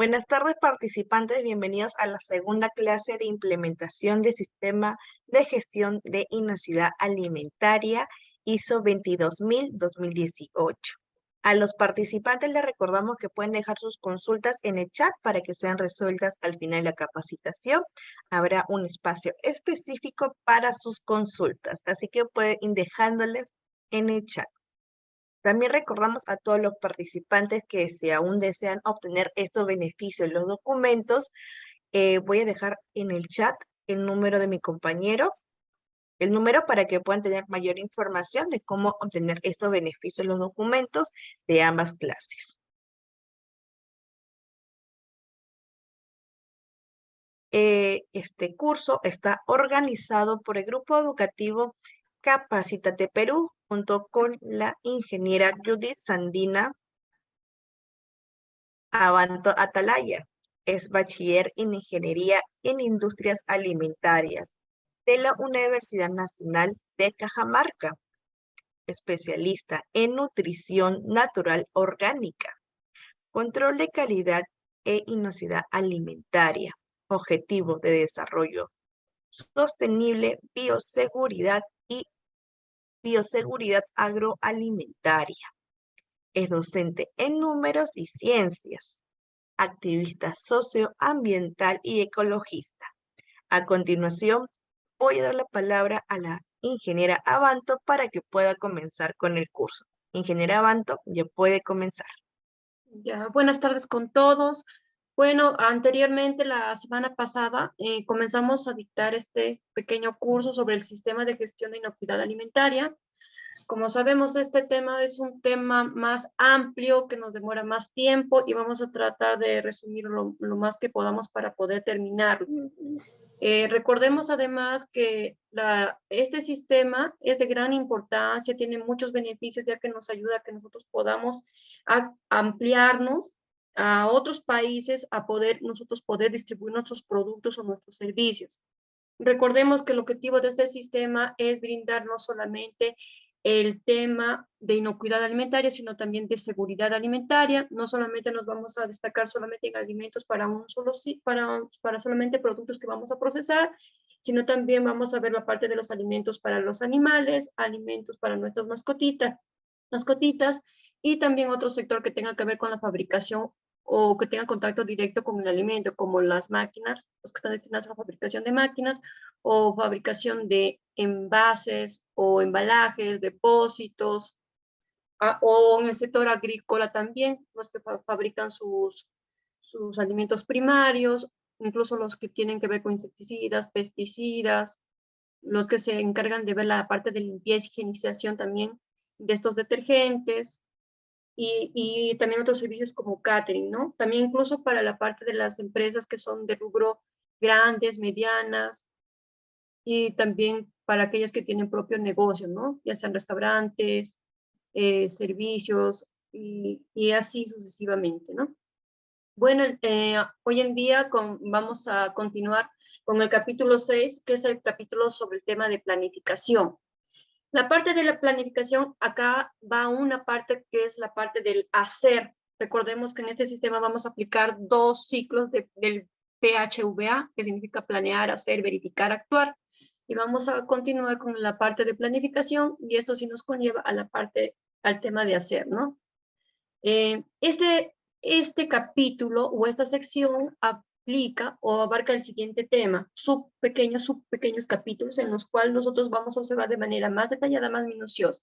Buenas tardes, participantes. Bienvenidos a la segunda clase de implementación del sistema de gestión de inocuidad alimentaria ISO 22000-2018. A los participantes les recordamos que pueden dejar sus consultas en el chat para que sean resueltas al final de la capacitación. Habrá un espacio específico para sus consultas, así que pueden ir dejándoles en el chat. También recordamos a todos los participantes que si aún desean obtener estos beneficios en los documentos, voy a dejar en el chat el número de mi compañero, el número para que puedan tener mayor información de cómo obtener estos beneficios en los documentos de ambas clases. Este curso está organizado por el grupo educativo Capacítate Perú, junto con la ingeniera Judith Sandina Abanto Atalaya. Es bachiller en Ingeniería en Industrias Alimentarias de la Universidad Nacional de Cajamarca, especialista en nutrición natural orgánica, control de calidad e inocuidad alimentaria, objetivo de desarrollo sostenible, bioseguridad y bioseguridad agroalimentaria. Es docente en números y ciencias, activista socioambiental y ecologista. A continuación, voy a dar la palabra a la ingeniera Abanto para que pueda comenzar con el curso. Ingeniera Abanto, ya puede comenzar. Ya, buenas tardes con todos. Bueno, anteriormente, la semana pasada, comenzamos a dictar este pequeño curso sobre el sistema de gestión de inocuidad alimentaria. Como sabemos, este tema es un tema más amplio que nos demora más tiempo y vamos a tratar de resumirlo lo más que podamos para poder terminarlo. Recordemos además que este sistema es de gran importancia, tiene muchos beneficios ya que nos ayuda a que nosotros podamos ampliarnos a otros países, a nosotros poder distribuir nuestros productos o nuestros servicios. Recordemos que el objetivo de este sistema es brindar no solamente el tema de inocuidad alimentaria, sino también de seguridad alimentaria. No solamente nos vamos a destacar solamente en alimentos para solamente productos que vamos a procesar, sino también vamos a ver la parte de los alimentos para los animales, alimentos para nuestras mascotitas, y también otro sector que tenga que ver con la fabricación o que tenga contacto directo con el alimento, como las máquinas, los que están destinados a la fabricación de máquinas, o fabricación de envases o embalajes, depósitos, o en el sector agrícola también, los que fabrican sus alimentos primarios, incluso los que tienen que ver con insecticidas, pesticidas, los que se encargan de ver la parte de limpieza y higienización también de estos detergentes, y también otros servicios como catering, ¿no? También incluso para la parte de las empresas que son de rubro grandes, medianas, y también para aquellas que tienen propio negocio, ¿no? Ya sean restaurantes, servicios y así sucesivamente, ¿no? Bueno, hoy en día vamos a continuar con el capítulo 6, que es el capítulo sobre el tema de planificación. La parte de la planificación, acá va una parte que es la parte del hacer. Recordemos que en este sistema vamos a aplicar 2 ciclos del PHVA, que significa planear, hacer, verificar, actuar. Y vamos a continuar con la parte de planificación, y esto sí nos conlleva a al tema de hacer, ¿no? Eh, este, este capítulo o esta sección aplica o abarca el siguiente tema, subpequeños capítulos en los cuales nosotros vamos a observar de manera más detallada, más minuciosa.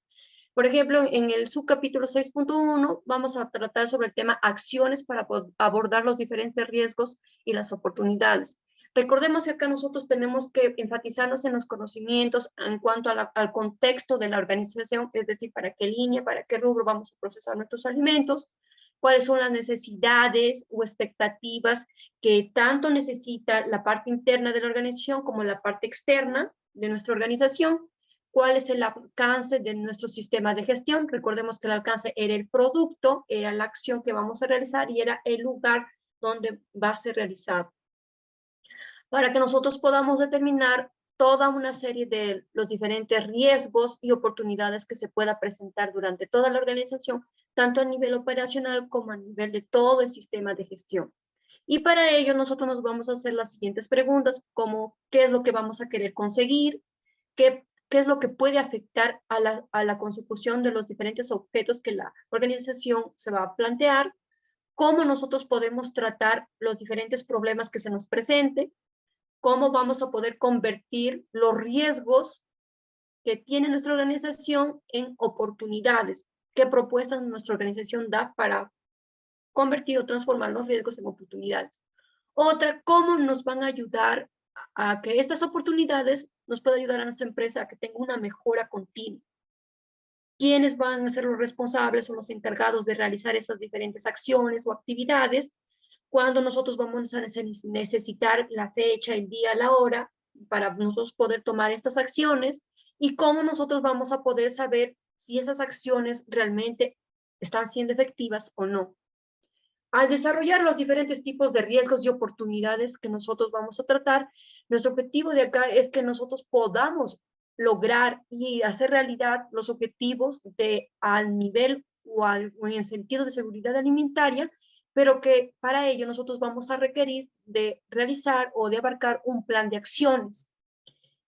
Por ejemplo, en el subcapítulo 6.1 vamos a tratar sobre el tema acciones para abordar los diferentes riesgos y las oportunidades. Recordemos que acá nosotros tenemos que enfatizarnos en los conocimientos en cuanto al contexto de la organización, es decir, para qué línea, para qué rubro vamos a procesar nuestros alimentos, cuáles son las necesidades o expectativas que tanto necesita la parte interna de la organización como la parte externa de nuestra organización, cuál es el alcance de nuestro sistema de gestión. Recordemos que el alcance era el producto, era la acción que vamos a realizar y era el lugar donde va a ser realizado, para que nosotros podamos determinar toda una serie de los diferentes riesgos y oportunidades que se pueda presentar durante toda la organización, tanto a nivel operacional como a nivel de todo el sistema de gestión. Y para ello nosotros nos vamos a hacer las siguientes preguntas, como qué es lo que vamos a querer conseguir, qué es lo que puede afectar a la consecución de los diferentes objetos que la organización se va a plantear, cómo nosotros podemos tratar los diferentes problemas que se nos presenten, cómo vamos a poder convertir los riesgos que tiene nuestra organización en oportunidades, qué propuestas nuestra organización da para convertir o transformar los riesgos en oportunidades. Otra, cómo nos van a ayudar a que estas oportunidades nos puedan ayudar a nuestra empresa a que tenga una mejora continua. ¿Quiénes van a ser los responsables o los encargados de realizar esas diferentes acciones o actividades? Cuando nosotros vamos a necesitar la fecha, el día, la hora para nosotros poder tomar estas acciones y cómo nosotros vamos a poder saber si esas acciones realmente están siendo efectivas o no. Al desarrollar los diferentes tipos de riesgos y oportunidades que nosotros vamos a tratar, nuestro objetivo de acá es que nosotros podamos lograr y hacer realidad los objetivos al nivel o en el sentido de seguridad alimentaria, pero que para ello nosotros vamos a requerir de realizar o de abarcar un plan de acciones.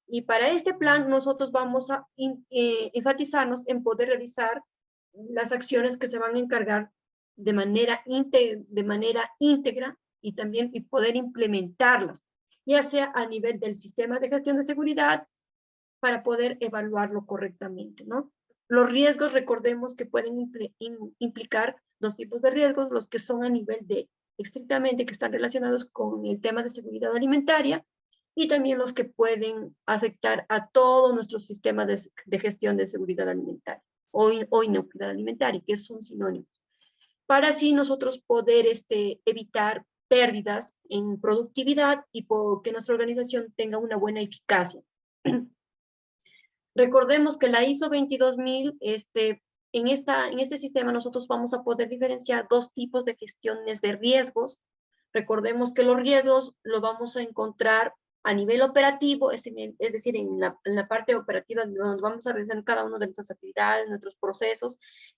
Y para este plan nosotros vamos a enfatizarnos en poder realizar las acciones que se van a encargar de manera íntegra y también poder implementarlas, ya sea a nivel del sistema de gestión de seguridad para poder evaluarlo correctamente, ¿no? Los riesgos, recordemos que pueden implicar dos tipos de riesgos, los que son a nivel de estrictamente que están relacionados con el tema de seguridad alimentaria y también los que pueden afectar a todo nuestro sistema de gestión de seguridad alimentaria o inocuidad alimentaria, que son sinónimos. Para así nosotros poder evitar pérdidas en productividad y que nuestra organización tenga una buena eficacia. Recordemos que la ISO 22000, en este sistema nosotros vamos a poder diferenciar dos tipos de gestiones de riesgos. Recordemos que los riesgos los vamos a encontrar a nivel operativo, es decir, en la parte operativa donde vamos a realizar cada una de nuestras actividades, nuestros procesos,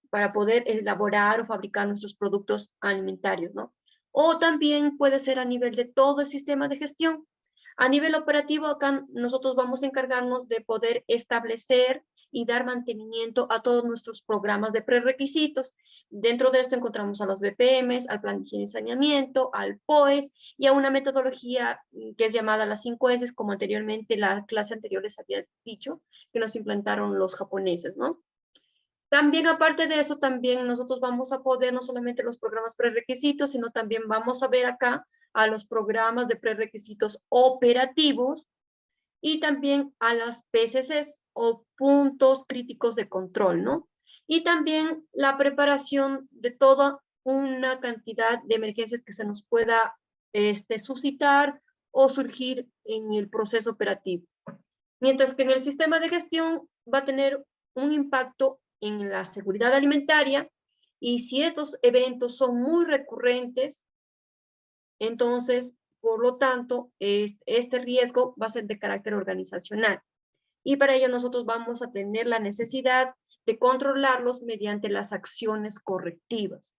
para poder elaborar o fabricar nuestros productos alimentarios, ¿no? O también puede ser a nivel de todo el sistema de gestión. A nivel operativo, acá nosotros vamos a encargarnos de poder establecer y dar mantenimiento a todos nuestros programas de prerequisitos. Dentro de esto encontramos a los BPMs, al plan de higiene y saneamiento, al POES y a una metodología que es llamada las 5S, como anteriormente la clase anterior les había dicho, que nos implantaron los japoneses, ¿no? También, aparte de eso, también nosotros vamos a poder no solamente los programas prerequisitos, sino también vamos a ver acá a los programas de prerequisitos operativos y también a las PCCs o puntos críticos de control, ¿no? Y también la preparación de toda una cantidad de emergencias que se nos pueda suscitar o surgir en el proceso operativo. Mientras que en el sistema de gestión va a tener un impacto en la seguridad alimentaria y si estos eventos son muy recurrentes, entonces, por lo tanto, este riesgo va a ser de carácter organizacional. Y para ello nosotros vamos a tener la necesidad de controlarlos mediante las acciones correctivas.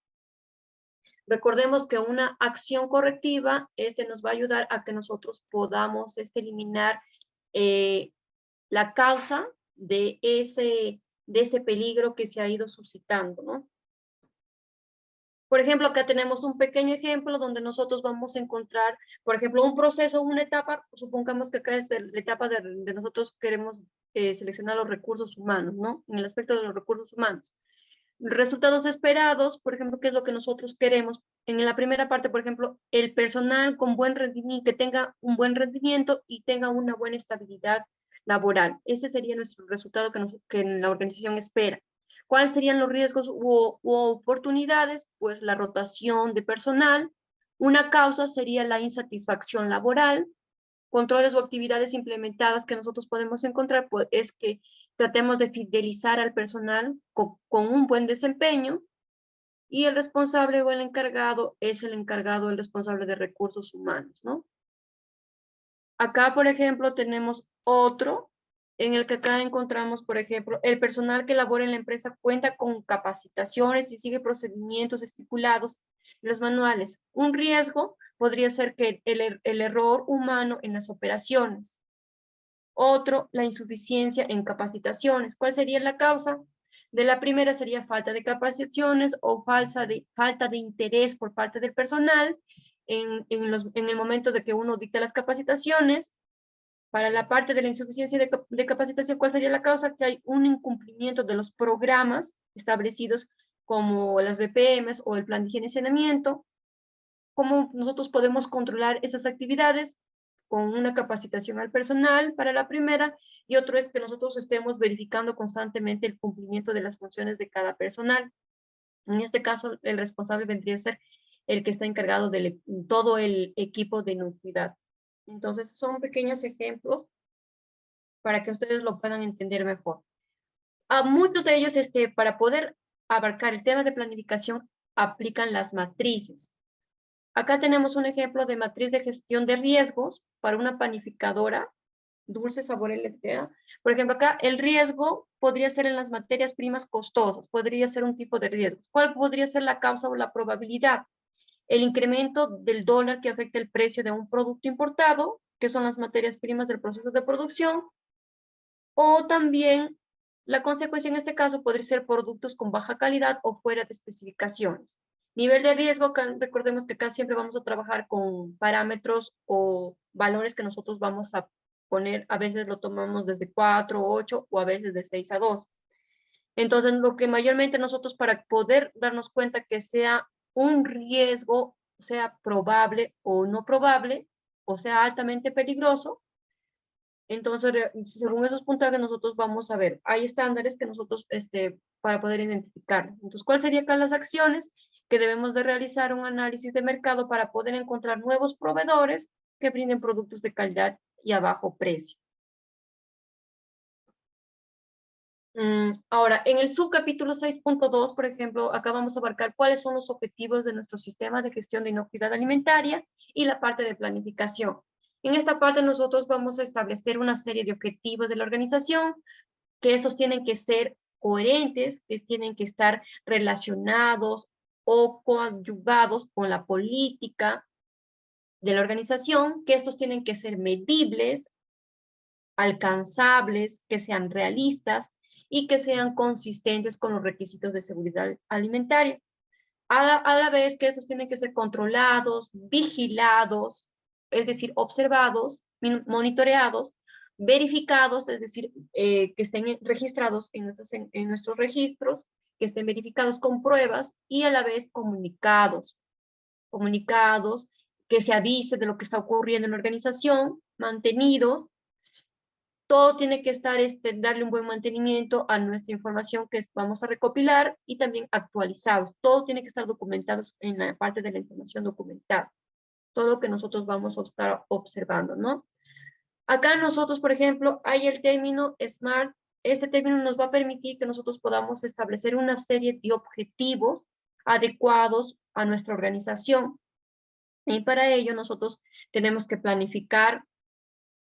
Recordemos que una acción correctiva nos va a ayudar a que nosotros podamos eliminar la causa de ese peligro que se ha ido suscitando, ¿no? Por ejemplo, acá tenemos un pequeño ejemplo donde nosotros vamos a encontrar, por ejemplo, un proceso, una etapa, supongamos que acá es la etapa de nosotros queremos seleccionar los recursos humanos, ¿no? En el aspecto de los recursos humanos. Resultados esperados, por ejemplo, ¿qué es lo que nosotros queremos? En la primera parte, por ejemplo, el personal con buen rendimiento, que tenga un buen rendimiento y tenga una buena estabilidad laboral. Ese sería nuestro resultado que la organización espera. ¿Cuáles serían los riesgos u oportunidades? Pues la rotación de personal. Una causa sería la insatisfacción laboral. Controles o actividades implementadas que nosotros podemos encontrar, pues es que tratemos de fidelizar al personal con un buen desempeño y el responsable o el encargado es el responsable de recursos humanos, ¿no? Acá, por ejemplo, tenemos otro en el que acá encontramos, por ejemplo, el personal que labora en la empresa cuenta con capacitaciones y sigue procedimientos estipulados en los manuales. Un riesgo podría ser que el error humano en las operaciones. Otro, la insuficiencia en capacitaciones. ¿Cuál sería la causa? De la primera sería falta de capacitaciones o falta de interés por parte del personal en el momento de que uno dicta las capacitaciones. Para la parte de la insuficiencia de capacitación, ¿cuál sería la causa? Que hay un incumplimiento de los programas establecidos como las BPMs o el plan de higiene y saneamiento. ¿Cómo nosotros podemos controlar esas actividades? Con una capacitación al personal para la primera, y otro es que nosotros estemos verificando constantemente el cumplimiento de las funciones de cada personal. En este caso, el responsable vendría a ser el que está encargado de todo el equipo de inocuidad. Entonces, son pequeños ejemplos para que ustedes lo puedan entender mejor. A muchos de ellos, para poder abarcar el tema de planificación, aplican las matrices. Acá tenemos un ejemplo de matriz de gestión de riesgos para una panificadora, Dulce Sabor LTDA. Por ejemplo, acá el riesgo podría ser en las materias primas costosas, podría ser un tipo de riesgo. ¿Cuál podría ser la causa o la probabilidad? El incremento del dólar que afecta el precio de un producto importado, que son las materias primas del proceso de producción, o también la consecuencia en este caso podría ser productos con baja calidad o fuera de especificaciones. Nivel de riesgo, recordemos que acá siempre vamos a trabajar con parámetros o valores que nosotros vamos a poner, a veces lo tomamos desde 4, 8 o a veces de 6 a 2. Entonces, lo que mayormente nosotros para poder darnos cuenta que sea un riesgo, sea probable o no probable, o sea altamente peligroso, entonces, según esos puntajes, nosotros vamos a ver, hay estándares que nosotros, para poder identificar. Entonces, ¿cuáles serían acá las acciones que debemos de realizar un análisis de mercado para poder encontrar nuevos proveedores que brinden productos de calidad y a bajo precio? Ahora, en el subcapítulo 6.2, por ejemplo, acá vamos a abarcar cuáles son los objetivos de nuestro sistema de gestión de inocuidad alimentaria y la parte de planificación. En esta parte nosotros vamos a establecer una serie de objetivos de la organización, que estos tienen que ser coherentes, que tienen que estar relacionados o coadyuvados con la política de la organización, que estos tienen que ser medibles, alcanzables, que sean realistas y que sean consistentes con los requisitos de seguridad alimentaria. A la vez que estos tienen que ser controlados, vigilados, es decir, observados, monitoreados, verificados, es decir, que estén registrados en nuestros registros, que estén verificados con pruebas y a la vez comunicados, que se avise de lo que está ocurriendo en la organización, mantenidos. Todo tiene que estar, darle un buen mantenimiento a nuestra información que vamos a recopilar y también actualizados. Todo tiene que estar documentado en la parte de la información documentada. Todo lo que nosotros vamos a estar observando, ¿no? Acá nosotros, por ejemplo, hay el término SMART. Este término nos va a permitir que nosotros podamos establecer una serie de objetivos adecuados a nuestra organización. Y para ello nosotros tenemos que planificar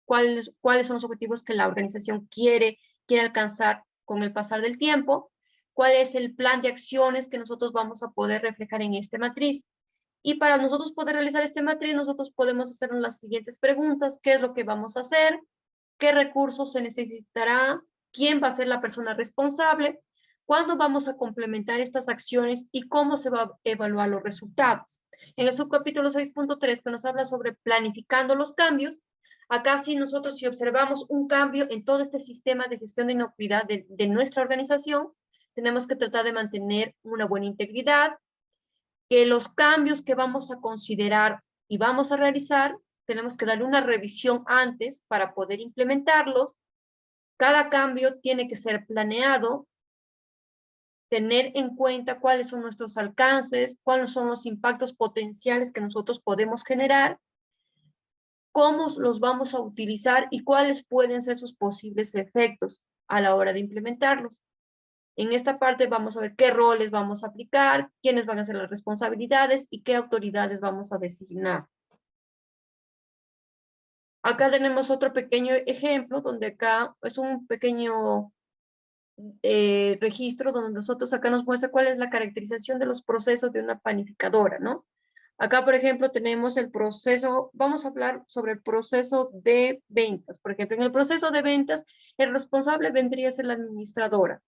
cuáles son los objetivos que la organización quiere alcanzar con el pasar del tiempo, cuál es el plan de acciones que nosotros vamos a poder reflejar en esta matriz. Y para nosotros poder realizar esta matriz, nosotros podemos hacernos las siguientes preguntas: ¿qué es lo que vamos a hacer? ¿Qué recursos se necesitará? ¿Quién va a ser la persona responsable? ¿Cuándo vamos a complementar estas acciones y cómo se va a evaluar los resultados? En el subcapítulo 6.3, que nos habla sobre planificando los cambios, acá sí nosotros, si observamos un cambio en todo este sistema de gestión de inocuidad de nuestra organización, tenemos que tratar de mantener una buena integridad, que los cambios que vamos a considerar y vamos a realizar, tenemos que darle una revisión antes para poder implementarlos. Cada cambio tiene que ser planeado, tener en cuenta cuáles son nuestros alcances, cuáles son los impactos potenciales que nosotros podemos generar, cómo los vamos a utilizar y cuáles pueden ser sus posibles efectos a la hora de implementarlos. En esta parte vamos a ver qué roles vamos a aplicar, quiénes van a ser las responsabilidades y qué autoridades vamos a designar. Acá tenemos otro pequeño ejemplo, donde acá es un pequeño registro donde nosotros acá nos muestra cuál es la caracterización de los procesos de una panificadora, ¿no? Acá, por ejemplo, tenemos el proceso, vamos a hablar sobre el proceso de ventas. Por ejemplo, en el proceso de ventas, el responsable vendría a ser la administradora.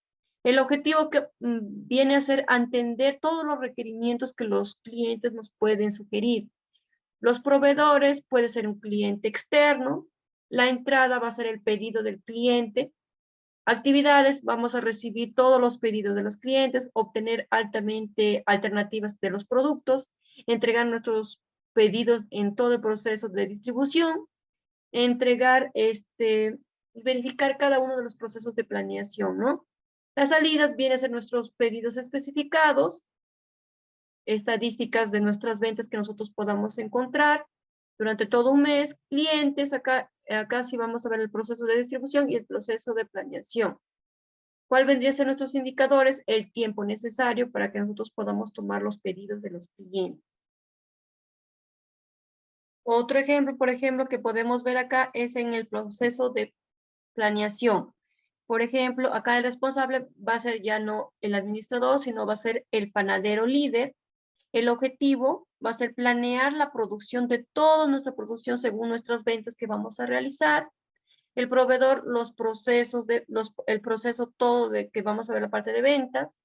El objetivo que viene a ser entender todos los requerimientos que los clientes nos pueden sugerir. Los proveedores puede ser un cliente externo. La entrada va a ser el pedido del cliente. Actividades, vamos a recibir todos los pedidos de los clientes, obtener altamente alternativas de los productos, entregar nuestros pedidos en todo el proceso de distribución, entregar, verificar cada uno de los procesos de planeación, ¿no? Las salidas vienen a ser nuestros pedidos especificados, estadísticas de nuestras ventas que nosotros podamos encontrar durante todo un mes, clientes, acá sí vamos a ver el proceso de distribución y el proceso de planeación. ¿Cuál vendría a ser nuestros indicadores? El tiempo necesario para que nosotros podamos tomar los pedidos de los clientes. Otro ejemplo, por ejemplo, que podemos ver acá es en el proceso de planeación. Por ejemplo, acá el responsable va a ser ya no el administrador, sino va a ser el panadero líder. El objetivo va a ser planear la producción de toda nuestra producción según nuestras ventas que vamos a realizar. El proveedor, los procesos, el proceso todo de que vamos a ver la parte de ventas.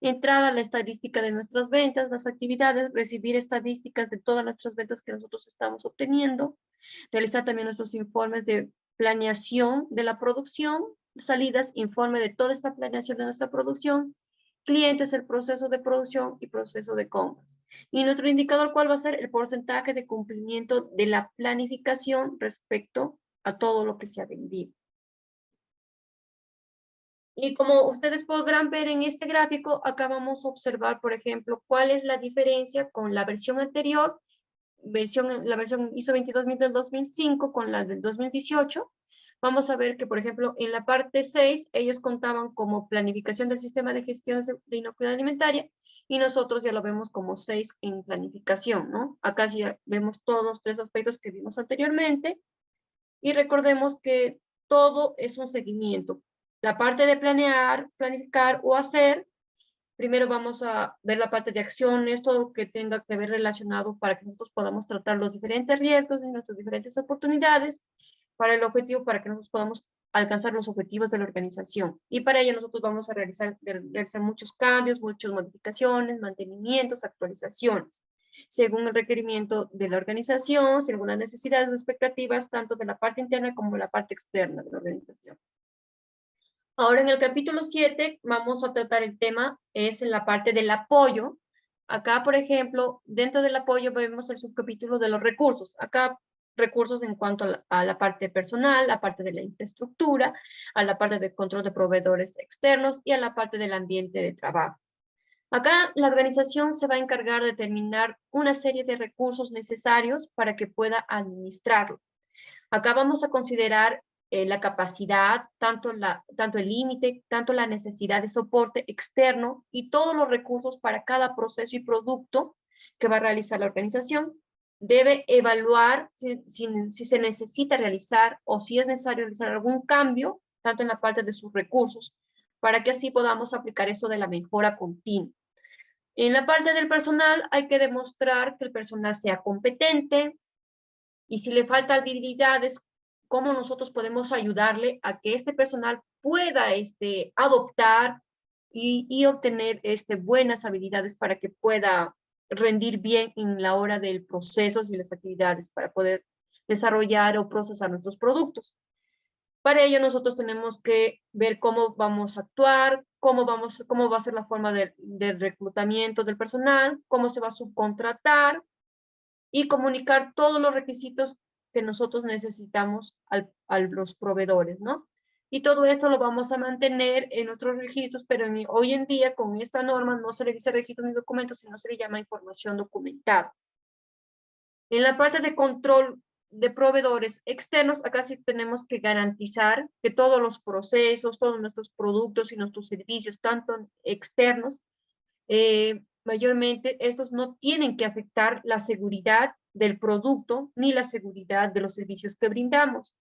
Entrada, la estadística de nuestras ventas, las actividades, recibir estadísticas de todas nuestras ventas que nosotros estamos obteniendo. Realizar también nuestros informes de planeación de la producción. Salidas, informe de toda esta planeación de nuestra producción. Clientes, el proceso de producción y proceso de compras. Y nuestro indicador, ¿cuál va a ser? El porcentaje de cumplimiento de la planificación respecto a todo lo que se ha vendido. Y como ustedes podrán ver en este gráfico, acá vamos a observar, por ejemplo, cuál es la diferencia con la versión anterior, la versión ISO 22000 del 2005 con la del 2018. Vamos a ver que, por ejemplo, en la parte 6, ellos contaban como planificación del sistema de gestión de inocuidad alimentaria y nosotros ya lo vemos como 6 en planificación, ¿no? Acá sí vemos todos los 3 aspectos que vimos anteriormente y recordemos que todo es un seguimiento. La parte de planear, planificar o hacer, primero vamos a ver la parte de acciones, todo lo que tenga que ver relacionado para que nosotros podamos tratar los diferentes riesgos y nuestras diferentes oportunidades para el objetivo, para que nosotros podamos alcanzar los objetivos de la organización. Y para ello nosotros vamos a realizar muchos cambios, muchas modificaciones, mantenimientos, actualizaciones, según el requerimiento de la organización, según las necesidades o expectativas, tanto de la parte interna como de la parte externa de la organización. Ahora en el capítulo 7 vamos a tratar el tema, es en la parte del apoyo. Acá, por ejemplo, dentro del apoyo vemos el subcapítulo de los recursos. Acá recursos en cuanto a la parte personal, la parte de la infraestructura, a la parte de control de proveedores externos y a la parte del ambiente de trabajo. Acá la organización se va a encargar de determinar una serie de recursos necesarios para que pueda administrarlo. Acá vamos a considerar la capacidad, tanto el límite, tanto la necesidad de soporte externo y todos los recursos para cada proceso y producto que va a realizar la organización. Debe evaluar si se necesita realizar o si es necesario realizar algún cambio, tanto en la parte de sus recursos, para que así podamos aplicar eso de la mejora continua. En la parte del personal hay que demostrar que el personal sea competente y si le faltan habilidades, cómo nosotros podemos ayudarle a que este personal pueda adoptar y obtener buenas habilidades para que pueda rendir bien en la hora del proceso y las actividades para poder desarrollar o procesar nuestros productos. Para ello nosotros tenemos que ver cómo vamos a actuar, cómo va a ser la forma de reclutamiento del personal, cómo se va a subcontratar y comunicar todos los requisitos que nosotros necesitamos a los proveedores, ¿no? Y todo esto lo vamos a mantener en nuestros registros, pero hoy en día con esta norma no se le dice registro ni documentos, sino se le llama información documentada. En la parte de control de proveedores externos, acá sí tenemos que garantizar que todos los procesos, todos nuestros productos y nuestros servicios, tanto externos, mayormente estos no tienen que afectar la seguridad del producto ni la seguridad de los servicios que brindamos.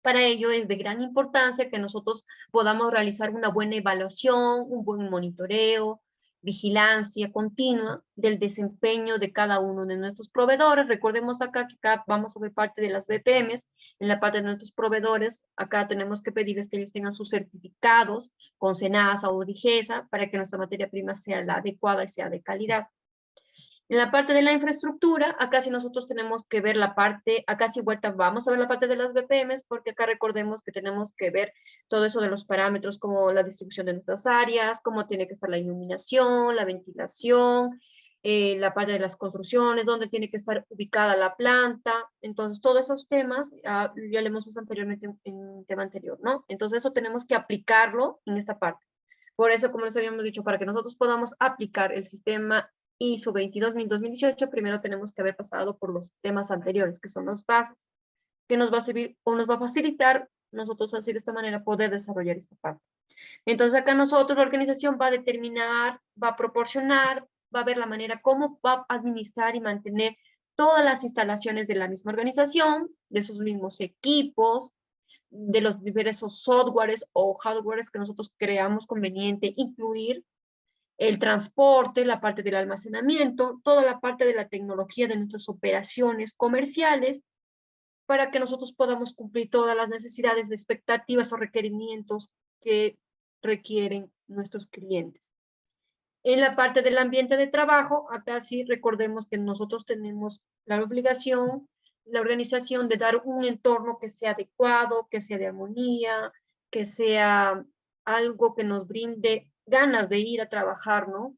Para ello es de gran importancia que nosotros podamos realizar una buena evaluación, un buen monitoreo vigilancia continua del desempeño de cada uno de nuestros proveedores. Recordemos acá que acá vamos a ver parte de las BPMs, en la parte de nuestros proveedores, acá tenemos que pedirles que ellos tengan sus certificados con SENASA o DIGESA para que nuestra materia prima sea la adecuada y sea de calidad. En la parte de la infraestructura, acá sí nosotros tenemos que ver la parte, acá sí vuelta, vamos a ver la parte de las BPMs, porque acá recordemos que tenemos que ver todo eso de los parámetros como la distribución de nuestras áreas, cómo tiene que estar la iluminación, la ventilación, la parte de las construcciones, dónde tiene que estar ubicada la planta. Entonces, todos esos temas ya lo hemos visto anteriormente en un tema anterior, ¿no? Entonces, eso tenemos que aplicarlo en esta parte. Por eso, como les habíamos dicho, para que nosotros podamos aplicar el sistema ISO 22018, primero tenemos que haber pasado por los temas anteriores, que son las bases, que nos va a servir o nos va a facilitar nosotros así de esta manera poder desarrollar esta parte. Entonces acá nosotros, la organización va a determinar, va a proporcionar, va a ver la manera cómo va a administrar y mantener todas las instalaciones de la misma organización, de sus mismos equipos, de los diversos softwares o hardwares que nosotros creamos conveniente incluir, el transporte, la parte del almacenamiento, toda la parte de la tecnología de nuestras operaciones comerciales, para que nosotros podamos cumplir todas las necesidades de expectativas o requerimientos que requieren nuestros clientes. En la parte del ambiente de trabajo, acá sí recordemos que nosotros tenemos la obligación, la organización de dar un entorno que sea adecuado, que sea de armonía, que sea algo que nos brinde ganas de ir a trabajar, ¿no?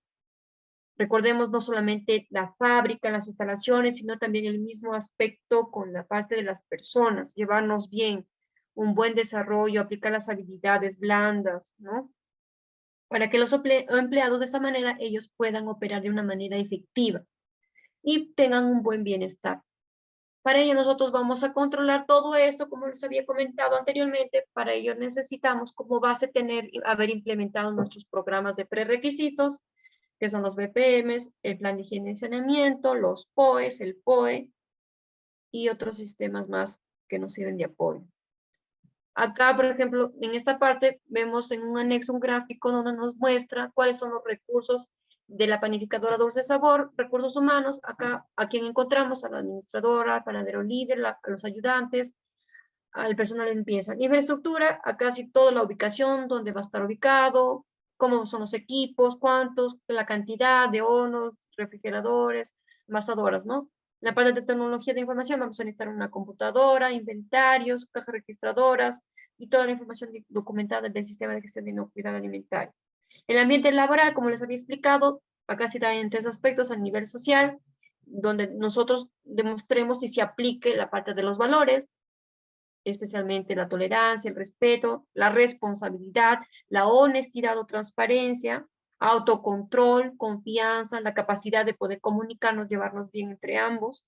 Recordemos no solamente la fábrica, las instalaciones, sino también el mismo aspecto con la parte de las personas, llevarnos bien, un buen desarrollo, aplicar las habilidades blandas, ¿no? Para que los empleados de esa manera ellos puedan operar de una manera efectiva y tengan un buen bienestar. Para ello nosotros vamos a controlar todo esto, como les había comentado anteriormente. Para ello necesitamos como base haber implementado nuestros programas de prerequisitos, que son los BPMs, el plan de higiene y saneamiento, los POEs, el POE y otros sistemas más que nos sirven de apoyo. Acá, por ejemplo, en esta parte vemos en un anexo un gráfico donde nos muestra cuáles son los recursos de la panificadora Dulce Sabor, recursos humanos. Acá, a quien encontramos, a la administradora, al panadero líder, a los ayudantes, al personal de limpieza. Infraestructura, acá sí toda la ubicación, dónde va a estar ubicado, cómo son los equipos, cuántos, la cantidad de hornos, refrigeradores, amasadoras, ¿no? En la parte de tecnología de información vamos a necesitar una computadora, inventarios, cajas registradoras y toda la información documentada del sistema de gestión de inocuidad alimentaria. El ambiente laboral, como les había explicado, acá se da en tres aspectos a nivel social, donde nosotros demostremos si se aplique la parte de los valores, especialmente la tolerancia, el respeto, la responsabilidad, la honestidad o transparencia, autocontrol, confianza, la capacidad de poder comunicarnos, llevarnos bien entre ambos.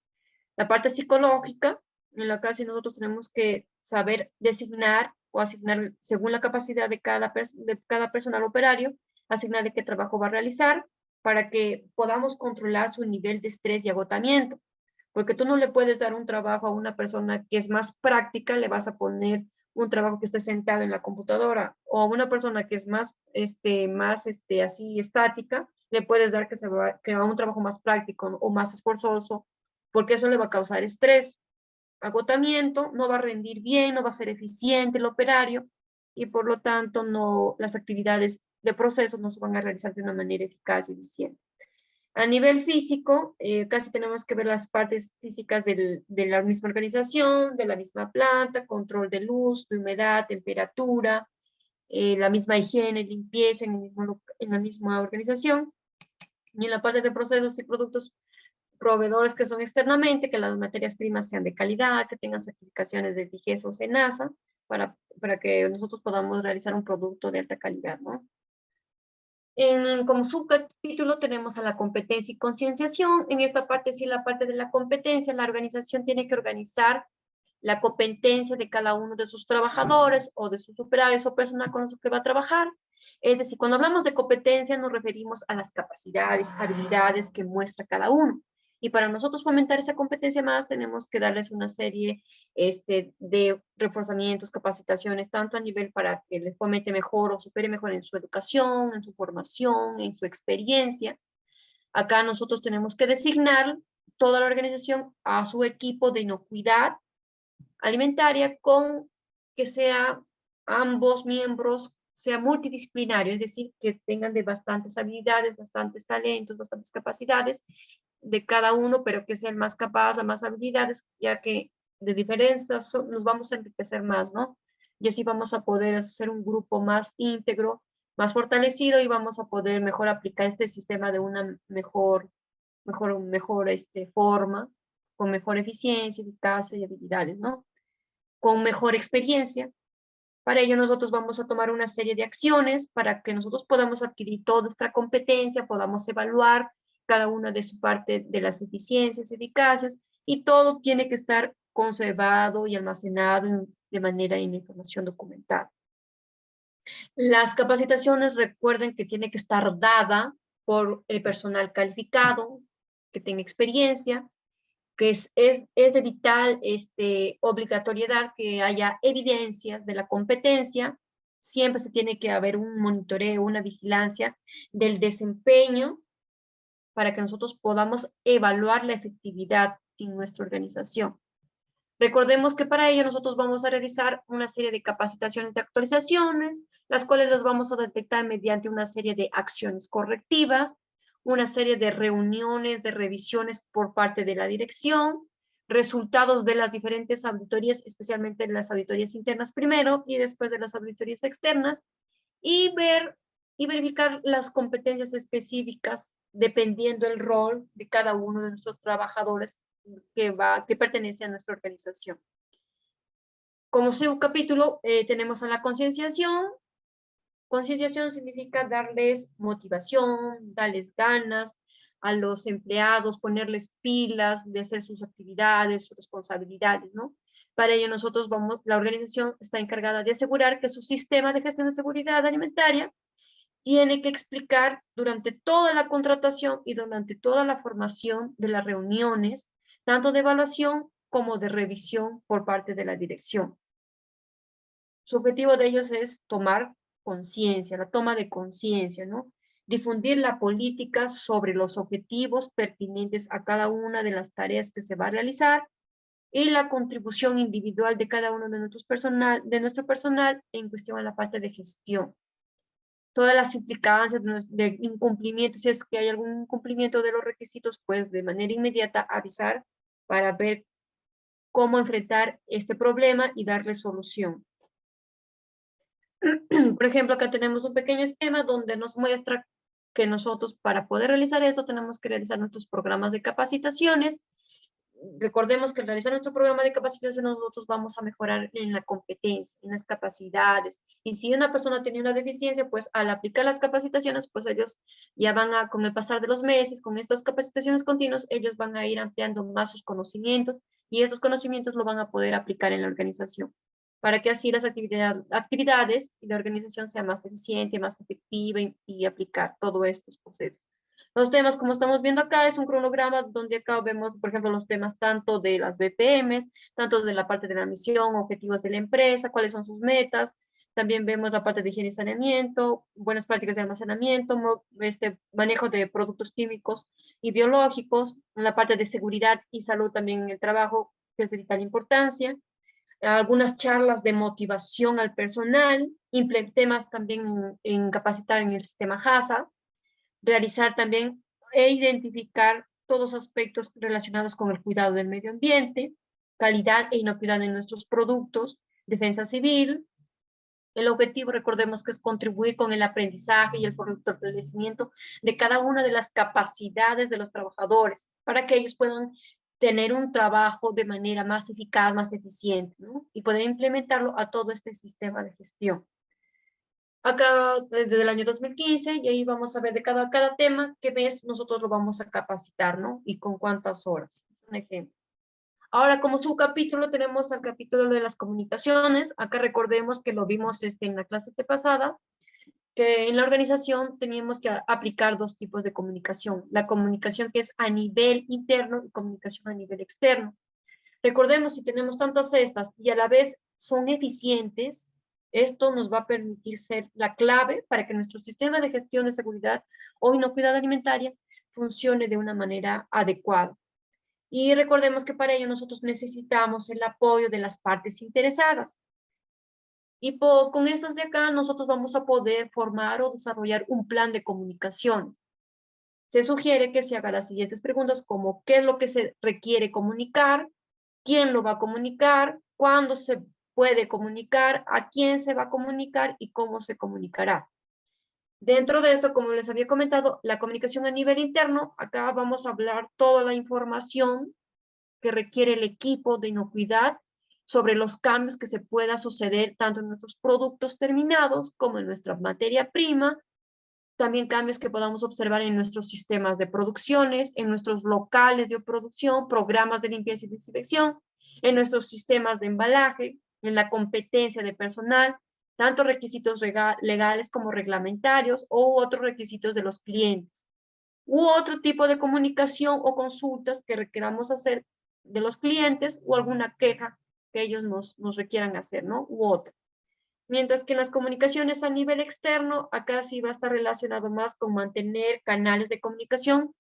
La parte psicológica, en la que nosotros tenemos que saber designar o asignar según la capacidad de cada personal operario, asignarle qué trabajo va a realizar para que podamos controlar su nivel de estrés y agotamiento. Porque tú no le puedes dar un trabajo a una persona que es más práctica, le vas a poner un trabajo que esté sentado en la computadora, o a una persona que es más, así estática, le puedes dar que haga un trabajo más práctico o más esforzoso, porque eso le va a causar estrés, agotamiento, no va a rendir bien, no va a ser eficiente el operario, y por lo tanto las actividades de proceso no se van a realizar de una manera eficaz y eficiente. A nivel físico, casi tenemos que ver las partes físicas de la misma organización, de la misma planta, control de luz, de humedad, temperatura, la misma higiene, limpieza en la misma organización. Y en la parte de procesos y productos, proveedores que son externamente, que las materias primas sean de calidad, que tengan certificaciones de DIGESA o SENASA, para que nosotros podamos realizar un producto de alta calidad, ¿no? Como subcapítulo tenemos a la competencia y concienciación. En esta parte, sí, la parte de la competencia, la organización tiene que organizar la competencia de cada uno de sus trabajadores o de sus superiores o personal con los que va a trabajar. Es decir, cuando hablamos de competencia nos referimos a las capacidades, habilidades que muestra cada uno. Y para nosotros fomentar esa competencia más, tenemos que darles una serie de reforzamientos, capacitaciones, tanto a nivel para que les fomente mejor o supere mejor en su educación, en su formación, en su experiencia. Acá nosotros tenemos que designar toda la organización a su equipo de inocuidad alimentaria con que sea ambos miembros, sea multidisciplinario, es decir, que tengan de bastantes habilidades, bastantes talentos, bastantes capacidades de cada uno, pero que sean más capaces, más habilidades, ya que de diferencias nos vamos a enriquecer más, ¿no? Y así vamos a poder hacer un grupo más íntegro, más fortalecido y vamos a poder mejor aplicar este sistema de una mejor forma, con mejor eficiencia, eficacia y habilidades, ¿no? Con mejor experiencia. Para ello nosotros vamos a tomar una serie de acciones para que nosotros podamos adquirir toda nuestra competencia, podamos evaluar cada una de su parte de las eficiencias, eficacias, y todo tiene que estar conservado y almacenado de manera en información documental. Las capacitaciones, recuerden que tiene que estar dada por el personal calificado, que tenga experiencia, que es de vital obligatoriedad que haya evidencias de la competencia. Siempre se tiene que haber un monitoreo, una vigilancia del desempeño para que nosotros podamos evaluar la efectividad en nuestra organización. Recordemos que para ello nosotros vamos a realizar una serie de capacitaciones de actualizaciones, las cuales las vamos a detectar mediante una serie de acciones correctivas, una serie de reuniones, de revisiones por parte de la dirección, resultados de las diferentes auditorías, especialmente de las auditorías internas primero y después de las auditorías externas, y verificar las competencias específicas dependiendo el rol de cada uno de nuestros trabajadores que pertenece a nuestra organización. Como subcapítulo tenemos a la concienciación. Concienciación significa darles motivación, darles ganas a los empleados, ponerles pilas de hacer sus actividades, sus responsabilidades, ¿no? Para ello nosotros la organización está encargada de asegurar que su sistema de gestión de seguridad alimentaria tiene que explicar durante toda la contratación y durante toda la formación de las reuniones, tanto de evaluación como de revisión por parte de la dirección. Su objetivo de ellos es tomar conciencia, la toma de conciencia, ¿no? Difundir la política sobre los objetivos pertinentes a cada una de las tareas que se va a realizar y la contribución individual de cada uno de nuestro personal en cuestión a la parte de gestión. Todas las implicancias de incumplimiento, si es que hay algún incumplimiento de los requisitos, pues de manera inmediata avisar para ver cómo enfrentar este problema y darle solución. Por ejemplo, acá tenemos un pequeño esquema donde nos muestra que nosotros para poder realizar esto tenemos que realizar nuestros programas de capacitaciones. Recordemos que al realizar nuestro programa de capacitación nosotros vamos a mejorar en la competencia, en las capacidades. Y si una persona tiene una deficiencia, pues al aplicar las capacitaciones, pues ellos ya van a, con el pasar de los meses, con estas capacitaciones continuas, ellos van a ir ampliando más sus conocimientos y esos conocimientos lo van a poder aplicar en la organización, para que así las actividades y la organización sea más eficiente, más efectiva y aplicar todos estos procesos. Los temas, como estamos viendo acá, es un cronograma donde acá vemos, por ejemplo, los temas tanto de las BPMs, tanto de la parte de la misión, objetivos de la empresa, cuáles son sus metas. También vemos la parte de higiene y saneamiento, buenas prácticas de almacenamiento, manejo de productos químicos y biológicos, la parte de seguridad y salud también en el trabajo, que es de vital importancia. Algunas charlas de motivación al personal, temas también en capacitar en el sistema HACCP, realizar también e identificar todos los aspectos relacionados con el cuidado del medio ambiente, calidad e inocuidad en nuestros productos, defensa civil. El objetivo, recordemos que es contribuir con el aprendizaje y el fortalecimiento de cada una de las capacidades de los trabajadores para que ellos puedan tener un trabajo de manera más eficaz, más eficiente, ¿no? Y poder implementarlo a todo este sistema de gestión. Acá desde el año 2015 y ahí vamos a ver de cada tema qué mes nosotros lo vamos a capacitar, ¿no? Y con cuántas horas. Un ejemplo. Ahora, como subcapítulo, tenemos el capítulo de las comunicaciones. Acá recordemos que lo vimos en la clase pasada, que en la organización teníamos que aplicar dos tipos de comunicación. La comunicación que es a nivel interno y comunicación a nivel externo. Recordemos, si tenemos tantas estas y a la vez son eficientes, esto nos va a permitir ser la clave para que nuestro sistema de gestión de seguridad o inocuidad alimentaria funcione de una manera adecuada. Y recordemos que para ello nosotros necesitamos el apoyo de las partes interesadas. Y con estas de acá nosotros vamos a poder formar o desarrollar un plan de comunicación. Se sugiere que se haga las siguientes preguntas como ¿qué es lo que se requiere comunicar? ¿Quién lo va a comunicar? ¿Cuándo se puede comunicar? ¿A quién se va a comunicar? ¿Y cómo se comunicará? Dentro de esto, como les había comentado, la comunicación a nivel interno, acá vamos a hablar toda la información que requiere el equipo de inocuidad sobre los cambios que se pueda suceder tanto en nuestros productos terminados como en nuestra materia prima, también cambios que podamos observar en nuestros sistemas de producciones, en nuestros locales de producción, programas de limpieza y desinfección, en nuestros sistemas de embalaje, en la competencia de personal, tanto requisitos legales como reglamentarios o otros requisitos de los clientes, u otro tipo de comunicación o consultas que requeramos hacer de los clientes o alguna queja que ellos nos requieran hacer, ¿no? U otra. Mientras que en las comunicaciones a nivel externo, acá sí va a estar relacionado más con mantener canales de comunicación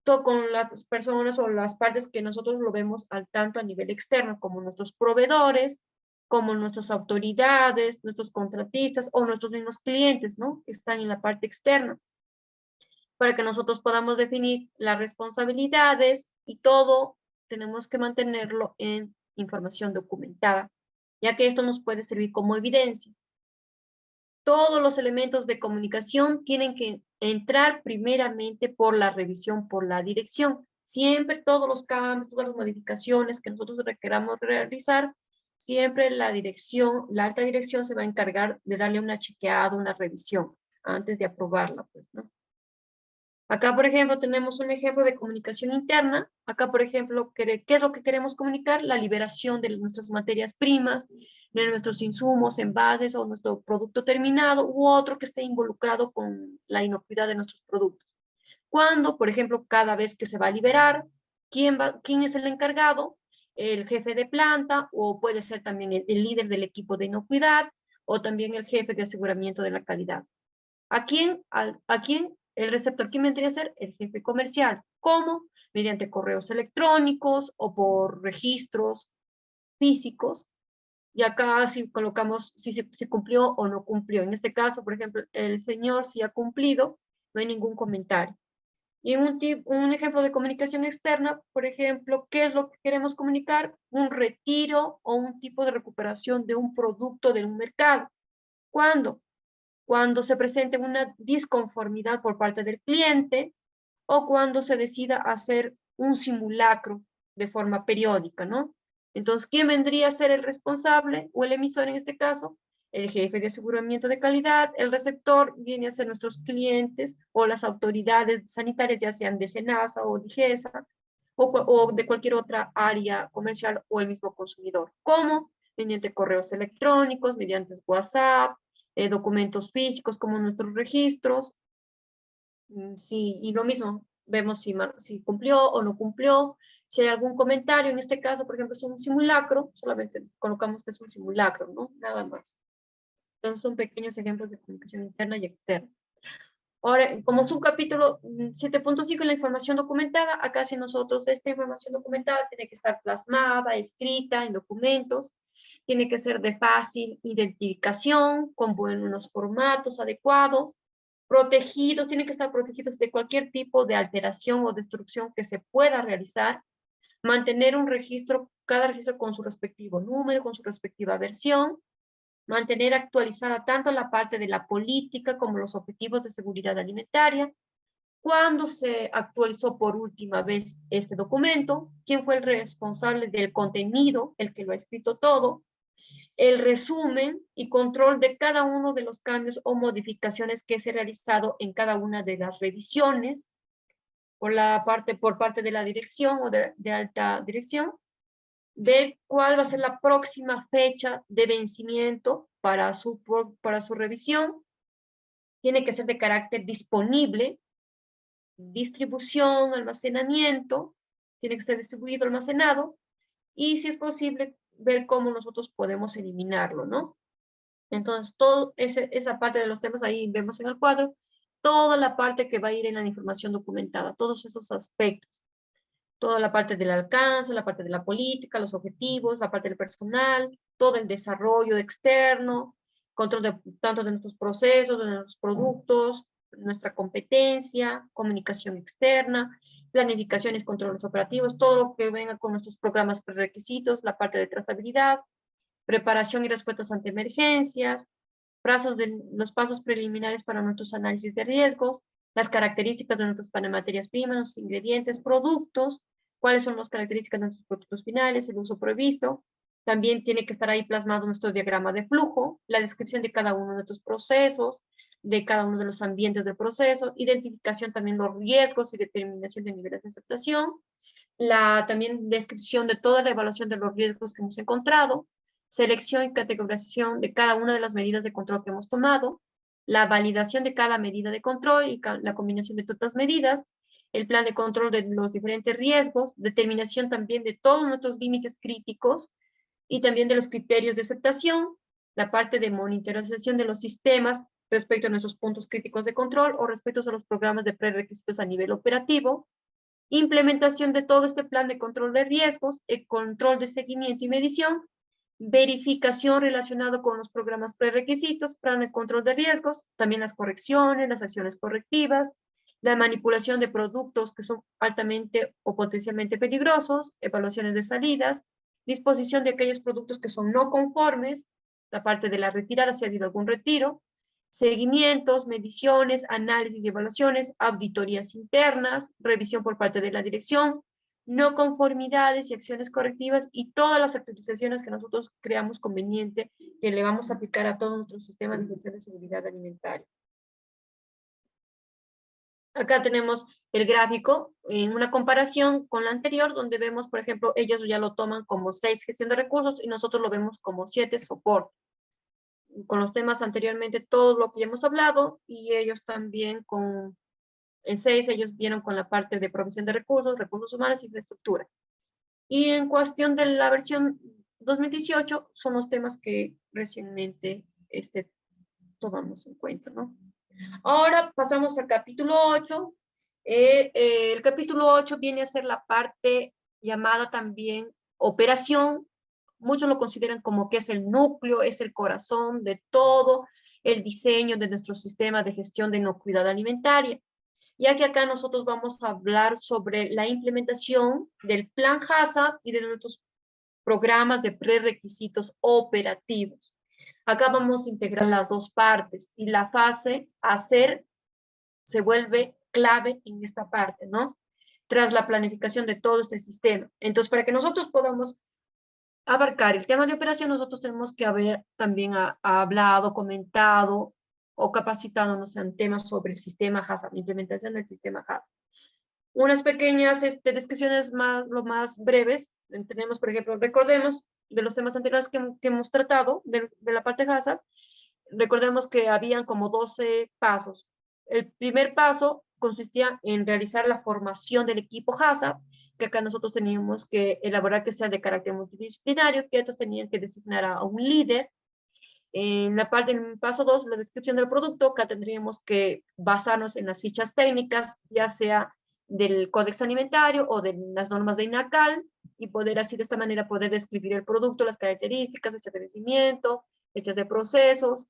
con las personas o las partes que nosotros lo vemos al tanto a nivel externo, como nuestros proveedores, como nuestras autoridades, nuestros contratistas o nuestros mismos clientes, ¿no? Que están en la parte externa, para que nosotros podamos definir las responsabilidades y todo tenemos que mantenerlo en información documentada, ya que esto nos puede servir como evidencia. Todos los elementos de comunicación tienen que entrar primeramente por la revisión, por la dirección. Siempre todos los cambios, todas las modificaciones que nosotros requeramos realizar, siempre la dirección, la alta dirección se va a encargar de darle una chequeada, una revisión, antes de aprobarla, pues, ¿no? Acá, por ejemplo, tenemos un ejemplo de comunicación interna. Acá, por ejemplo, ¿qué es lo que queremos comunicar? La liberación de nuestras materias primas, de nuestros insumos, envases o nuestro producto terminado u otro que esté involucrado con la inocuidad de nuestros productos. Cuando, por ejemplo, cada vez que se va a liberar, ¿quién es el encargado? El jefe de planta o puede ser también el líder del equipo de inocuidad o también el jefe de aseguramiento de la calidad. ¿A quién? ¿A quién? El receptor, ¿quién vendría a ser? El jefe comercial. ¿Cómo? Mediante correos electrónicos o por registros físicos. Y acá si colocamos si cumplió o no cumplió. En este caso, por ejemplo, el señor si ha cumplido, no hay ningún comentario. Y un ejemplo de comunicación externa, por ejemplo, ¿qué es lo que queremos comunicar? Un retiro o un tipo de recuperación de un producto de un mercado. ¿Cuándo? Cuando se presente una disconformidad por parte del cliente o cuando se decida hacer un simulacro de forma periódica, ¿no? Entonces, ¿quién vendría a ser el responsable o el emisor en este caso? El jefe de aseguramiento de calidad, el receptor viene a ser nuestros clientes o las autoridades sanitarias, ya sean de SENASA o DIGESA o de cualquier otra área comercial o el mismo consumidor. ¿Cómo? Mediante correos electrónicos, mediante WhatsApp, documentos físicos como nuestros registros. Sí, y lo mismo, vemos si cumplió o no cumplió. Si hay algún comentario, en este caso, por ejemplo, es un simulacro, solamente colocamos que es un simulacro, ¿no? Nada más. Entonces son pequeños ejemplos de comunicación interna y externa. Ahora, como subcapítulo 7.5, la información documentada, acá si nosotros esta información documentada tiene que estar plasmada, escrita en documentos, tiene que ser de fácil identificación, con buenos formatos adecuados, protegidos, tienen que estar protegidos de cualquier tipo de alteración o destrucción que se pueda realizar, mantener un registro, cada registro con su respectivo número, con su respectiva versión, mantener actualizada tanto la parte de la política como los objetivos de seguridad alimentaria, cuándo se actualizó por última vez este documento, quién fue el responsable del contenido, el que lo ha escrito todo, el resumen y control de cada uno de los cambios o modificaciones que se ha realizado en cada una de las revisiones por parte de la dirección o de alta dirección, ver cuál va a ser la próxima fecha de vencimiento para su revisión, tiene que ser de carácter disponible, distribución, almacenamiento, tiene que estar distribuido, almacenado, y si es posible, ver cómo nosotros podemos eliminarlo, ¿no? Entonces, toda esa parte de los temas ahí vemos en el cuadro, toda la parte que va a ir en la información documentada, todos esos aspectos, toda la parte del alcance, la parte de la política, los objetivos, la parte del personal, todo el desarrollo externo, control de, tanto de nuestros procesos, de nuestros productos, nuestra competencia, comunicación externa, planificaciones, controles operativos, todo lo que venga con nuestros programas prerequisitos, la parte de trazabilidad, preparación y respuestas ante emergencias, los pasos preliminares para nuestros análisis de riesgos, las características de nuestras materias primas, los ingredientes, productos, cuáles son las características de nuestros productos finales, el uso previsto. También tiene que estar ahí plasmado nuestro diagrama de flujo, la descripción de cada uno de nuestros procesos, de cada uno de los ambientes del proceso, identificación también los riesgos y determinación de niveles de aceptación, también descripción de toda la evaluación de los riesgos que hemos encontrado, selección y categorización de cada una de las medidas de control que hemos tomado, la validación de cada medida de control y la combinación de todas las medidas, el plan de control de los diferentes riesgos, determinación también de todos nuestros límites críticos y también de los criterios de aceptación, la parte de monitorización de los sistemas respecto a nuestros puntos críticos de control o respecto a los programas de prerequisitos a nivel operativo, implementación de todo este plan de control de riesgos, el control de seguimiento y medición, verificación relacionado con los programas prerequisitos, plan de control de riesgos, también las correcciones, las acciones correctivas, la manipulación de productos que son altamente o potencialmente peligrosos, evaluaciones de salidas, disposición de aquellos productos que son no conformes, la parte de la retirada si ha habido algún retiro, seguimientos, mediciones, análisis y evaluaciones, auditorías internas, revisión por parte de la dirección, no conformidades y acciones correctivas y todas las actualizaciones que nosotros creamos conveniente que le vamos a aplicar a todo nuestro sistema de gestión de seguridad alimentaria. Acá tenemos el gráfico en una comparación con la anterior, donde vemos, por ejemplo, ellos ya lo toman como 6 gestión de recursos y nosotros lo vemos como 7 soporte. Con los temas anteriormente, todo lo que ya hemos hablado, y ellos también en 6, ellos vieron con la parte de provisión de recursos humanos y infraestructura. Y en cuestión de la versión 2018, son los temas que recientemente tomamos en cuenta, ¿no? Ahora pasamos al capítulo 8. El capítulo 8 viene a ser la parte llamada también operación. Muchos lo consideran como que es el núcleo, es el corazón de todo el diseño de nuestro sistema de gestión de inocuidad alimentaria, ya que acá nosotros vamos a hablar sobre la implementación del plan HACCP y de nuestros programas de prerequisitos operativos. Acá vamos a integrar las dos partes y la fase hacer se vuelve clave en esta parte, ¿no? Tras la planificación de todo este sistema. Entonces, para que nosotros podamos abarcar el tema de operación, nosotros tenemos que haber también hablado, comentado o capacitándonos en temas sobre el sistema HACCP, la implementación del sistema HACCP. Unas pequeñas descripciones lo más breves. Tenemos, por ejemplo, recordemos de los temas anteriores que hemos tratado de la parte HACCP, recordemos que habían como 12 pasos. El primer paso consistía en realizar la formación del equipo HACCP, que acá nosotros teníamos que elaborar que sea de carácter multidisciplinario, que estos tenían que designar a un líder. En la parte del paso 2, la descripción del producto, acá tendríamos que basarnos en las fichas técnicas, ya sea del Códex Alimentario o de las normas de INACAL, y poder así de esta manera poder describir el producto, las características, fechas de vencimiento, fechas de procesos,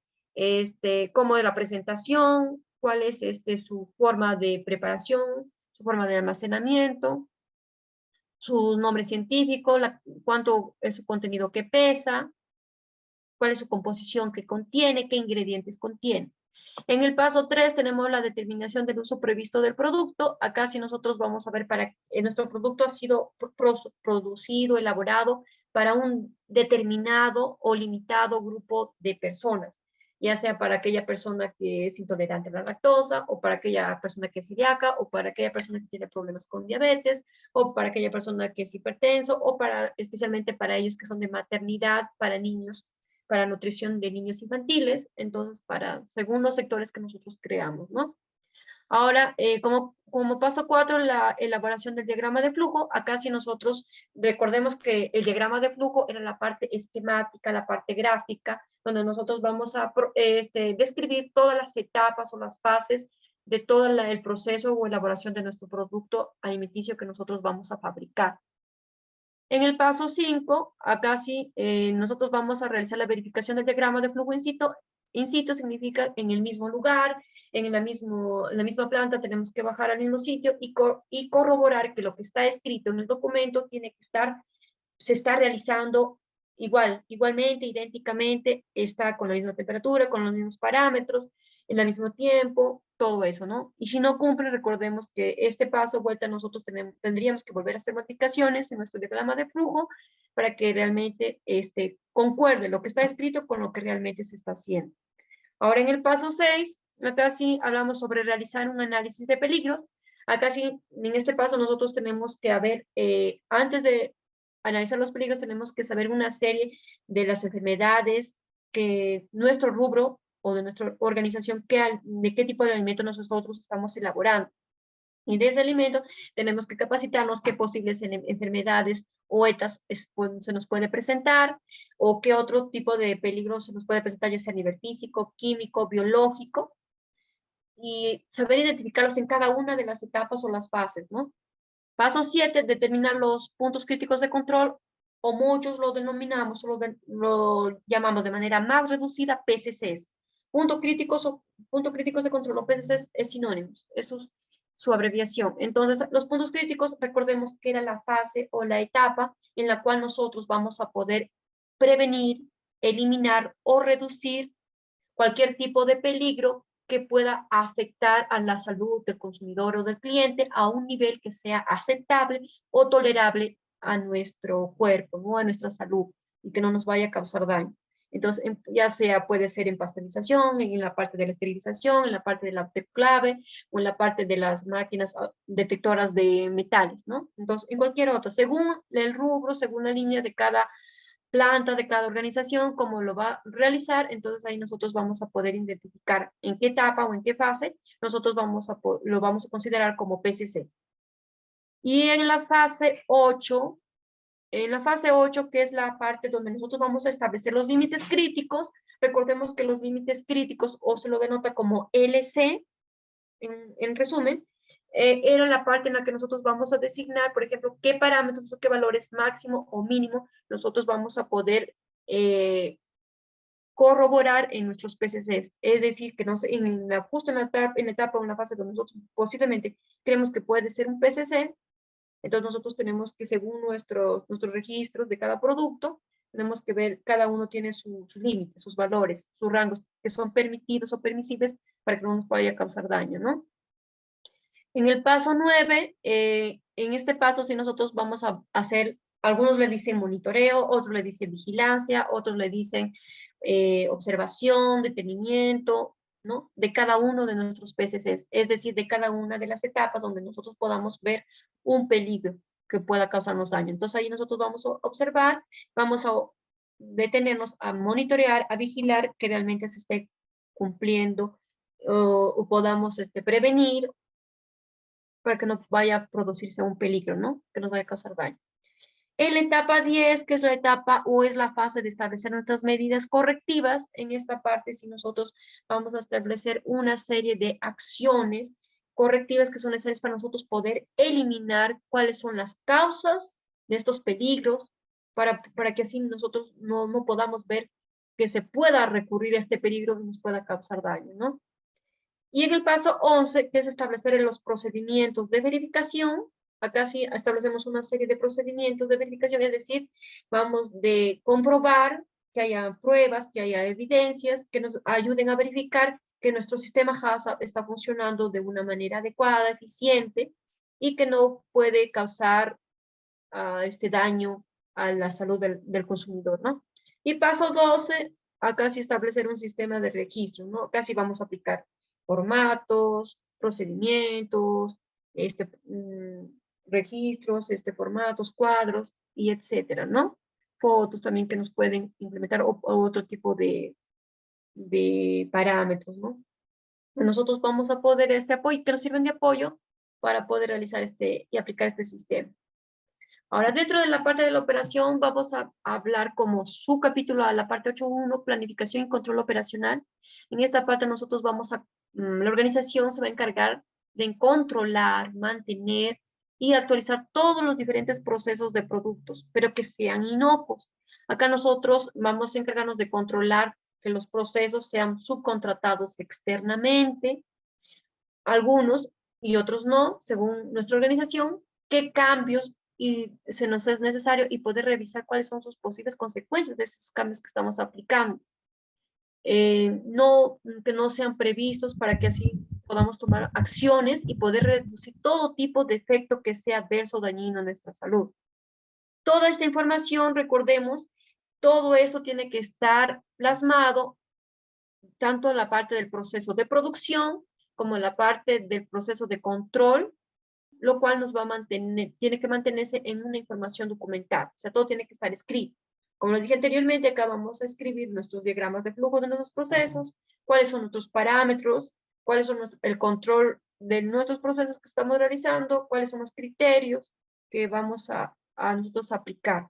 cómo es la presentación, cuál es su forma de preparación, su forma de almacenamiento, su nombre científico, cuánto es su contenido que pesa, cuál es su composición que contiene, qué ingredientes contiene. En el paso 3 tenemos la determinación del uso previsto del producto. Acá sí nosotros vamos a ver para que nuestro producto ha sido producido, elaborado para un determinado o limitado grupo de personas, ya sea para aquella persona que es intolerante a la lactosa, o para aquella persona que es celíaca, o para aquella persona que tiene problemas con diabetes, o para aquella persona que es hipertenso, o especialmente para ellos que son de maternidad, para niños para nutrición de niños infantiles, entonces según los sectores que nosotros creamos, ¿no? Ahora, como paso 4, la elaboración del diagrama de flujo. Acá si nosotros recordemos que el diagrama de flujo era la parte esquemática, la parte gráfica, donde nosotros vamos a describir todas las etapas o las fases de todo el proceso o elaboración de nuestro producto alimenticio que nosotros vamos a fabricar. En el paso 5, acá sí, nosotros vamos a realizar la verificación del diagrama de flujo in situ. In situ significa en el mismo lugar, en la misma planta, tenemos que bajar al mismo sitio y corroborar que lo que está escrito en el documento se está realizando igualmente, idénticamente, está con la misma temperatura, con los mismos parámetros, en el mismo tiempo, todo eso, ¿no? Y si no cumple, recordemos que este paso, vuelta, nosotros tendríamos que volver a hacer modificaciones en nuestro diagrama de flujo para que realmente concuerde lo que está escrito con lo que realmente se está haciendo. Ahora en el paso 6, acá sí hablamos sobre realizar un análisis de peligros. Acá sí, en este paso nosotros tenemos que antes de analizar los peligros, tenemos que saber una serie de las enfermedades que nuestro rubro o de nuestra organización, de qué tipo de alimento nosotros estamos elaborando. Y de ese alimento tenemos que capacitarnos qué posibles enfermedades o ETAs se nos puede presentar, o qué otro tipo de peligro se nos puede presentar, ya sea a nivel físico, químico, biológico, y saber identificarlos en cada una de las etapas o las fases, ¿no? Paso 7, determinar los puntos críticos de control, o muchos lo denominamos, lo llamamos de manera más reducida PCCs. Puntos críticos de control o PCCs es sinónimos, eso es su abreviación. Entonces, los puntos críticos, recordemos que era la fase o la etapa en la cual nosotros vamos a poder prevenir, eliminar o reducir cualquier tipo de peligro que pueda afectar a la salud del consumidor o del cliente a un nivel que sea aceptable o tolerable a nuestro cuerpo, ¿no? A nuestra salud, y que no nos vaya a causar daño. Entonces, ya sea puede ser en pasteurización, en la parte de la esterilización, en la parte del autoclave o en la parte de las máquinas detectoras de metales, ¿no? Entonces, en cualquier otro, según el rubro, según la línea de cada planta, de cada organización, cómo lo va a realizar, entonces ahí nosotros vamos a poder identificar en qué etapa o en qué fase nosotros lo vamos a considerar como PCC. Y en la fase 8, que es la parte donde nosotros vamos a establecer los límites críticos, recordemos que los límites críticos, o se lo denota como LC, en resumen, era la parte en la que nosotros vamos a designar, por ejemplo, qué parámetros o qué valores máximo o mínimo nosotros vamos a poder corroborar en nuestros PCCs. Es decir, que justo en la etapa o en la fase donde nosotros posiblemente creemos que puede ser un PCC, entonces nosotros tenemos que, según nuestros registros de cada producto, tenemos que ver, cada uno tiene sus límites, sus valores, sus rangos que son permitidos o permisibles para que no nos vaya a causar daño, ¿no? En el paso 9, en este paso sí nosotros vamos a hacer, algunos le dicen monitoreo, otros le dicen vigilancia, otros le dicen observación, detenimiento, ¿no? De cada uno de nuestros PCCs, es decir, de cada una de las etapas donde nosotros podamos ver un peligro que pueda causarnos daño. Entonces ahí nosotros vamos a observar, vamos a detenernos a monitorear, a vigilar que realmente se esté cumpliendo o podamos prevenir para que no vaya a producirse un peligro, ¿no? Que nos vaya a causar daño. En la etapa 10, que es la etapa o es la fase de establecer nuestras medidas correctivas, en esta parte si nosotros vamos a establecer una serie de acciones correctivas que son necesarias para nosotros poder eliminar cuáles son las causas de estos peligros, para que así nosotros no podamos ver que se pueda recurrir a este peligro y nos pueda causar daño, ¿no? Y en el paso 11, que es establecer los procedimientos de verificación, acá sí establecemos una serie de procedimientos de verificación, es decir, vamos de comprobar que haya pruebas, que haya evidencias que nos ayuden a verificar que nuestro sistema HACCP está funcionando de una manera adecuada, eficiente, y que no puede causar este daño a la salud del consumidor, ¿no? Y paso 12, acá sí establecer un sistema de registro, ¿no? Acá sí vamos a aplicar formatos, procedimientos, registros, formatos, cuadros, y etcétera, ¿no? fotos también que nos pueden implementar o otro tipo de parámetros, ¿no? Nosotros vamos a poder apoyo, que nos sirven de apoyo para poder realizar y aplicar este sistema. Ahora, dentro de la parte de la operación, vamos a hablar como subcapítulo a la parte 8.1, planificación y control operacional. En esta parte nosotros la organización se va a encargar de controlar, mantener y actualizar todos los diferentes procesos de productos, pero que sean inocuos. Acá nosotros vamos a encargarnos de controlar que los procesos sean subcontratados externamente, algunos y otros no, según nuestra organización, qué cambios se nos es necesario y poder revisar cuáles son sus posibles consecuencias de esos cambios que estamos aplicando. Que no sean previstos para que así podamos tomar acciones y poder reducir todo tipo de efecto que sea adverso o dañino a nuestra salud. Toda esta información, recordemos, todo eso tiene que estar plasmado tanto en la parte del proceso de producción como en la parte del proceso de control, lo cual nos va a mantener, tiene que mantenerse en una información documentada. O sea, todo tiene que estar escrito. Como les dije anteriormente, acá vamos a escribir nuestros diagramas de flujo de nuestros procesos, cuáles son nuestros parámetros, cuáles son el control de nuestros procesos que estamos realizando, cuáles son los criterios que vamos a nosotros aplicar.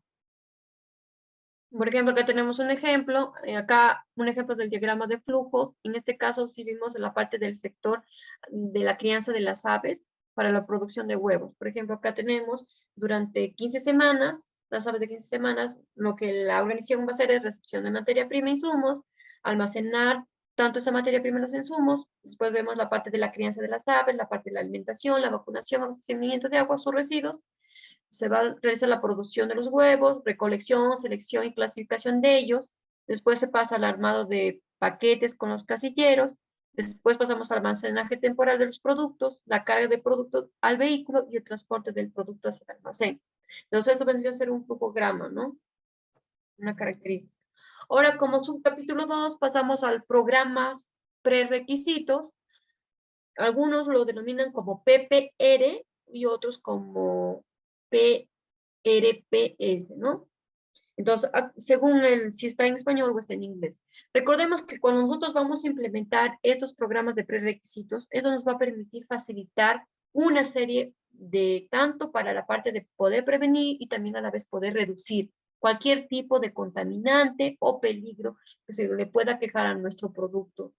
Por ejemplo, acá tenemos un ejemplo, acá un ejemplo del diagrama de flujo. En este caso, si vimos en la parte del sector de la crianza de las aves para la producción de huevos. Por ejemplo, acá tenemos durante 15 semanas, las aves de 15 semanas, lo que la organización va a hacer es recepción de materia prima e insumos, almacenar tanto esa materia prima y los insumos. Después vemos la parte de la crianza de las aves, la parte de la alimentación, la vacunación, abastecimiento de agua, sus residuos. Se va a realizar la producción de los huevos, recolección, selección y clasificación de ellos. Después se pasa al armado de paquetes con los casilleros. Después pasamos al almacenaje temporal de los productos, la carga de productos al vehículo y el transporte del producto hacia el almacén. Entonces eso vendría a ser un flujograma, ¿no? Una característica. Ahora, como subcapítulo 2, pasamos al programa prerequisitos. Algunos lo denominan como PPR y otros como PRPS, ¿no? Entonces, según si está en español o está en inglés. Recordemos que cuando nosotros vamos a implementar estos programas de prerequisitos, eso nos va a permitir facilitar una serie de, tanto para la parte de poder prevenir y también a la vez poder reducir cualquier tipo de contaminante o peligro que se le pueda quejar a nuestro producto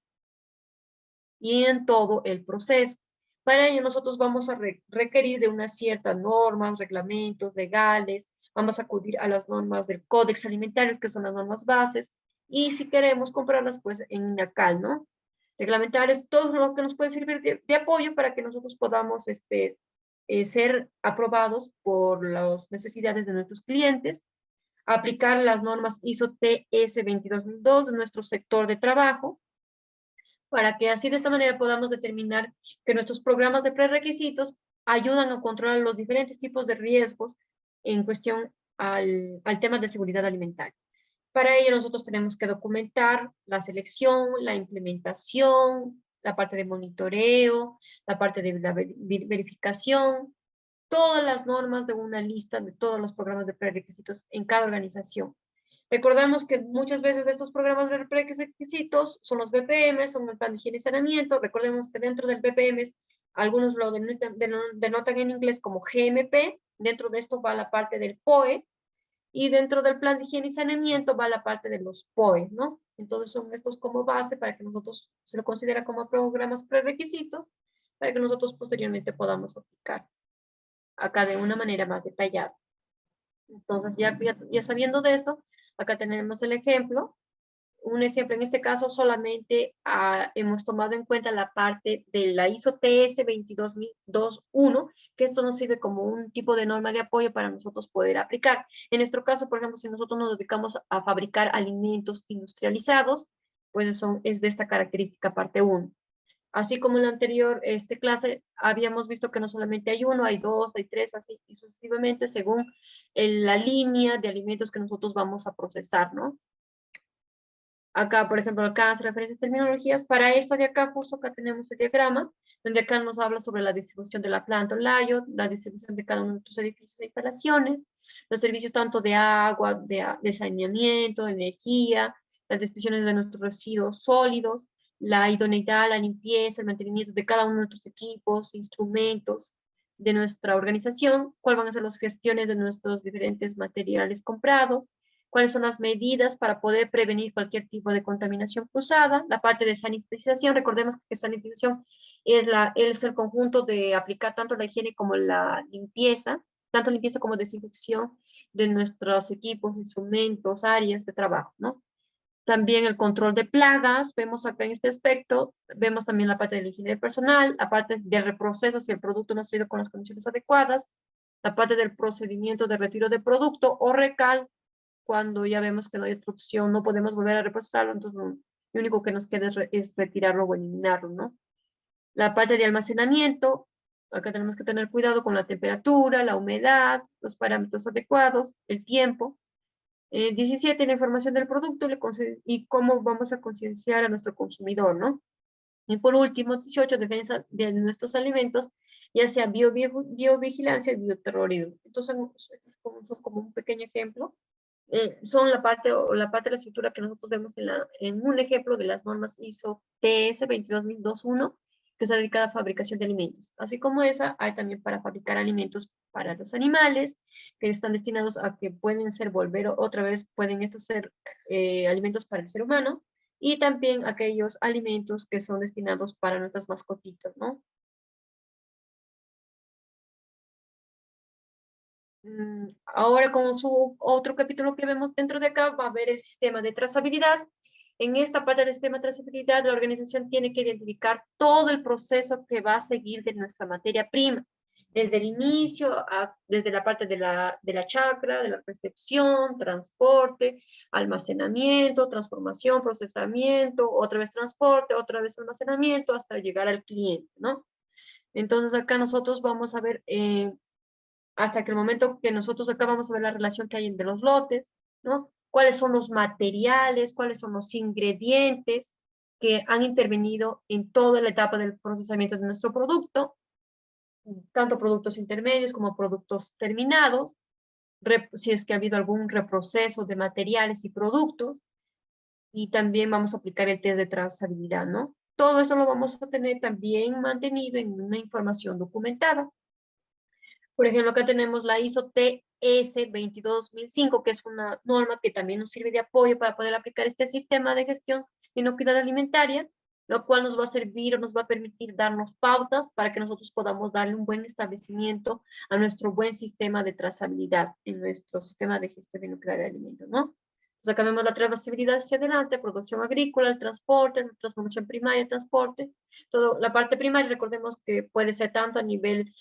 y en todo el proceso. Para ello nosotros vamos a requerir de unas ciertas normas, reglamentos legales, vamos a acudir a las normas del Códex Alimentario, que son las normas bases, y si queremos comprarlas, pues en INACAL, ¿no? Reglamentarios, todo lo que nos puede servir de apoyo para que nosotros podamos ser aprobados por las necesidades de nuestros clientes, aplicar las normas ISO TS 22002 de nuestro sector de trabajo, para que así de esta manera podamos determinar que nuestros programas de prerequisitos ayudan a controlar los diferentes tipos de riesgos en cuestión al tema de seguridad alimentaria. Para ello nosotros tenemos que documentar la selección, la implementación, la parte de monitoreo, la parte de la verificación, todas las normas de una lista de todos los programas de prerequisitos en cada organización. Recordamos que muchas veces de estos programas de prerequisitos son los BPM, son el plan de higiene y saneamiento. Recordemos que dentro del BPM algunos lo denotan en inglés como GMP. Dentro de esto va la parte del POE. Y dentro del plan de higiene y saneamiento va la parte de los POE, ¿no? Entonces son estos como base para que nosotros se lo considera como programas prerequisitos para que nosotros posteriormente podamos aplicar acá de una manera más detallada. Entonces, ya sabiendo de esto, acá tenemos el ejemplo. Un ejemplo, en este caso solamente hemos tomado en cuenta la parte de la ISO TS 22021, que esto nos sirve como un tipo de norma de apoyo para nosotros poder aplicar. En nuestro caso, por ejemplo, si nosotros nos dedicamos a fabricar alimentos industrializados, pues eso es de esta característica parte 1. Así como en la anterior clase, habíamos visto que no solamente hay uno, hay dos, hay tres, así y sucesivamente, según la línea de alimentos que nosotros vamos a procesar, ¿no? Acá, por ejemplo, acá hace referencia a terminologías. Para esto de acá, justo acá tenemos el diagrama, donde acá nos habla sobre la distribución de la planta Olayo, la distribución de cada uno de tus edificios e instalaciones, Los servicios tanto de agua, de saneamiento, de energía, las disposiciones de nuestros residuos sólidos, la idoneidad, la limpieza, el mantenimiento de cada uno de nuestros equipos, instrumentos de nuestra organización, cuáles van a ser las gestiones de nuestros diferentes materiales comprados, cuáles son las medidas para poder prevenir cualquier tipo de contaminación cruzada, la parte de sanitización, recordemos que sanitización es el conjunto de aplicar tanto la higiene como la limpieza, tanto limpieza como desinfección de nuestros equipos, instrumentos, áreas de trabajo, ¿no? También el control de plagas, vemos acá en este aspecto, vemos también la parte de la higiene del personal, la parte de reproceso si el producto no ha sido con las condiciones adecuadas, la parte del procedimiento de retiro de producto o recal, cuando ya vemos que no hay otra opción, no podemos volver a reprocesarlo, entonces lo único que nos queda es retirarlo o eliminarlo, ¿no? La parte de almacenamiento, acá tenemos que tener cuidado con la temperatura, la humedad, los parámetros adecuados, el tiempo. 17, la información del producto y cómo vamos a concienciar a nuestro consumidor, ¿no? Y por último, 18, defensa de nuestros alimentos, ya sea biovigilancia y bioterrorismo. Entonces, son como un pequeño ejemplo. Son la parte de la estructura que nosotros vemos en un ejemplo de las normas ISO TS 22021, que está dedicada a fabricación de alimentos. Así como esa, hay también para fabricar alimentos para los animales, que están destinados a que pueden ser otra vez, pueden estos ser alimentos para el ser humano, y también aquellos alimentos que son destinados para nuestras mascotitas, ¿no? Ahora con su otro capítulo que vemos dentro de acá va a ver el sistema de trazabilidad. En esta parte del sistema de trazabilidad, la organización tiene que identificar todo el proceso que va a seguir de nuestra materia prima, desde el inicio, desde la parte de la chacra, de la recepción, transporte, almacenamiento, transformación, procesamiento, otra vez transporte, otra vez almacenamiento, hasta llegar al cliente, ¿no? Entonces acá nosotros vamos a ver hasta que el momento que nosotros acá vamos a ver la relación que hay entre los lotes, ¿no? Cuáles son los materiales, cuáles son los ingredientes que han intervenido en toda la etapa del procesamiento de nuestro producto, tanto productos intermedios como productos terminados, si es que ha habido algún reproceso de materiales y productos, y también vamos a aplicar el test de trazabilidad, ¿no? Todo eso lo vamos a tener también mantenido en una información documentada. Por ejemplo, acá tenemos la ISO TS 22005, que es una norma que también nos sirve de apoyo para poder aplicar este sistema de gestión de inocuidad alimentaria, lo cual nos va a servir o nos va a permitir darnos pautas para que nosotros podamos darle un buen establecimiento a nuestro buen sistema de trazabilidad en nuestro sistema de gestión de inocuidad de alimentos, ¿no? Entonces acá vemos la trazabilidad hacia adelante, producción agrícola, el transporte, la transformación primaria, el transporte, todo, la parte primaria, recordemos que puede ser tanto a nivel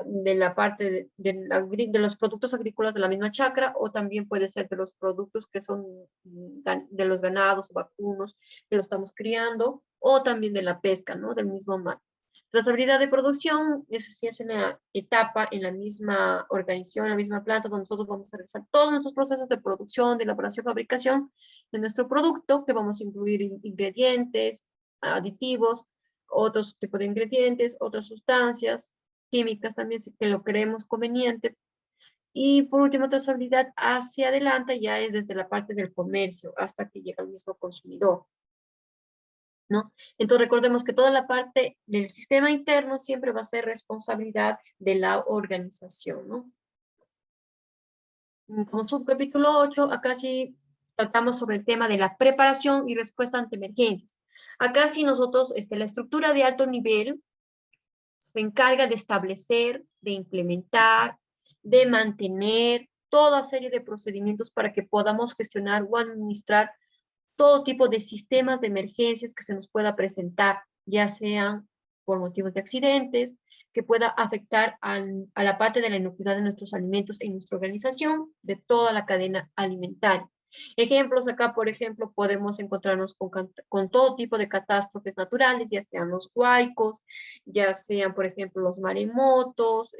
de la parte de los productos agrícolas de la misma chacra, o también puede ser de los productos que son de los ganados o vacunos que lo estamos criando, o también de la pesca, ¿no? Del mismo mar. Trazabilidad de producción, eso sí es en la etapa, en la misma organización, en la misma planta, donde nosotros vamos a realizar todos nuestros procesos de producción, de elaboración, fabricación de nuestro producto, que vamos a incluir ingredientes, aditivos, otros tipos de ingredientes, otras sustancias químicas también, si que lo creemos conveniente. Y por último, trazabilidad hacia adelante ya es desde la parte del comercio hasta que llega al mismo consumidor, ¿no? Entonces recordemos que toda la parte del sistema interno siempre va a ser responsabilidad de la organización, ¿no? Como subcapítulo 8, acá sí tratamos sobre el tema de la preparación y respuesta ante emergencias. Acá sí nosotros, la estructura de alto nivel se encarga de establecer, de implementar, de mantener toda serie de procedimientos para que podamos gestionar o administrar todo tipo de sistemas de emergencias que se nos pueda presentar, ya sean por motivos de accidentes, que pueda afectar a la parte de la inocuidad de nuestros alimentos en nuestra organización, de toda la cadena alimentaria. Ejemplos acá, por ejemplo, podemos encontrarnos con todo tipo de catástrofes naturales, ya sean los huaicos, ya sean, por ejemplo, los maremotos,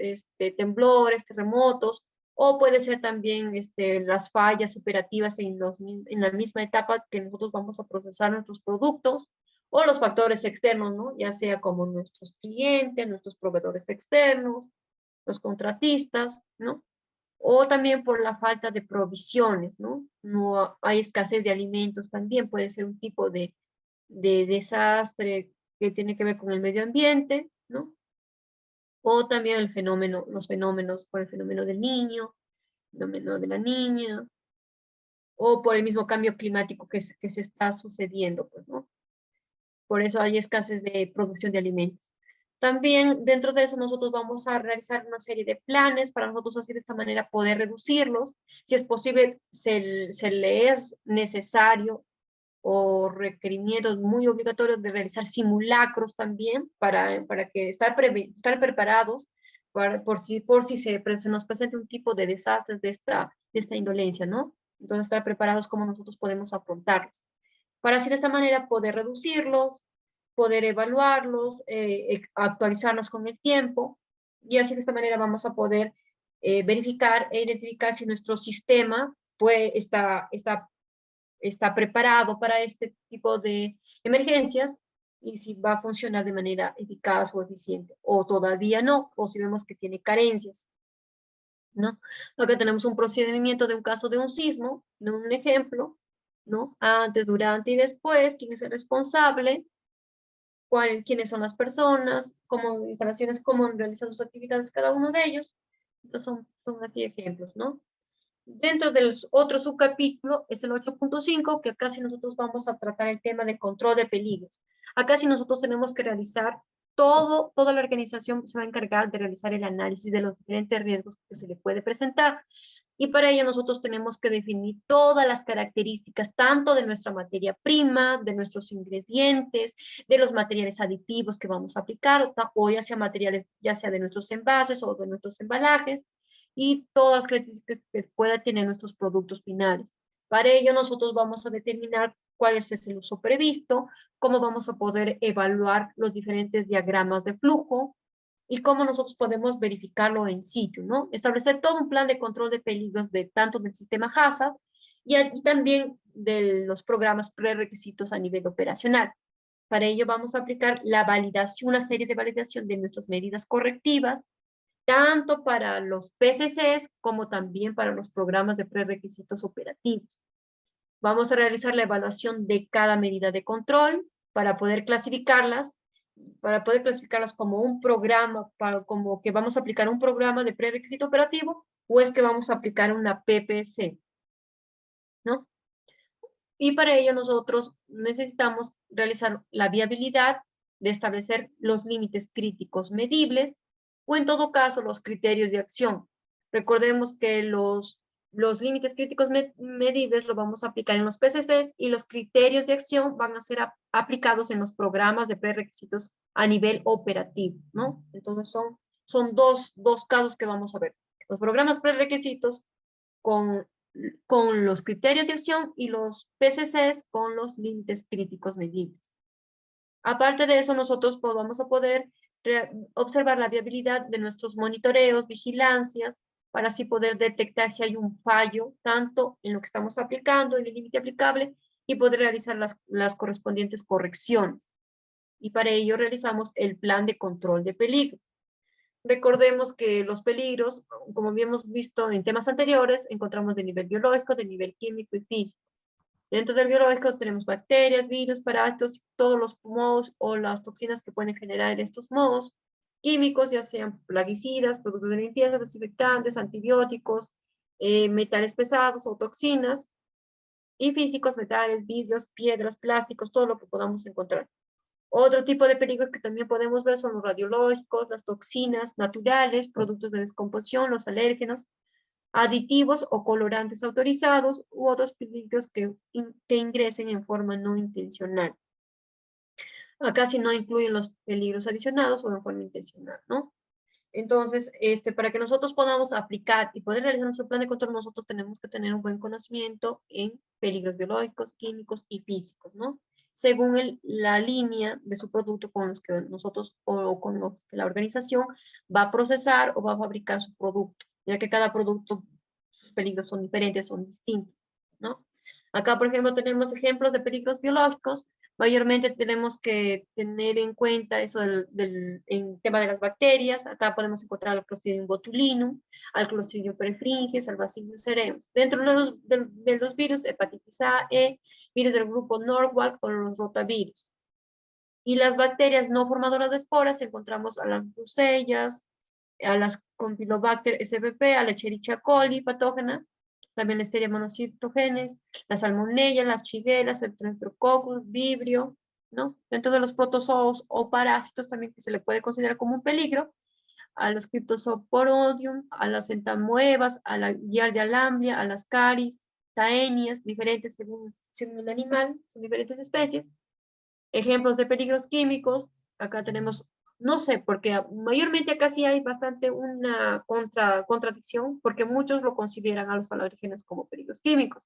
temblores, terremotos, o puede ser también las fallas operativas en la misma etapa que nosotros vamos a procesar nuestros productos, o los factores externos, ¿no? Ya sea como nuestros clientes, nuestros proveedores externos, los contratistas, ¿no? o también por la falta de provisiones, ¿no? No hay escasez de alimentos también, puede ser un tipo de desastre que tiene que ver con el medio ambiente, ¿no? O también el fenómeno, los fenómenos por el fenómeno del niño, fenómeno de la niña, o por el mismo cambio climático que se está sucediendo, pues, ¿no? Por eso hay escasez de producción de alimentos. También dentro de eso nosotros vamos a realizar una serie de planes para nosotros así de esta manera poder reducirlos. Si es posible, se le es necesario o requerimientos muy obligatorios de realizar simulacros también para que estar preparados por si se nos presenta un tipo de desastres de esta indolencia, ¿no? Entonces estar preparados cómo nosotros podemos afrontarlos. Para así de esta manera poder reducirlos, poder evaluarlos, actualizarlos con el tiempo, y así de esta manera vamos a poder verificar e identificar si nuestro sistema pues, está preparado para este tipo de emergencias y si va a funcionar de manera eficaz o eficiente, o todavía no, o si vemos que tiene carencias, ¿no? Acá tenemos un procedimiento de un caso de un sismo, de un ejemplo, ¿no? Antes, durante y después, quién es el responsable, quiénes son las personas, cómo instalaciones, cómo realizan sus actividades cada uno de ellos. Entonces son así ejemplos, ¿no? Dentro del otro subcapítulo es el 8.5, que acá sí nosotros vamos a tratar el tema de control de peligros. Acá sí nosotros tenemos que realizar toda la organización se va a encargar de realizar el análisis de los diferentes riesgos que se le puede presentar. Y para ello nosotros tenemos que definir todas las características, tanto de nuestra materia prima, de nuestros ingredientes, de los materiales aditivos que vamos a aplicar, o ya sea materiales, ya sea de nuestros envases o de nuestros embalajes, y todas las características que pueda tener nuestros productos finales. Para ello nosotros vamos a determinar cuál es el uso previsto, cómo vamos a poder evaluar los diferentes diagramas de flujo, y cómo nosotros podemos verificarlo en sitio, ¿no? Establecer todo un plan de control de peligros tanto del sistema HACCP y también de los programas prerequisitos a nivel operacional. Para ello vamos a aplicar la validación, una serie de validación de nuestras medidas correctivas, tanto para los PCCs como también para los programas de prerequisitos operativos. Vamos a realizar la evaluación de cada medida de control para poder clasificarlas como un programa, como que vamos a aplicar un programa de prerequisito operativo o es que vamos a aplicar una PPC, ¿no? Y para ello nosotros necesitamos realizar la viabilidad de establecer los límites críticos medibles o en todo caso los criterios de acción. Recordemos que los límites críticos medibles lo vamos a aplicar en los PCCs y los criterios de acción van a ser aplicados en los programas de prerequisitos a nivel operativo, ¿no? Entonces son dos casos que vamos a ver. Los programas prerequisitos con los criterios de acción y los PCCs con los límites críticos medibles. Aparte de eso, nosotros vamos a poder observar la viabilidad de nuestros monitoreos, vigilancias, para así poder detectar si hay un fallo, tanto en lo que estamos aplicando, en el límite aplicable, y poder realizar las correspondientes correcciones. Y para ello realizamos el plan de control de peligros. Recordemos que los peligros, como habíamos visto en temas anteriores, encontramos de nivel biológico, de nivel químico y físico. Dentro del biológico tenemos bacterias, virus, parásitos, todos los mohos o las toxinas que pueden generar estos mohos. Químicos, ya sean plaguicidas, productos de limpieza, desinfectantes, antibióticos, metales pesados o toxinas. Y físicos, metales, vidrios, piedras, plásticos, todo lo que podamos encontrar. Otro tipo de peligros que también podemos ver son los radiológicos, las toxinas naturales, productos de descomposición, los alérgenos, aditivos o colorantes autorizados u otros peligros que ingresen en forma no intencional. Acá sí no incluyen los peligros adicionados o en forma intencional, ¿no? Entonces, para que nosotros podamos aplicar y poder realizar nuestro plan de control, nosotros tenemos que tener un buen conocimiento en peligros biológicos, químicos y físicos, ¿no? Según la línea de su producto con los que nosotros o con los que la organización va a procesar o va a fabricar su producto, ya que cada producto, sus peligros son diferentes, son distintos, ¿no? Acá, por ejemplo, tenemos ejemplos de peligros biológicos. Mayormente tenemos que tener en cuenta eso en tema de las bacterias. Acá podemos encontrar al Clostridium botulinum, al Clostridium perfringens, al Bacillus cereus. Dentro de los virus, hepatitis A, E, virus del grupo Norwalk o los rotavirus. Y las bacterias no formadoras de esporas encontramos a las brucellas, a las Campylobacter spp, a la Escherichia coli patógena, también la Listeria monocytogenes, la Salmonella, las Shigella, el Streptococcus, Vibrio, ¿no? Dentro de los protozoos o parásitos también que se le puede considerar como un peligro, a los Cryptosporidium, a las entamoebas, a la Giardia lamblia, a las Caris, Taenias, diferentes según el animal, son diferentes especies. Ejemplos de peligros químicos, acá tenemos, no sé, porque mayormente acá sí hay bastante una contradicción, porque muchos lo consideran a los alérgenos como peligros químicos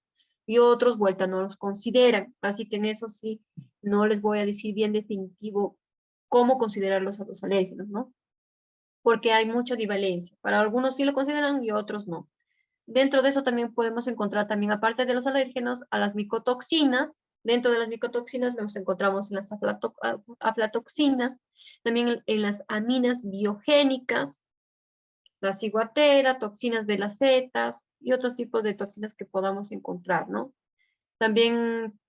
y otros vuelta no los consideran, así que en eso sí no les voy a decir bien definitivo cómo considerarlos a los alérgenos, ¿no? Porque hay mucha divalencia, para algunos sí lo consideran y otros no. Dentro de eso también podemos encontrar también, aparte de los alérgenos, a las micotoxinas. Dentro de las micotoxinas nos encontramos en las aflatoxinas, también en las aminas biogénicas, la ciguatera, toxinas de las setas y otros tipos de toxinas que podamos encontrar, ¿no? También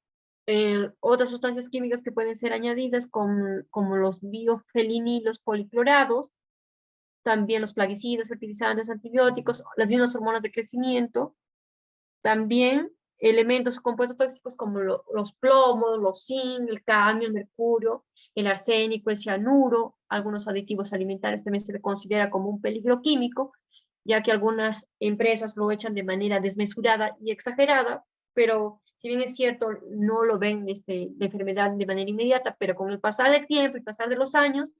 otras sustancias químicas que pueden ser añadidas como los biofenililos policlorados, también los plaguicidas, fertilizantes, antibióticos, las mismas hormonas de crecimiento, también elementos compuestos tóxicos como los plomos, los zinc, el cadmio, el mercurio, el arsénico, el cianuro, algunos aditivos alimentarios también se le considera como un peligro químico, ya que algunas empresas lo echan de manera desmesurada y exagerada, pero si bien es cierto, no lo ven la enfermedad de manera inmediata, pero con el pasar del tiempo y pasar de los años,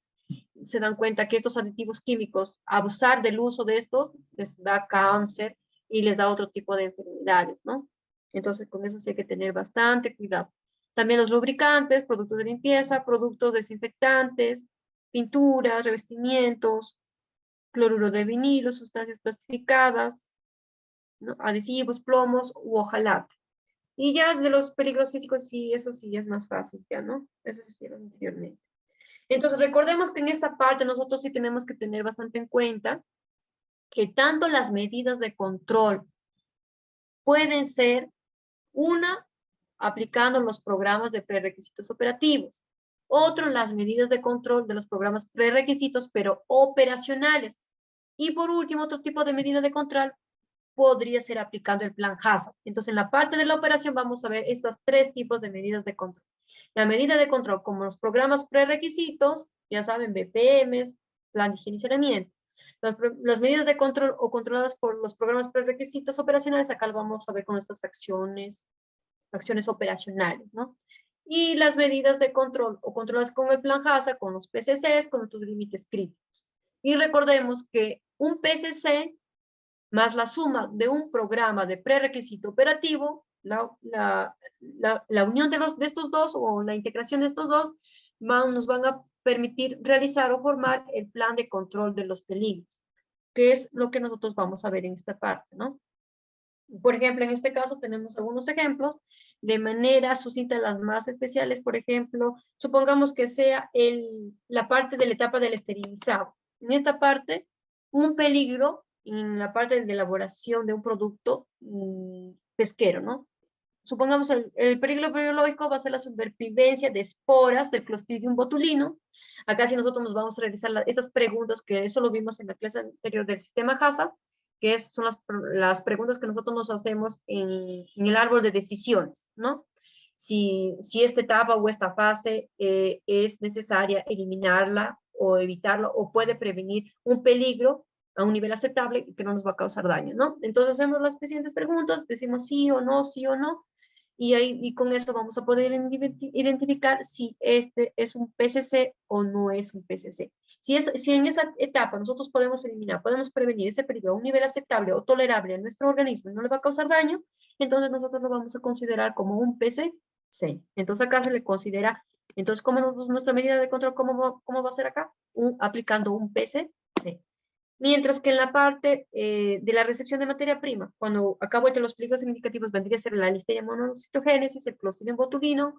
se dan cuenta que estos aditivos químicos, abusar del uso de estos, les da cáncer y les da otro tipo de enfermedades, ¿no? Entonces, con eso sí hay que tener bastante cuidado. También los lubricantes, productos de limpieza, productos desinfectantes, pinturas, revestimientos, cloruro de vinilo, sustancias plastificadas, ¿no? Adhesivos, plomos u hojalata. Y ya de los peligros físicos, sí, eso sí es más fácil, ya, ¿no? Eso sí era anteriormente. Entonces, recordemos que en esta parte nosotros sí tenemos que tener bastante en cuenta que tanto las medidas de control pueden ser una, aplicando los programas de prerequisitos operativos, otro, las medidas de control de los programas prerequisitos, pero operacionales. Y por último, otro tipo de medida de control podría ser aplicando el plan HACCP. Entonces, en la parte de la operación vamos a ver estos tres tipos de medidas de control. La medida de control, como los programas prerequisitos, ya saben, BPMs, plan de higiene y saneamiento. Las medidas de control o controladas por los programas prerequisitos operacionales, acá lo vamos a ver con estas acciones operacionales, ¿no? Y las medidas de control o controladas con el plan HACCP, con los PCCs, con tus límites críticos. Y recordemos que un PCC más la suma de un programa de prerequisito operativo, la unión de estos dos o la integración de estos dos nos van a permitir realizar o formar el plan de control de los peligros, que es lo que nosotros vamos a ver en esta parte, ¿no? Por ejemplo, en este caso tenemos algunos ejemplos de manera sucinta, las más especiales. Por ejemplo, supongamos que sea la parte de la etapa del esterilizado. En esta parte, un peligro en la parte de elaboración de un producto pesquero, ¿no? Supongamos el peligro biológico va a ser la supervivencia de esporas del Clostridium botulinum. Acá si nosotros nos vamos a realizar estas preguntas, que eso lo vimos en la clase anterior del sistema HACCP, que son las preguntas que nosotros nos hacemos en el árbol de decisiones, ¿no? Si esta etapa o esta fase es necesaria eliminarla o evitarla o puede prevenir un peligro a un nivel aceptable y que no nos va a causar daño, ¿no? Entonces hacemos las siguientes preguntas, decimos sí o no, y con eso vamos a poder identificar si este es un PCC o no es un PCC. Si en esa etapa nosotros podemos eliminar, podemos prevenir ese peligro a un nivel aceptable o tolerable a nuestro organismo y no le va a causar daño, entonces nosotros lo vamos a considerar como un PCC. Entonces acá se le considera, entonces ¿cómo nuestra medida de control, cómo va a ser acá? Aplicando un PCC. Mientras que en la parte de la recepción de materia prima, cuando acabo de los peligros significativos, vendría a ser la Listeria monocytogénesis, el Clostridium botulinum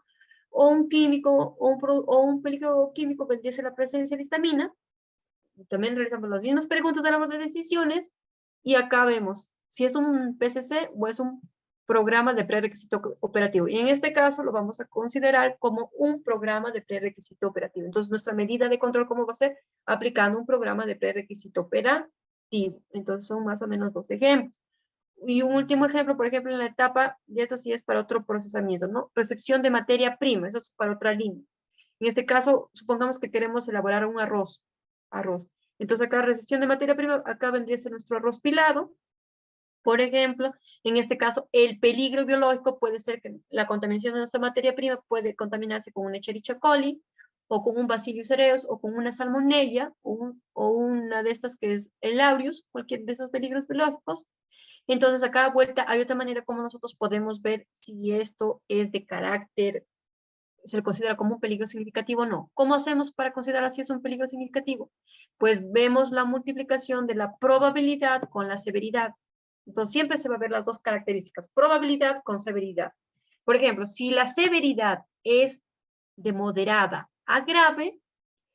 o un químico, o un peligro químico vendría a ser la presencia de histamina. También realizamos las mismas preguntas de árbol de decisiones, y acá vemos si es un PCC o es un programa de prerequisito operativo. Y en este caso lo vamos a considerar como un programa de prerequisito operativo. Entonces, nuestra medida de control, ¿cómo va a ser? Aplicando un programa de prerequisito operativo. Entonces, son más o menos 2 ejemplos. Y un último ejemplo, por ejemplo, en la etapa, y esto sí es para otro procesamiento, ¿no? Recepción de materia prima, eso es para otra línea. En este caso, supongamos que queremos elaborar un arroz. Entonces acá recepción de materia prima, acá vendría a ser nuestro arroz pilado. Por ejemplo, en este caso, el peligro biológico puede ser que la contaminación de nuestra materia prima puede contaminarse con un Escherichia coli, o con un Bacillus cereus, o con una salmonella, o una de estas que es el aureus, cualquier de esos peligros biológicos. Entonces, a cada vuelta hay otra manera como nosotros podemos ver si esto es de carácter, se le considera como un peligro significativo o no. ¿Cómo hacemos para considerar si es un peligro significativo? Pues vemos la multiplicación de la probabilidad con la severidad. Entonces, siempre se va a ver las dos características, probabilidad con severidad. Por ejemplo, si la severidad es de moderada a grave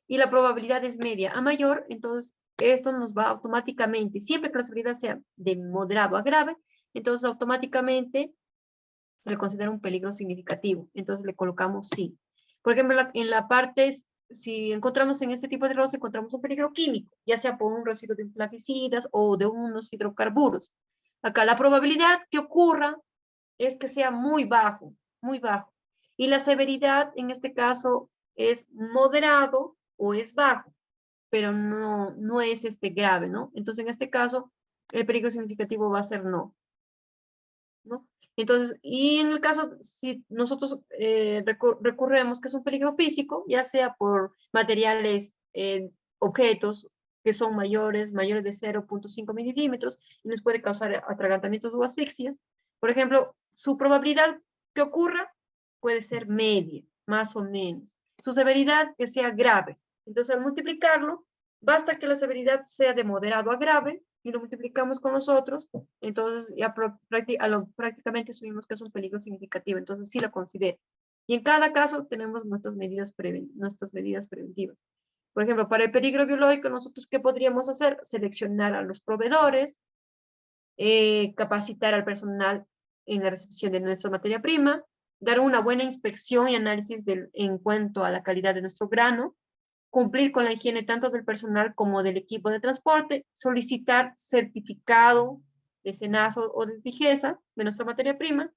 y la probabilidad es media a mayor, entonces esto nos va automáticamente, siempre que la severidad sea de moderado a grave, entonces automáticamente se le considera un peligro significativo. Entonces le colocamos sí. Por ejemplo, en la parte, si encontramos en este tipo de errores, encontramos un peligro químico, ya sea por un residuo de plaguicidas o de unos hidrocarburos. Acá la probabilidad que ocurra es que sea muy bajo, muy bajo. Y la severidad en este caso es moderado o es bajo, pero no es grave, ¿no? Entonces en este caso el peligro significativo va a ser no, ¿no? Entonces, y en el caso, si nosotros recurremos que es un peligro físico, ya sea por materiales, objetos que son mayores de 0.5 milímetros y nos puede causar atragantamientos o asfixias, por ejemplo, su probabilidad que ocurra puede ser media, más o menos. Su severidad que sea grave. Entonces, al multiplicarlo, basta que la severidad sea de moderado a grave y lo multiplicamos con nosotros, entonces ya prácticamente asumimos que es un peligro significativo, entonces sí lo considero. Y en cada caso tenemos nuestras medidas preventivas. Por ejemplo, para el peligro biológico, nosotros, ¿qué podríamos hacer? Seleccionar a los proveedores, capacitar al personal en la recepción de nuestra materia prima, dar una buena inspección y análisis en cuanto a la calidad de nuestro grano, cumplir con la higiene tanto del personal como del equipo de transporte, solicitar certificado de SENASA o de fijeza de nuestra materia prima,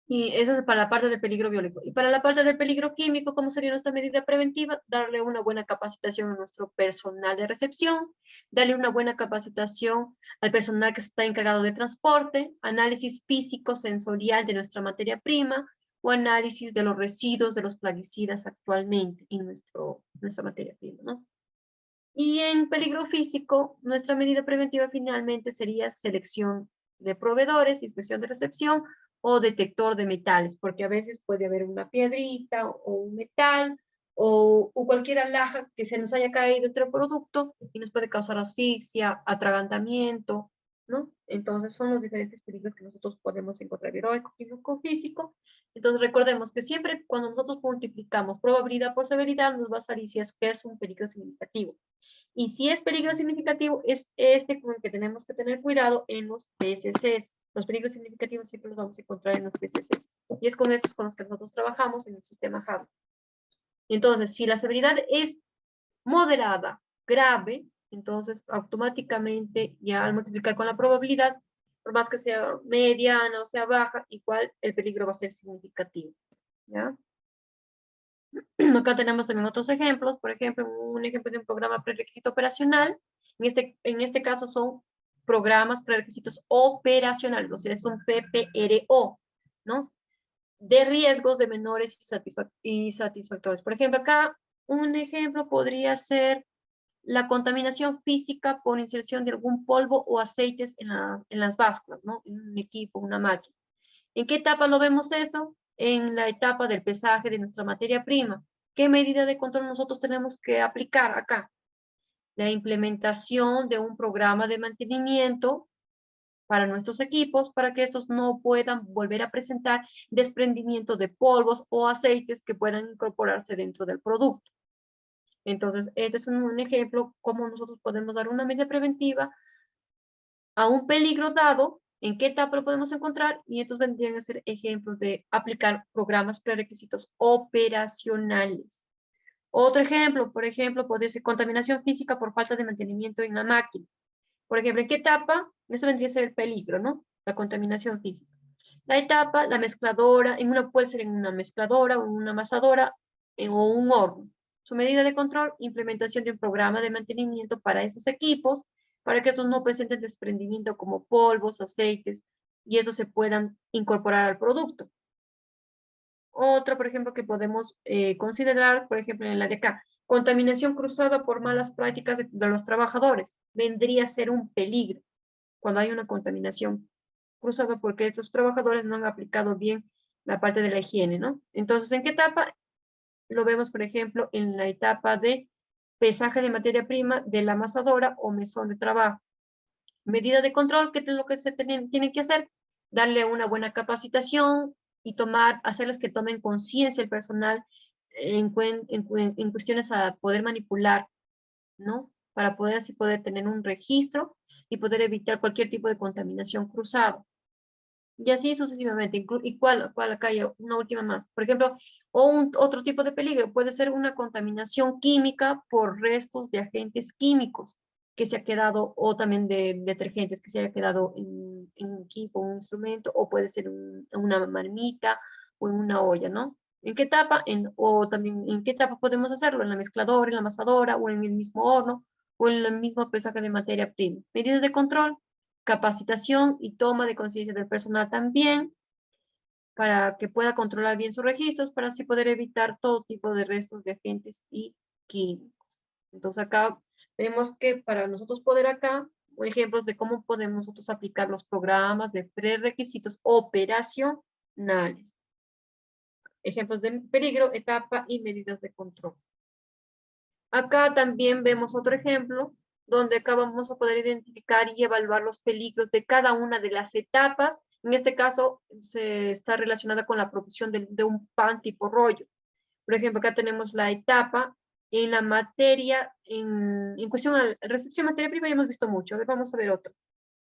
y eso es para la parte del peligro biológico. Y para la parte del peligro químico, ¿cómo sería nuestra medida preventiva? Darle una buena capacitación a nuestro personal de recepción, darle una buena capacitación al personal que está encargado de transporte, análisis físico sensorial de nuestra materia prima, o análisis de los residuos de los plaguicidas actualmente en nuestra materia prima, ¿no? Y en peligro físico, nuestra medida preventiva finalmente sería selección de proveedores, inspección de recepción o detector de metales, porque a veces puede haber una piedrita o un metal o cualquier alhaja que se nos haya caído entre el producto y nos puede causar asfixia, atragantamiento, ¿no? Entonces son los diferentes peligros que nosotros podemos encontrar, biológico, químico, físico. Entonces recordemos que siempre cuando nosotros multiplicamos probabilidad por severidad nos va a salir si es que es un peligro significativo. Y si es peligro significativo, es con el que tenemos que tener cuidado en los PCCs. Los peligros significativos siempre los vamos a encontrar en los PCCs. Y es con estos con los que nosotros trabajamos en el sistema HACCP. Entonces, si la severidad es moderada, grave, entonces automáticamente ya al multiplicar con la probabilidad, por más que sea mediana o sea baja, igual el peligro va a ser significativo. ¿Ya? Acá tenemos también otros ejemplos, por ejemplo, un ejemplo de un programa prerequisito operacional. En este caso son programas prerequisitos operacionales, o sea, es un PPRO, ¿no? De riesgos de menores y satisfactorios. Por ejemplo, acá un ejemplo podría ser la contaminación física por inserción de algún polvo o aceites en las básculas, ¿no? En un equipo, una máquina. ¿En qué etapa lo vemos esto? En la etapa del pesaje de nuestra materia prima. ¿Qué medida de control nosotros tenemos que aplicar acá? La implementación de un programa de mantenimiento para nuestros equipos, para que estos no puedan volver a presentar desprendimiento de polvos o aceites que puedan incorporarse dentro del producto. Entonces, este es un ejemplo cómo nosotros podemos dar una medida preventiva a un peligro dado, en qué etapa lo podemos encontrar, y estos vendrían a ser ejemplos de aplicar programas prerequisitos operacionales. Otro ejemplo, por ejemplo, puede ser contaminación física por falta de mantenimiento en la máquina. Por ejemplo, ¿en qué etapa? Eso vendría a ser el peligro, ¿no? La contaminación física. La etapa, la mezcladora, puede ser en una mezcladora o en una amasadora o un horno. Su medida de control, implementación de un programa de mantenimiento para esos equipos, para que estos no presenten desprendimiento como polvos, aceites, y eso se puedan incorporar al producto. Otro, por ejemplo, que podemos considerar, por ejemplo, en la de acá, contaminación cruzada por malas prácticas de los trabajadores. Vendría a ser un peligro cuando hay una contaminación cruzada porque estos trabajadores no han aplicado bien la parte de la higiene, ¿no? Entonces, ¿en qué etapa? Lo vemos, por ejemplo, en la etapa de pesaje de materia prima de la amasadora o mesón de trabajo. Medida de control, ¿qué es lo que se tiene que hacer? Darle una buena capacitación y hacerles que tomen conciencia el personal en cuestiones a poder manipular, ¿no? Para poder así poder tener un registro y poder evitar cualquier tipo de contaminación cruzada. Y así sucesivamente. ¿Y cuál acá hay una última más? Por ejemplo, otro tipo de peligro puede ser una contaminación química por restos de agentes químicos que se ha quedado, o también de detergentes que se haya quedado en un equipo, un instrumento, o puede ser en una marmita o en una olla, ¿no? ¿En qué etapa? O también, ¿en qué etapa podemos hacerlo? ¿En la mezcladora, en la amasadora, o en el mismo horno, o en el mismo pesaje de materia prima? Medidas de control, capacitación y toma de conciencia del personal también, para que pueda controlar bien sus registros, para así poder evitar todo tipo de restos de agentes y químicos. Entonces acá vemos que para nosotros poder acá, ejemplos de cómo podemos nosotros aplicar los programas de prerequisitos operacionales. Ejemplos de peligro, etapa y medidas de control. Acá también vemos otro ejemplo donde acá vamos a poder identificar y evaluar los peligros de cada una de las etapas. En este caso, se está relacionada con la producción de un pan tipo rollo. Por ejemplo, acá tenemos la etapa en la materia, en cuestión de recepción de materia prima ya hemos visto mucho. A ver, vamos a ver otro.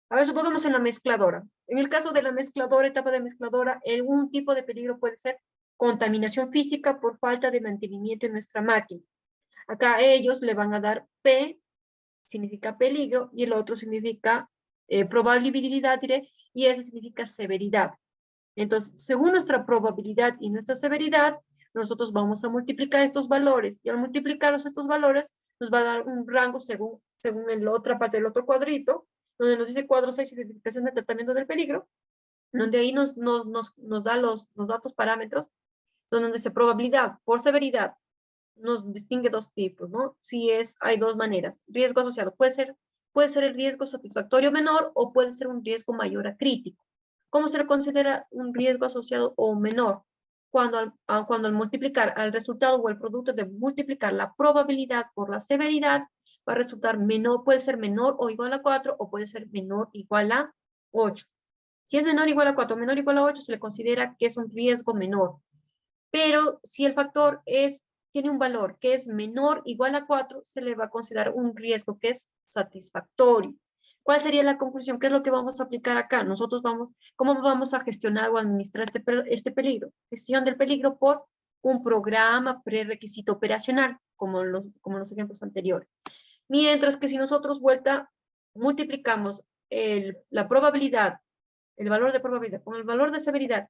A ver, supongamos en la mezcladora. En el caso de la mezcladora, etapa de mezcladora, un tipo de peligro puede ser contaminación física por falta de mantenimiento en nuestra máquina. Acá ellos le van a dar P, significa peligro, y el otro significa probabilidad, diré, y ese significa severidad. Entonces, según nuestra probabilidad y nuestra severidad, nosotros vamos a multiplicar estos valores, y al multiplicarlos estos valores, nos va a dar un rango según la otra parte del otro cuadrito, donde nos dice cuadro 6, identificación de tratamiento del peligro, donde ahí nos da los datos parámetros, donde dice probabilidad por severidad, nos distingue dos tipos, ¿no? Hay dos maneras. Riesgo asociado puede ser el riesgo satisfactorio menor o puede ser un riesgo mayor a crítico. ¿Cómo se le considera un riesgo asociado o menor? Cuando al multiplicar al resultado o el producto de multiplicar la probabilidad por la severidad, va a resultar menor, puede ser menor o igual a 4 o puede ser menor o igual a 8. Si es menor o igual a 4 o menor o igual a 8, se le considera que es un riesgo menor. Pero si el factor tiene un valor que es menor o igual a 4, se le va a considerar un riesgo que es satisfactorio. ¿Cuál sería la conclusión? ¿Qué es lo que vamos a aplicar acá? ¿Cómo vamos a gestionar o administrar este peligro? Gestión del peligro por un programa prerequisito operacional, como los ejemplos anteriores. Mientras que si nosotros multiplicamos la probabilidad, el valor de probabilidad con el valor de severidad,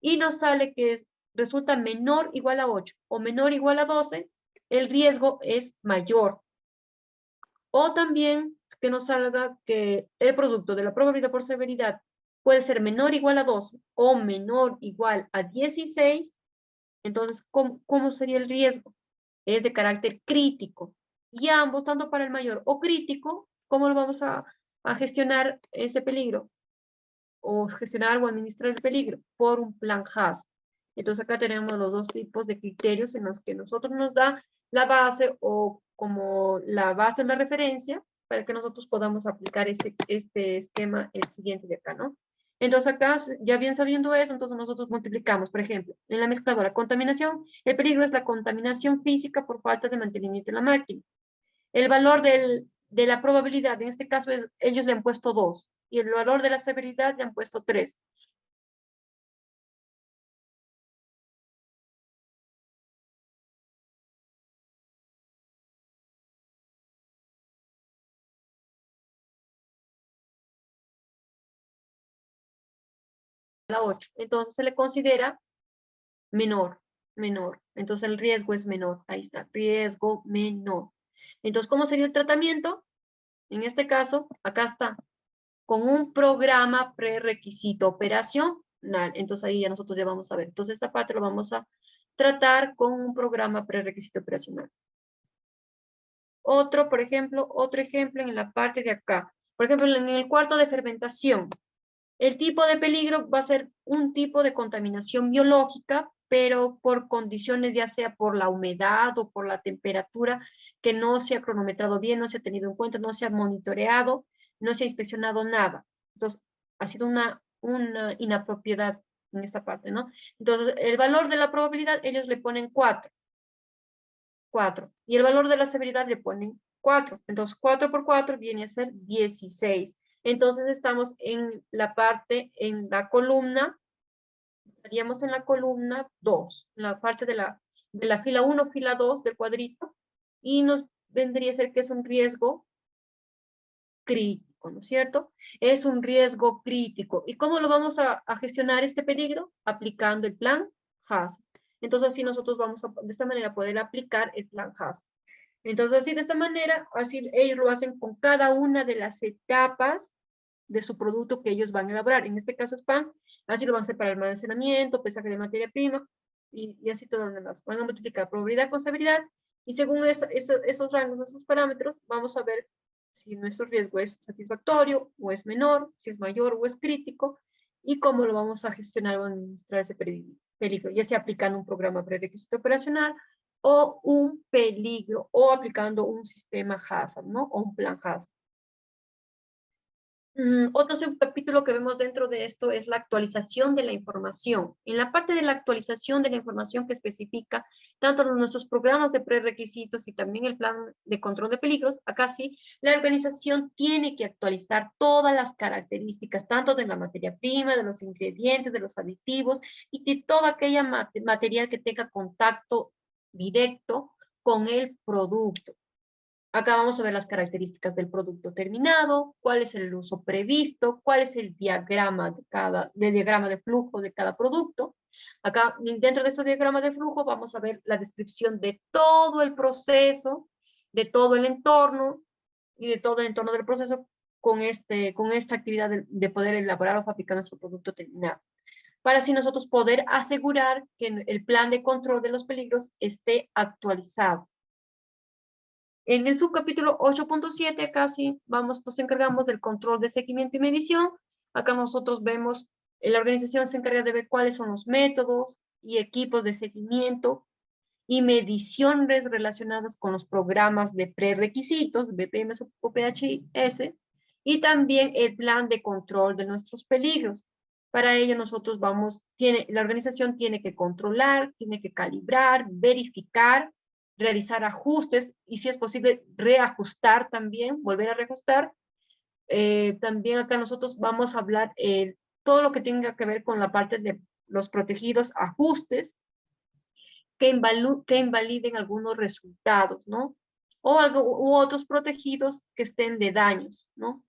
y nos sale que resulta menor o igual a 8 o menor o igual a 12, el riesgo es mayor. O también que nos salga que el producto de la probabilidad por severidad puede ser menor o igual a 12 o menor o igual a 16. Entonces, ¿cómo sería el riesgo? Es de carácter crítico. Y ambos, tanto para el mayor o crítico, ¿cómo lo vamos a gestionar ese peligro? O gestionar o administrar el peligro por un plan HACCP. Entonces acá tenemos los dos tipos de criterios en los que nosotros nos da la base, o como la base en la referencia, para que nosotros podamos aplicar este esquema, el siguiente de acá, ¿no? Entonces acá, ya bien sabiendo eso, entonces nosotros multiplicamos, por ejemplo, en la mezcladora, contaminación, el peligro es la contaminación física por falta de mantenimiento de la máquina. El valor de la probabilidad, en este caso, ellos le han puesto 2, y el valor de la severidad le han puesto 3. La 8. Entonces se le considera menor. Entonces el riesgo es menor. Ahí está, riesgo menor. Entonces, ¿cómo sería el tratamiento? En este caso, acá está, con un programa prerequisito operacional. Entonces ahí ya nosotros ya vamos a ver. Entonces esta parte lo vamos a tratar con un programa prerequisito operacional. Otro ejemplo en la parte de acá. Por ejemplo, en el cuarto de fermentación. El tipo de peligro va a ser un tipo de contaminación biológica, pero por condiciones ya sea por la humedad o por la temperatura, que no se ha cronometrado bien, no se ha tenido en cuenta, no se ha monitoreado, no se ha inspeccionado nada. Entonces, ha sido una inapropiedad en esta parte, ¿no? Entonces, el valor de la probabilidad, ellos le ponen 4. Y el valor de la severidad le ponen 4. Entonces, 4 por 4 viene a ser 16. Entonces, estamos en la parte, en la columna, estaríamos en la columna 2, en la parte de la fila 1, fila 2 del cuadrito, y nos vendría a ser que es un riesgo crítico, ¿no es cierto? Es un riesgo crítico. ¿Y cómo lo vamos a gestionar este peligro? Aplicando el plan HACCP. Entonces, así nosotros vamos a, de esta manera, poder aplicar el plan HACCP. Entonces, así de esta manera, así ellos lo hacen con cada una de las etapas de su producto que ellos van a elaborar. En este caso es pan, así lo van a hacer para el almacenamiento, pesaje de materia prima, y así todo lo demás. Van a multiplicar probabilidad con severidad, y según esos rangos, esos parámetros, vamos a ver si nuestro riesgo es satisfactorio o es menor, si es mayor o es crítico, y cómo lo vamos a gestionar o administrar ese peligro, ya sea aplicando un programa prerequisito operacional, o un peligro, o aplicando un sistema HACCP, ¿no? O un plan HACCP. Otro subcapítulo que vemos dentro de esto es la actualización de la información. En la parte de la actualización de la información que especifica tanto nuestros programas de prerequisitos y también el plan de control de peligros, acá sí, la organización tiene que actualizar todas las características, tanto de la materia prima, de los ingredientes, de los aditivos y de toda aquella material que tenga contacto directo con el producto. Acá vamos a ver las características del producto terminado, cuál es el uso previsto, cuál es el diagrama diagrama de flujo de cada producto. Acá, dentro de este diagrama de flujo, vamos a ver la descripción de todo el proceso, de todo el entorno y de todo el entorno del proceso con esta actividad de poder elaborar o fabricar nuestro producto terminado. Para así nosotros poder asegurar que el plan de control de los peligros esté actualizado. En el subcapítulo 8.7 casi nos encargamos del control de seguimiento y medición. Acá nosotros vemos, la organización se encarga de ver cuáles son los métodos y equipos de seguimiento y mediciones relacionadas con los programas de prerequisitos, BPM o PHS, y también el plan de control de nuestros peligros. Para ello nosotros la organización tiene que controlar, tiene que calibrar, verificar, realizar ajustes y si es posible reajustar también, volver a reajustar. También acá nosotros vamos a hablar todo lo que tenga que ver con la parte de los protegidos ajustes que invaliden algunos resultados, ¿no? U otros protegidos que estén de daños, ¿no?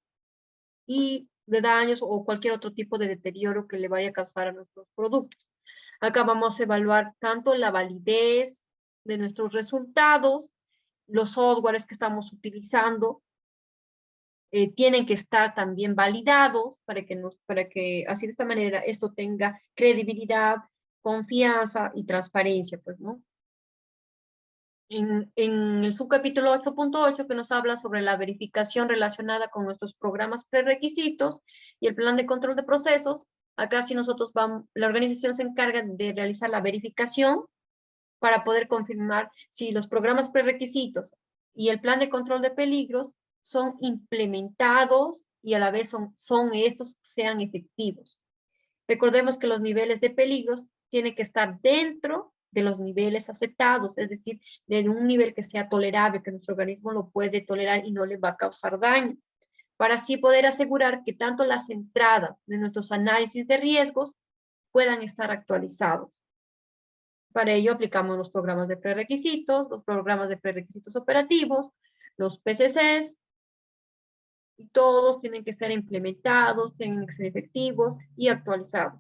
Y de daños o cualquier otro tipo de deterioro que le vaya a causar a nuestros productos. Acá vamos a evaluar tanto la validez de nuestros resultados, los softwares que estamos utilizando, tienen que estar también validados para que así de esta manera esto tenga credibilidad, confianza y transparencia, pues, ¿no? En el subcapítulo 8.8 que nos habla sobre la verificación relacionada con nuestros programas prerequisitos y el plan de control de procesos, acá sí la organización se encarga de realizar la verificación para poder confirmar si los programas prerequisitos y el plan de control de peligros son implementados y a la vez son estos sean efectivos. Recordemos que los niveles de peligros tienen que estar dentro de los niveles aceptados, es decir, de un nivel que sea tolerable, que nuestro organismo lo puede tolerar y no le va a causar daño, para así poder asegurar que tanto las entradas de nuestros análisis de riesgos puedan estar actualizados. Para ello aplicamos los programas de prerequisitos, los programas de prerequisitos operativos, los PCCs, y todos tienen que estar implementados, tienen que ser efectivos y actualizados.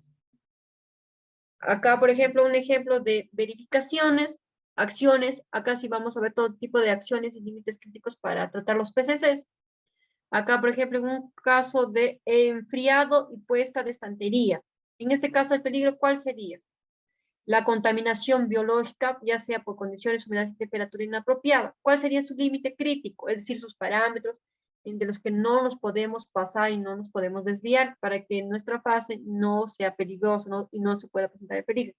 Acá, por ejemplo, un ejemplo de verificaciones, acciones. Acá sí vamos a ver todo tipo de acciones y límites críticos para tratar los PCCs. Acá, por ejemplo, en un caso de enfriado y puesta de estantería. En este caso, el peligro, ¿cuál sería? La contaminación biológica, ya sea por condiciones, humedad y temperatura inapropiada. ¿Cuál sería su límite crítico? Es decir, sus parámetros de los que no nos podemos pasar y no nos podemos desviar para que nuestra fase no sea peligrosa, y no se pueda presentar el peligro.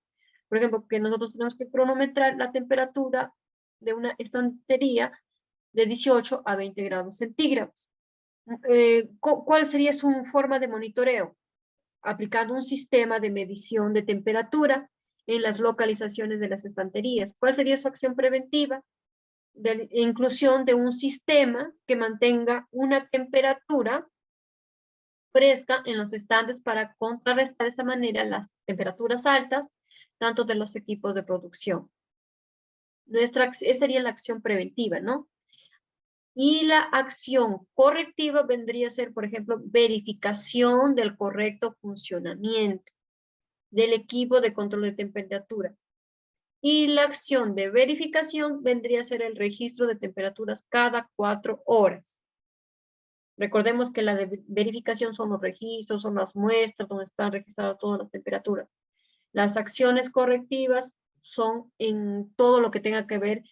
Por ejemplo, que nosotros tenemos que cronometrar la temperatura de una estantería de 18 a 20 grados centígrados. ¿Cuál sería su forma de monitoreo? Aplicando un sistema de medición de temperatura en las localizaciones de las estanterías. ¿Cuál sería su acción preventiva? De inclusión de un sistema que mantenga una temperatura fresca en los estantes para contrarrestar de esa manera las temperaturas altas, tanto de los equipos de producción. Esa sería la acción preventiva, ¿no? Y la acción correctiva vendría a ser, por ejemplo, verificación del correcto funcionamiento del equipo de control de temperatura. Y la acción de verificación vendría a ser el registro de temperaturas cada 4 horas. Recordemos que la de verificación son los registros, son las muestras donde están registradas todas las temperaturas. Las acciones correctivas son en todo lo que tenga que ver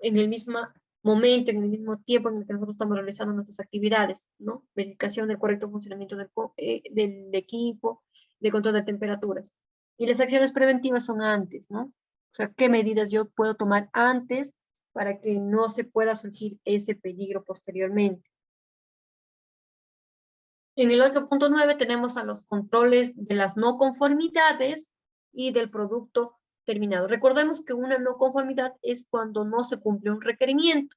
en el mismo momento, en el mismo tiempo en el que nosotros estamos realizando nuestras actividades, ¿no? Verificación del correcto funcionamiento del equipo, de control de temperaturas. Y las acciones preventivas son antes, ¿no? O sea, ¿qué medidas yo puedo tomar antes para que no se pueda surgir ese peligro posteriormente? En el 8.9 tenemos a los controles de las no conformidades y del producto terminado. Recordemos que una no conformidad es cuando no se cumple un requerimiento.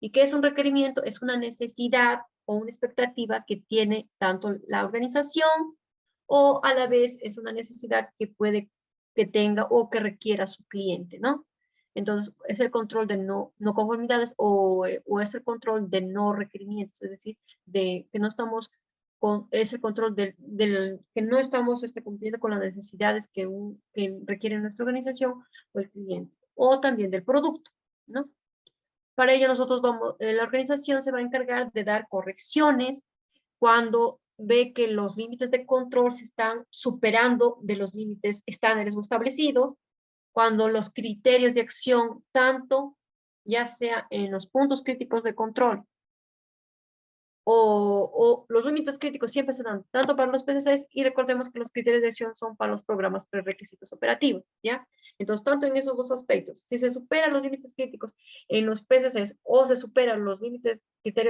¿Y qué es un requerimiento? Es una necesidad o una expectativa que tiene tanto la organización o a la vez es una necesidad que puede que tenga o que requiera su cliente, ¿no? Entonces, es el control de no conformidades o es el control de no requerimientos, es decir, de que no estamos es el control que no estamos cumpliendo con las necesidades que requiere nuestra organización o el cliente, o también del producto, ¿no? Para ello nosotros la organización se va a encargar de dar correcciones cuando ve que los límites de control se están superando de los límites estándares o establecidos, cuando los criterios de acción, tanto ya sea en los puntos críticos de control o los límites críticos siempre se dan tanto para los PCCs y recordemos que los criterios de acción son para los programas prerequisitos operativos, ¿ya? Entonces, tanto en esos dos aspectos, si se superan los límites críticos en los PCCs o se superan los límites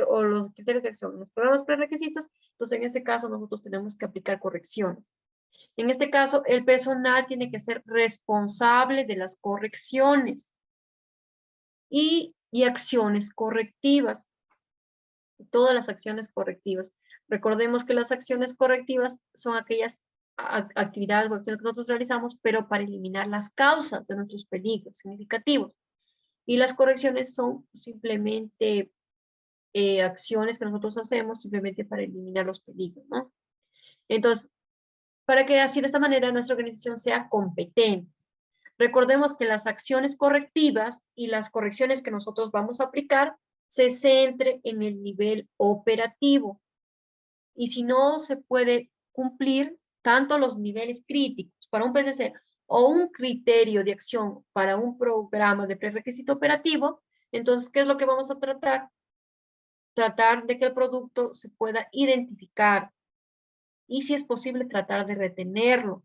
o los criterios de acción en los programas prerequisitos, entonces en ese caso nosotros tenemos que aplicar correcciones. En este caso, el personal tiene que ser responsable de las correcciones y acciones correctivas. Todas las acciones correctivas. Recordemos que las acciones correctivas son aquellas actividades o acciones que nosotros realizamos, pero para eliminar las causas de nuestros peligros significativos. Y las correcciones son simplemente acciones que nosotros hacemos simplemente para eliminar los peligros, ¿no? Entonces, para que así de esta manera nuestra organización sea competente. Recordemos que las acciones correctivas y las correcciones que nosotros vamos a aplicar se centre en el nivel operativo. Y si no se puede cumplir tanto los niveles críticos para un PCC o un criterio de acción para un programa de prerequisito operativo, entonces, ¿qué es lo que vamos a tratar? Tratar de que el producto se pueda identificar y si es posible tratar de retenerlo,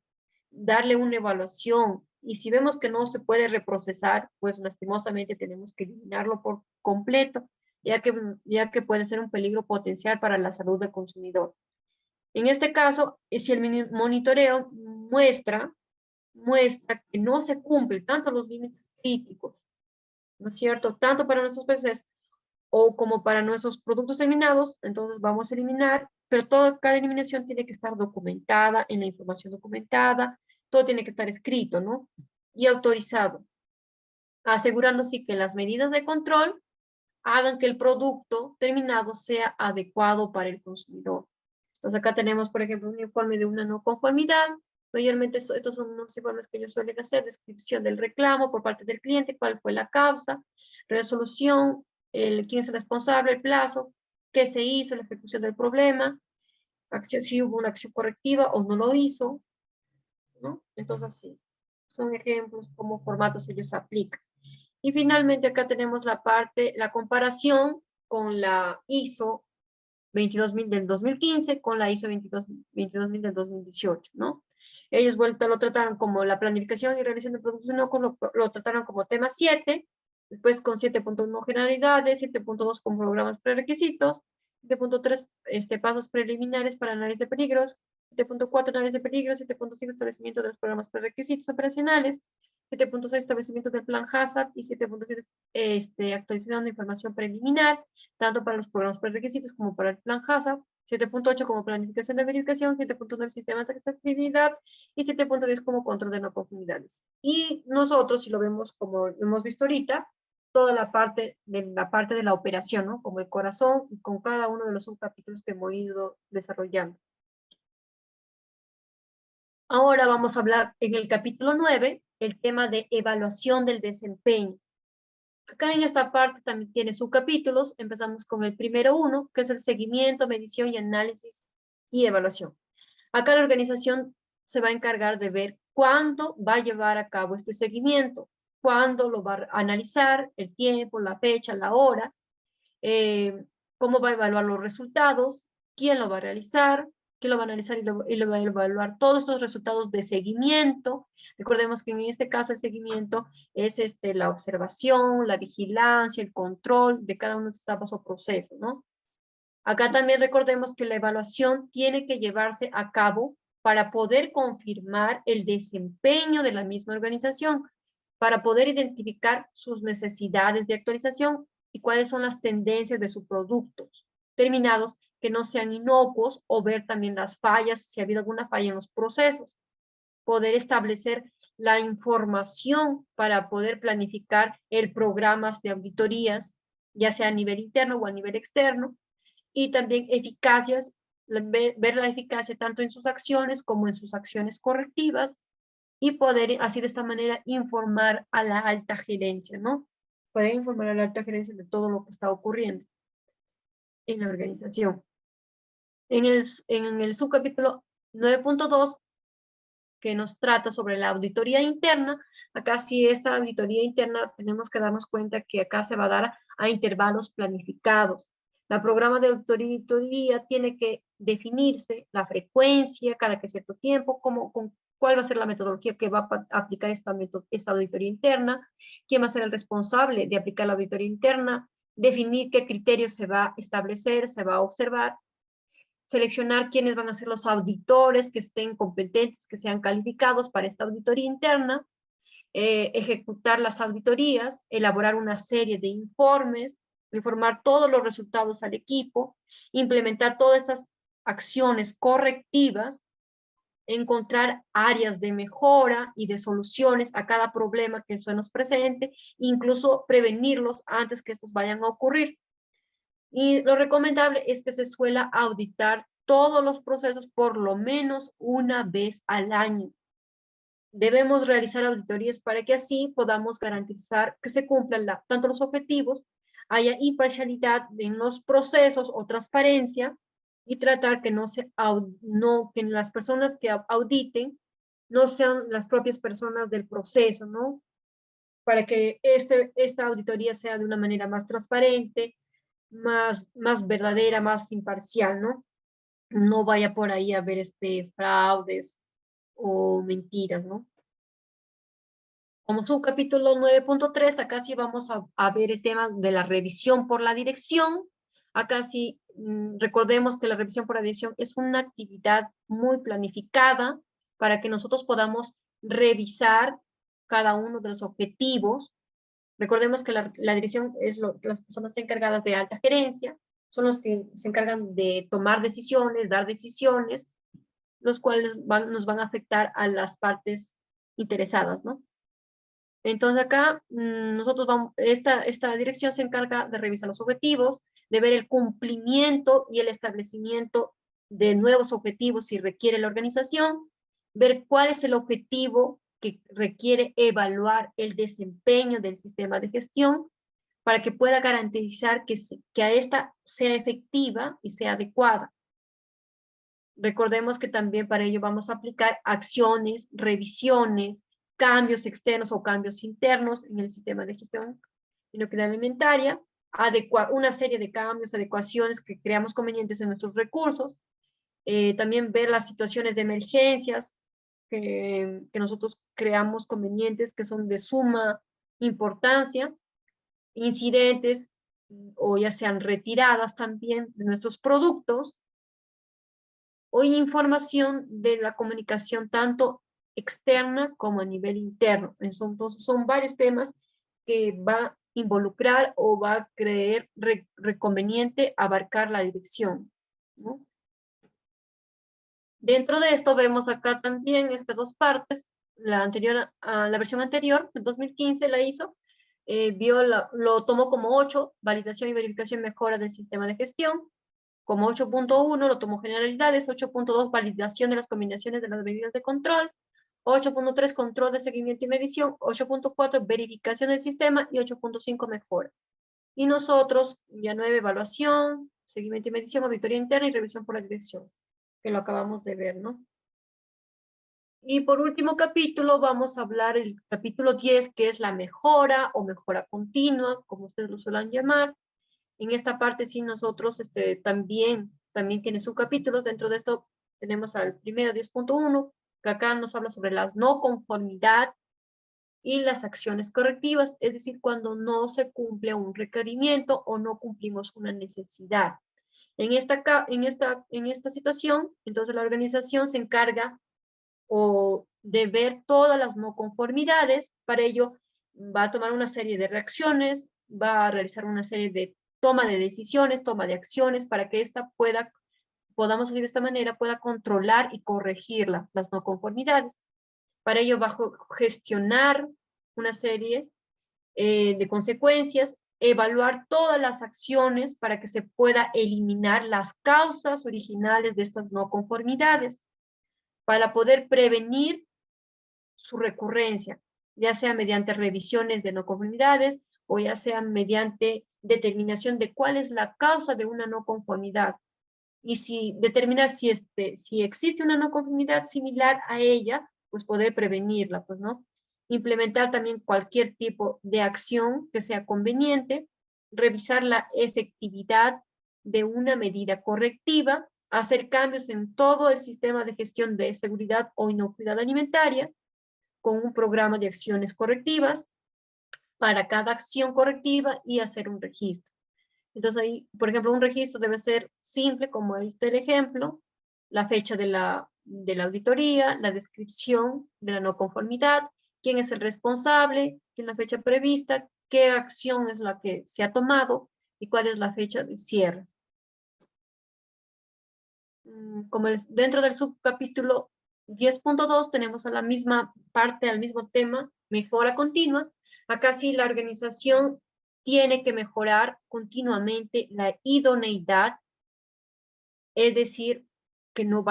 darle una evaluación y si vemos que no se puede reprocesar, pues lastimosamente tenemos que eliminarlo por completo ya que puede ser un peligro potencial para la salud del consumidor. En este caso, si el monitoreo muestra que no se cumplen tanto los límites críticos, ¿no es cierto? Tanto para nuestros PCs o como para nuestros productos terminados, entonces vamos a eliminar, pero cada eliminación tiene que estar documentada, en la información documentada, todo tiene que estar escrito, ¿no? Y autorizado, asegurándose que las medidas de control hagan que el producto terminado sea adecuado para el consumidor. Entonces acá tenemos, por ejemplo, un informe de una no conformidad. Mayormente estos son unos informes que ellos suelen hacer: descripción del reclamo por parte del cliente, cuál fue la causa, resolución, quién es el responsable, el plazo, qué se hizo, la ejecución del problema, acción, si hubo una acción correctiva o no lo hizo, ¿no? Entonces sí, son ejemplos como formatos ellos aplican. Y finalmente acá tenemos la comparación con la ISO 22000 del 2015 con la ISO 22000 del 2018, ¿no? Ellos lo trataron como la planificación y realización de productos lo trataron como tema 7, después con 7.1 generalidades, 7.2 con programas prerequisitos, 7.3 pasos preliminares para análisis de peligros, 7.4 análisis de peligros, 7.5 establecimiento de los programas prerequisitos operacionales, 7.6 establecimiento del plan HACCP y 7.7 actualización de información preliminar, tanto para los programas prerequisitos como para el plan HACCP, 7.8 como planificación de verificación, 7.9 sistema de accesibilidad y 7.10 como control de no conformidades. Y nosotros, si lo vemos como lo hemos visto ahorita, toda la parte de la operación, ¿no? Como el corazón, y con cada uno de los subcapítulos que hemos ido desarrollando. Ahora vamos a hablar en el capítulo 9, el tema de evaluación del desempeño. Acá en esta parte también tiene subcapítulos. Empezamos con el primero 1, que es el seguimiento, medición y análisis y evaluación. Acá la organización se va a encargar de ver cuándo va a llevar a cabo este seguimiento, cuándo lo va a analizar, el tiempo, la fecha, la hora, cómo va a evaluar los resultados, quién lo va a realizar, quién lo va a analizar y lo va a evaluar todos estos resultados de seguimiento. Recordemos que en este caso el seguimiento es la observación, la vigilancia, el control de cada uno de estos etapas o procesos, ¿no? Acá también recordemos que la evaluación tiene que llevarse a cabo para poder confirmar el desempeño de la misma organización, para poder identificar sus necesidades de actualización y cuáles son las tendencias de sus productos terminados que no sean inocuos, o ver también las fallas, si ha habido alguna falla en los procesos. Poder establecer la información para poder planificar el programa de auditorías, ya sea a nivel interno o a nivel externo, y también eficacias, ver la eficacia tanto en sus acciones como en sus acciones correctivas, y poder así de esta manera informar a la alta gerencia, ¿no? Poder informar a la alta gerencia de todo lo que está ocurriendo en la organización. En el subcapítulo 9.2, que nos trata sobre la auditoría interna, acá sí esta auditoría interna tenemos que darnos cuenta que acá se va a dar a intervalos planificados. El programa de auditoría tiene que definirse la frecuencia, cada que cierto tiempo, cuál va a ser la metodología que va a aplicar esta auditoría interna, quién va a ser el responsable de aplicar la auditoría interna, definir qué criterios se va a establecer, se va a observar, seleccionar quiénes van a ser los auditores que estén competentes, que sean calificados para esta auditoría interna, ejecutar las auditorías, elaborar una serie de informes, informar todos los resultados al equipo, implementar todas estas acciones correctivas, encontrar áreas de mejora y de soluciones a cada problema que se nos presente, incluso prevenirlos antes que estos vayan a ocurrir. Y lo recomendable es que se suela auditar todos los procesos por lo menos una vez al año. Debemos realizar auditorías para que así podamos garantizar que se cumplan tanto los objetivos, haya imparcialidad en los procesos o transparencia, y tratar que que las personas que auditen no sean las propias personas del proceso, ¿no? Para que esta auditoría sea de una manera más transparente, más verdadera, más imparcial, ¿no? No vaya por ahí a ver fraudes o mentiras, ¿no? Como subcapítulo 9.3, acá sí vamos a ver el tema de la revisión por la dirección. Acá sí, recordemos que la revisión por la dirección es una actividad muy planificada para que nosotros podamos revisar cada uno de los objetivos. Recordemos que la dirección es las personas encargadas de alta gerencia, son los que se encargan de tomar decisiones, dar decisiones, los cuales nos van a afectar a las partes interesadas, ¿no? Entonces acá nosotros vamos, esta dirección se encarga de revisar los objetivos, de ver el cumplimiento y el establecimiento de nuevos objetivos si requiere la organización, ver cuál es el objetivo que requiere evaluar el desempeño del sistema de gestión para que pueda garantizar que a esta sea efectiva y sea adecuada. Recordemos que también para ello vamos a aplicar acciones, revisiones, cambios externos o cambios internos en el sistema de gestión inocuidad alimentaria, una serie de cambios, adecuaciones que creamos convenientes en nuestros recursos, también ver las situaciones de emergencias que nosotros creamos convenientes, que son de suma importancia, incidentes o ya sean retiradas también de nuestros productos, o información de la comunicación tanto externa como a nivel interno. Entonces, son varios temas que va a involucrar o va a creer reconveniente abarcar la dirección, ¿no? Dentro de esto vemos acá también estas dos partes. La versión anterior, en 2015 la hizo, lo tomó como 8, validación y verificación mejora del sistema de gestión. Como 8.1 lo tomó generalidades, 8.2 validación de las combinaciones de las medidas de control, 8.3 control de seguimiento y medición, 8.4 verificación del sistema y 8.5 mejora. Y nosotros, ya 9, evaluación, seguimiento y medición, auditoría interna y revisión por la dirección, que lo acabamos de ver, ¿no? Y por último capítulo vamos a hablar el capítulo 10, que es la mejora o mejora continua, como ustedes lo suelen llamar. En esta parte sí nosotros también tiene subcapítulos. Dentro de esto tenemos al primero 10.1, que acá nos habla sobre la no conformidad y las acciones correctivas, es decir, cuando no se cumple un requerimiento o no cumplimos una necesidad. En esta situación, entonces la organización se encarga o de ver todas las no conformidades. Para ello va a tomar una serie de reacciones, va a realizar una serie de toma de decisiones, toma de acciones para que podamos decir de esta manera, pueda controlar y corregir las no conformidades. Para ello va a gestionar una serie de consecuencias, evaluar todas las acciones para que se pueda eliminar las causas originales de estas no conformidades, para poder prevenir su recurrencia, ya sea mediante revisiones de no conformidades o ya sea mediante determinación de cuál es la causa de una no conformidad. Y determinar si existe una no conformidad similar a ella, pues poder prevenirla, pues, ¿no? Implementar también cualquier tipo de acción que sea conveniente, revisar la efectividad de una medida correctiva, hacer cambios en todo el sistema de gestión de seguridad o inocuidad alimentaria, con un programa de acciones correctivas para cada acción correctiva y hacer un registro. Entonces ahí, por ejemplo, un registro debe ser simple, como ahí está el ejemplo, la fecha de la auditoría, la descripción de la no conformidad, quién es el responsable, quién es la fecha prevista, qué acción es la que se ha tomado y cuál es la fecha de cierre. Como dentro del subcapítulo 10.2 tenemos a la misma parte, al mismo tema, mejora continua. Acá sí la organización tiene que mejorar continuamente la idoneidad, es decir, que no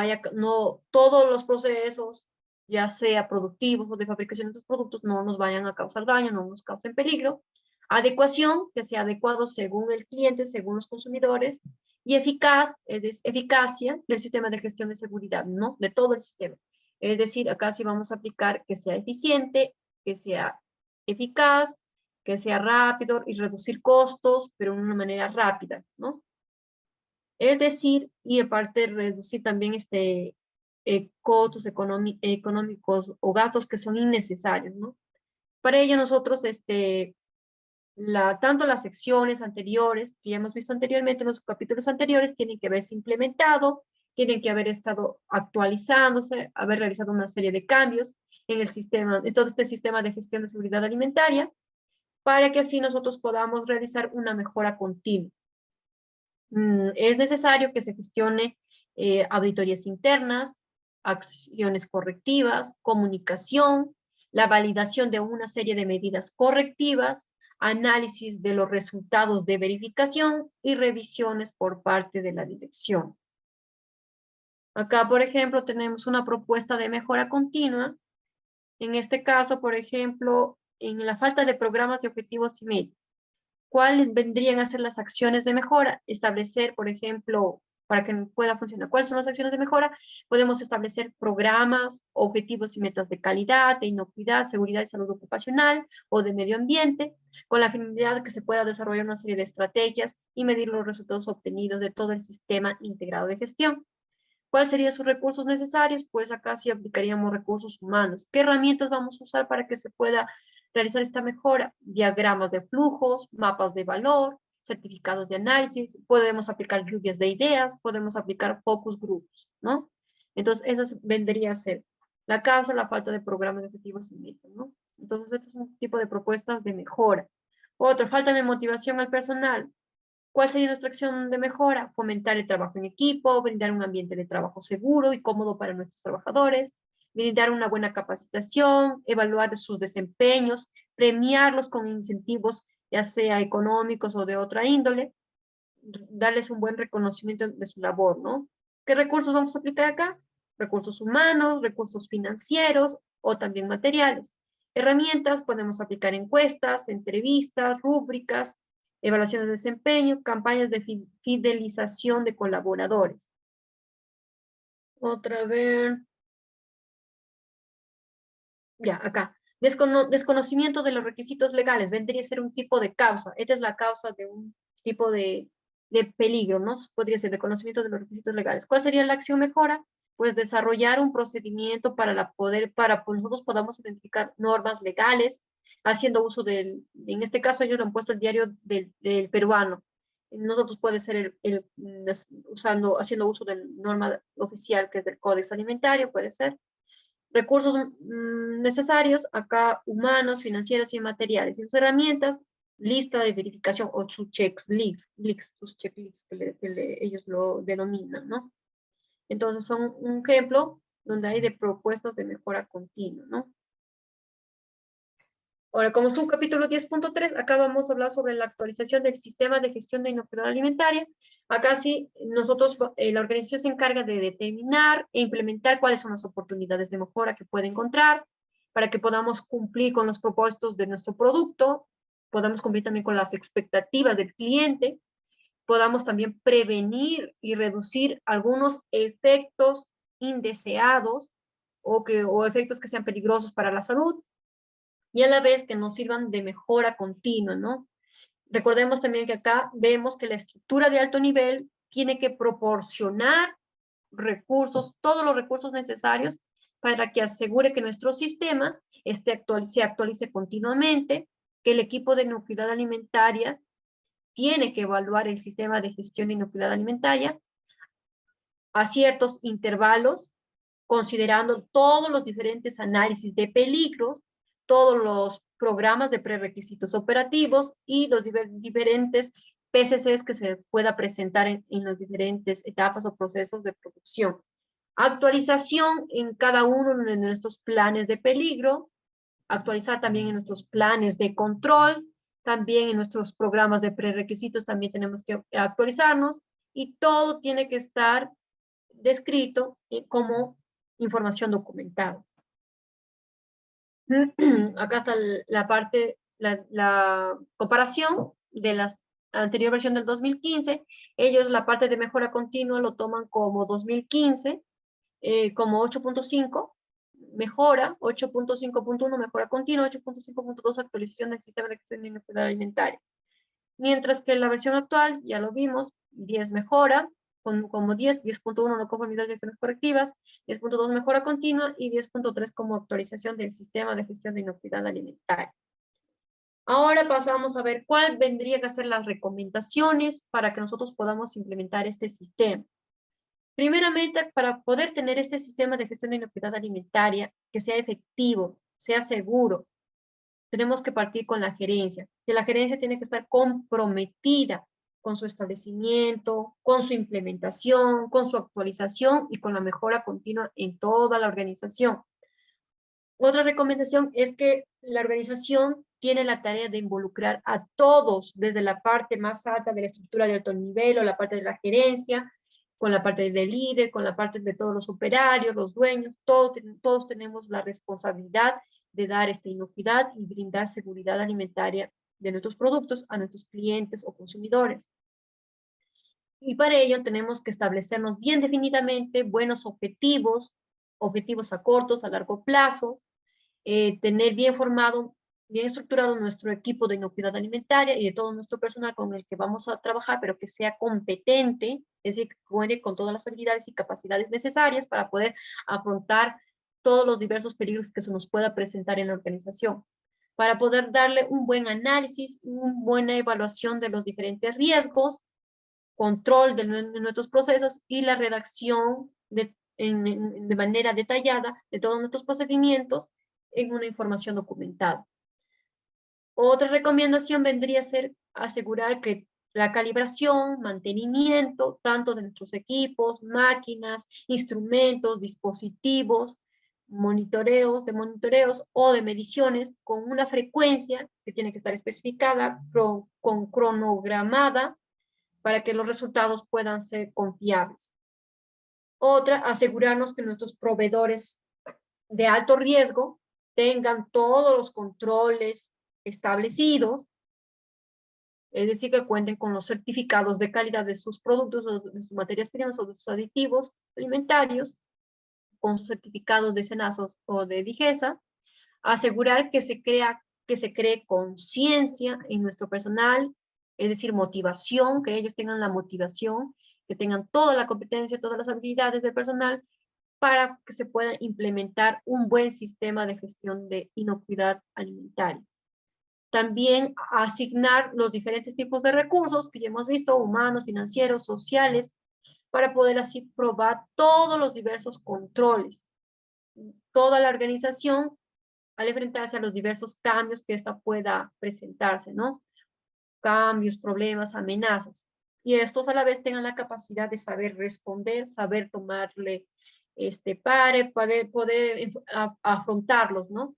todos los procesos, ya sea productivos o de fabricación de estos productos, no nos vayan a causar daño, no nos causen peligro. Adecuación, que sea adecuado según el cliente, según los consumidores, y eficacia del sistema de gestión de seguridad, ¿no? De todo el sistema. Es decir, acá sí vamos a aplicar que sea eficiente, que sea eficaz, que sea rápido y reducir costos, pero de una manera rápida, ¿no? Es decir, y aparte reducir también costos económicos o gastos que son innecesarios, ¿no? Para ello nosotros, tanto las secciones anteriores, que ya hemos visto anteriormente en los capítulos anteriores, tienen que haberse implementado, tienen que haber estado actualizándose, haber realizado una serie de cambios en el sistema, en todo este sistema de gestión de seguridad alimentaria, para que así nosotros podamos realizar una mejora continua. Es necesario que se gestione auditorías internas, acciones correctivas, comunicación, la validación de una serie de medidas correctivas, análisis de los resultados de verificación y revisiones por parte de la dirección. Acá, por ejemplo, tenemos una propuesta de mejora continua. En este caso, por ejemplo, en la falta de programas de objetivos y metas. ¿Cuáles vendrían a ser las acciones de mejora? Establecer, por ejemplo, para que pueda funcionar, ¿cuáles son las acciones de mejora? Podemos establecer programas, objetivos y metas de calidad, de inocuidad, seguridad y salud ocupacional o de medio ambiente, con la finalidad de que se pueda desarrollar una serie de estrategias y medir los resultados obtenidos de todo el sistema integrado de gestión. ¿Cuáles serían sus recursos necesarios? Pues acá sí aplicaríamos recursos humanos. ¿Qué herramientas vamos a usar para que se pueda realizar esta mejora? Diagramas de flujos, mapas de valor, certificados de análisis, podemos aplicar lluvias de ideas, podemos aplicar focus groups, ¿no? Entonces, esas vendría a ser la causa, la falta de programas de objetivos y metas, ¿no? Entonces, esto es un tipo de propuestas de mejora. Otro, falta de motivación al personal. ¿Cuál sería nuestra acción de mejora? Fomentar el trabajo en equipo, brindar un ambiente de trabajo seguro y cómodo para nuestros trabajadores, brindar una buena capacitación, evaluar sus desempeños, premiarlos con incentivos, ya sea económicos o de otra índole, darles un buen reconocimiento de su labor, ¿no? ¿Qué recursos vamos a aplicar acá? Recursos humanos, recursos financieros o también materiales. Herramientas, podemos aplicar encuestas, entrevistas, rúbricas, evaluaciones de desempeño, campañas de fidelización de colaboradores. Otra vez. Ya, acá. Desconocimiento de los requisitos legales. Vendría a ser un tipo de causa. Esta es la causa de un tipo de peligro, ¿no? Podría ser desconocimiento de los requisitos legales. ¿Cuál sería la acción mejora? Pues desarrollar un procedimiento para nosotros podamos identificar normas legales, haciendo uso en este caso ellos lo han puesto el diario del peruano. Nosotros puede ser haciendo uso de la norma oficial que es del Código Alimentario, puede ser. Recursos necesarios, acá humanos, financieros y materiales. Y sus herramientas, lista de verificación o sus checklists, sus checklists ellos lo denominan, ¿no? Entonces son un ejemplo donde hay de propuestas de mejora continua, ¿no? Ahora, como subcapítulo 10.3, acá vamos a hablar sobre la actualización del sistema de gestión de inocuidad alimentaria. Acá sí, nosotros, la organización se encarga de determinar e implementar cuáles son las oportunidades de mejora que puede encontrar para que podamos cumplir con los propósitos de nuestro producto, podamos cumplir también con las expectativas del cliente, podamos también prevenir y reducir algunos efectos indeseados o efectos que sean peligrosos para la salud, y a la vez que nos sirvan de mejora continua, ¿no? Recordemos también que acá vemos que la estructura de alto nivel tiene que proporcionar recursos, todos los recursos necesarios para que asegure que nuestro sistema se actualice continuamente, que el equipo de inocuidad alimentaria tiene que evaluar el sistema de gestión de inocuidad alimentaria a ciertos intervalos, considerando todos los diferentes análisis de peligros, todos los programas de prerequisitos operativos y los diferentes PCCs que se pueda presentar en las diferentes etapas o procesos de producción. Actualización en cada uno de nuestros planes de peligro, actualizar también en nuestros planes de control, también en nuestros programas de prerequisitos también tenemos que actualizarnos y todo tiene que estar descrito como información documentada. Acá está la parte, la comparación de la anterior versión del 2015. Ellos la parte de mejora continua lo toman como 2015, como 8.5, mejora, 8.5.1 mejora continua, 8.5.2 actualización del sistema de gestión de inocuidad alimentaria. Mientras que la versión actual, ya lo vimos, 10 mejora, como 10, 10.1 no conformidad de acciones correctivas, 10.2 mejora continua y 10.3 como actualización del sistema de gestión de inocuidad alimentaria. Ahora pasamos a ver cuál vendrían a ser las recomendaciones para que nosotros podamos implementar este sistema. Primeramente, para poder tener este sistema de gestión de inocuidad alimentaria que sea efectivo, sea seguro, tenemos que partir con la gerencia, que la gerencia tiene que estar comprometida con su establecimiento, con su implementación, con su actualización y con la mejora continua en toda la organización. Otra recomendación es que la organización tiene la tarea de involucrar a todos, desde la parte más alta de la estructura de alto nivel o la parte de la gerencia, con la parte del líder, con la parte de todos los operarios, los dueños, todos tenemos la responsabilidad de dar esta inocuidad y brindar seguridad alimentaria de nuestros productos a nuestros clientes o consumidores. Y para ello tenemos que establecernos bien definidamente buenos objetivos, objetivos a cortos, a largo plazo, tener bien formado, bien estructurado nuestro equipo de inocuidad alimentaria y de todo nuestro personal con el que vamos a trabajar, pero que sea competente, es decir, que cuente con todas las habilidades y capacidades necesarias para poder afrontar todos los diversos peligros que se nos pueda presentar en la organización, para poder darle un buen análisis, una buena evaluación de los diferentes riesgos, control de nuestros procesos y la redacción de manera detallada de todos nuestros procedimientos en una información documentada. Otra recomendación vendría a ser asegurar que la calibración, mantenimiento, tanto de nuestros equipos, máquinas, instrumentos, dispositivos, monitoreos o de mediciones con una frecuencia que tiene que estar especificada, con cronogramada, para que los resultados puedan ser confiables. Otra, asegurarnos que nuestros proveedores de alto riesgo tengan todos los controles establecidos, es decir, que cuenten con los certificados de calidad de sus productos, de sus materias primas o de sus aditivos alimentarios, con sus certificados de SENASA o de DIGESA, asegurar que se cree conciencia en nuestro personal, es decir, motivación, que ellos tengan la motivación, que tengan toda la competencia, todas las habilidades del personal para que se pueda implementar un buen sistema de gestión de inocuidad alimentaria. También asignar los diferentes tipos de recursos que ya hemos visto, humanos, financieros, sociales, para poder así probar todos los diversos controles. Toda la organización al enfrentarse a los diversos cambios que ésta pueda presentarse, ¿no? Cambios, problemas, amenazas. Y estos a la vez tengan la capacidad de saber responder, saber tomarle para poder afrontarlos, ¿no?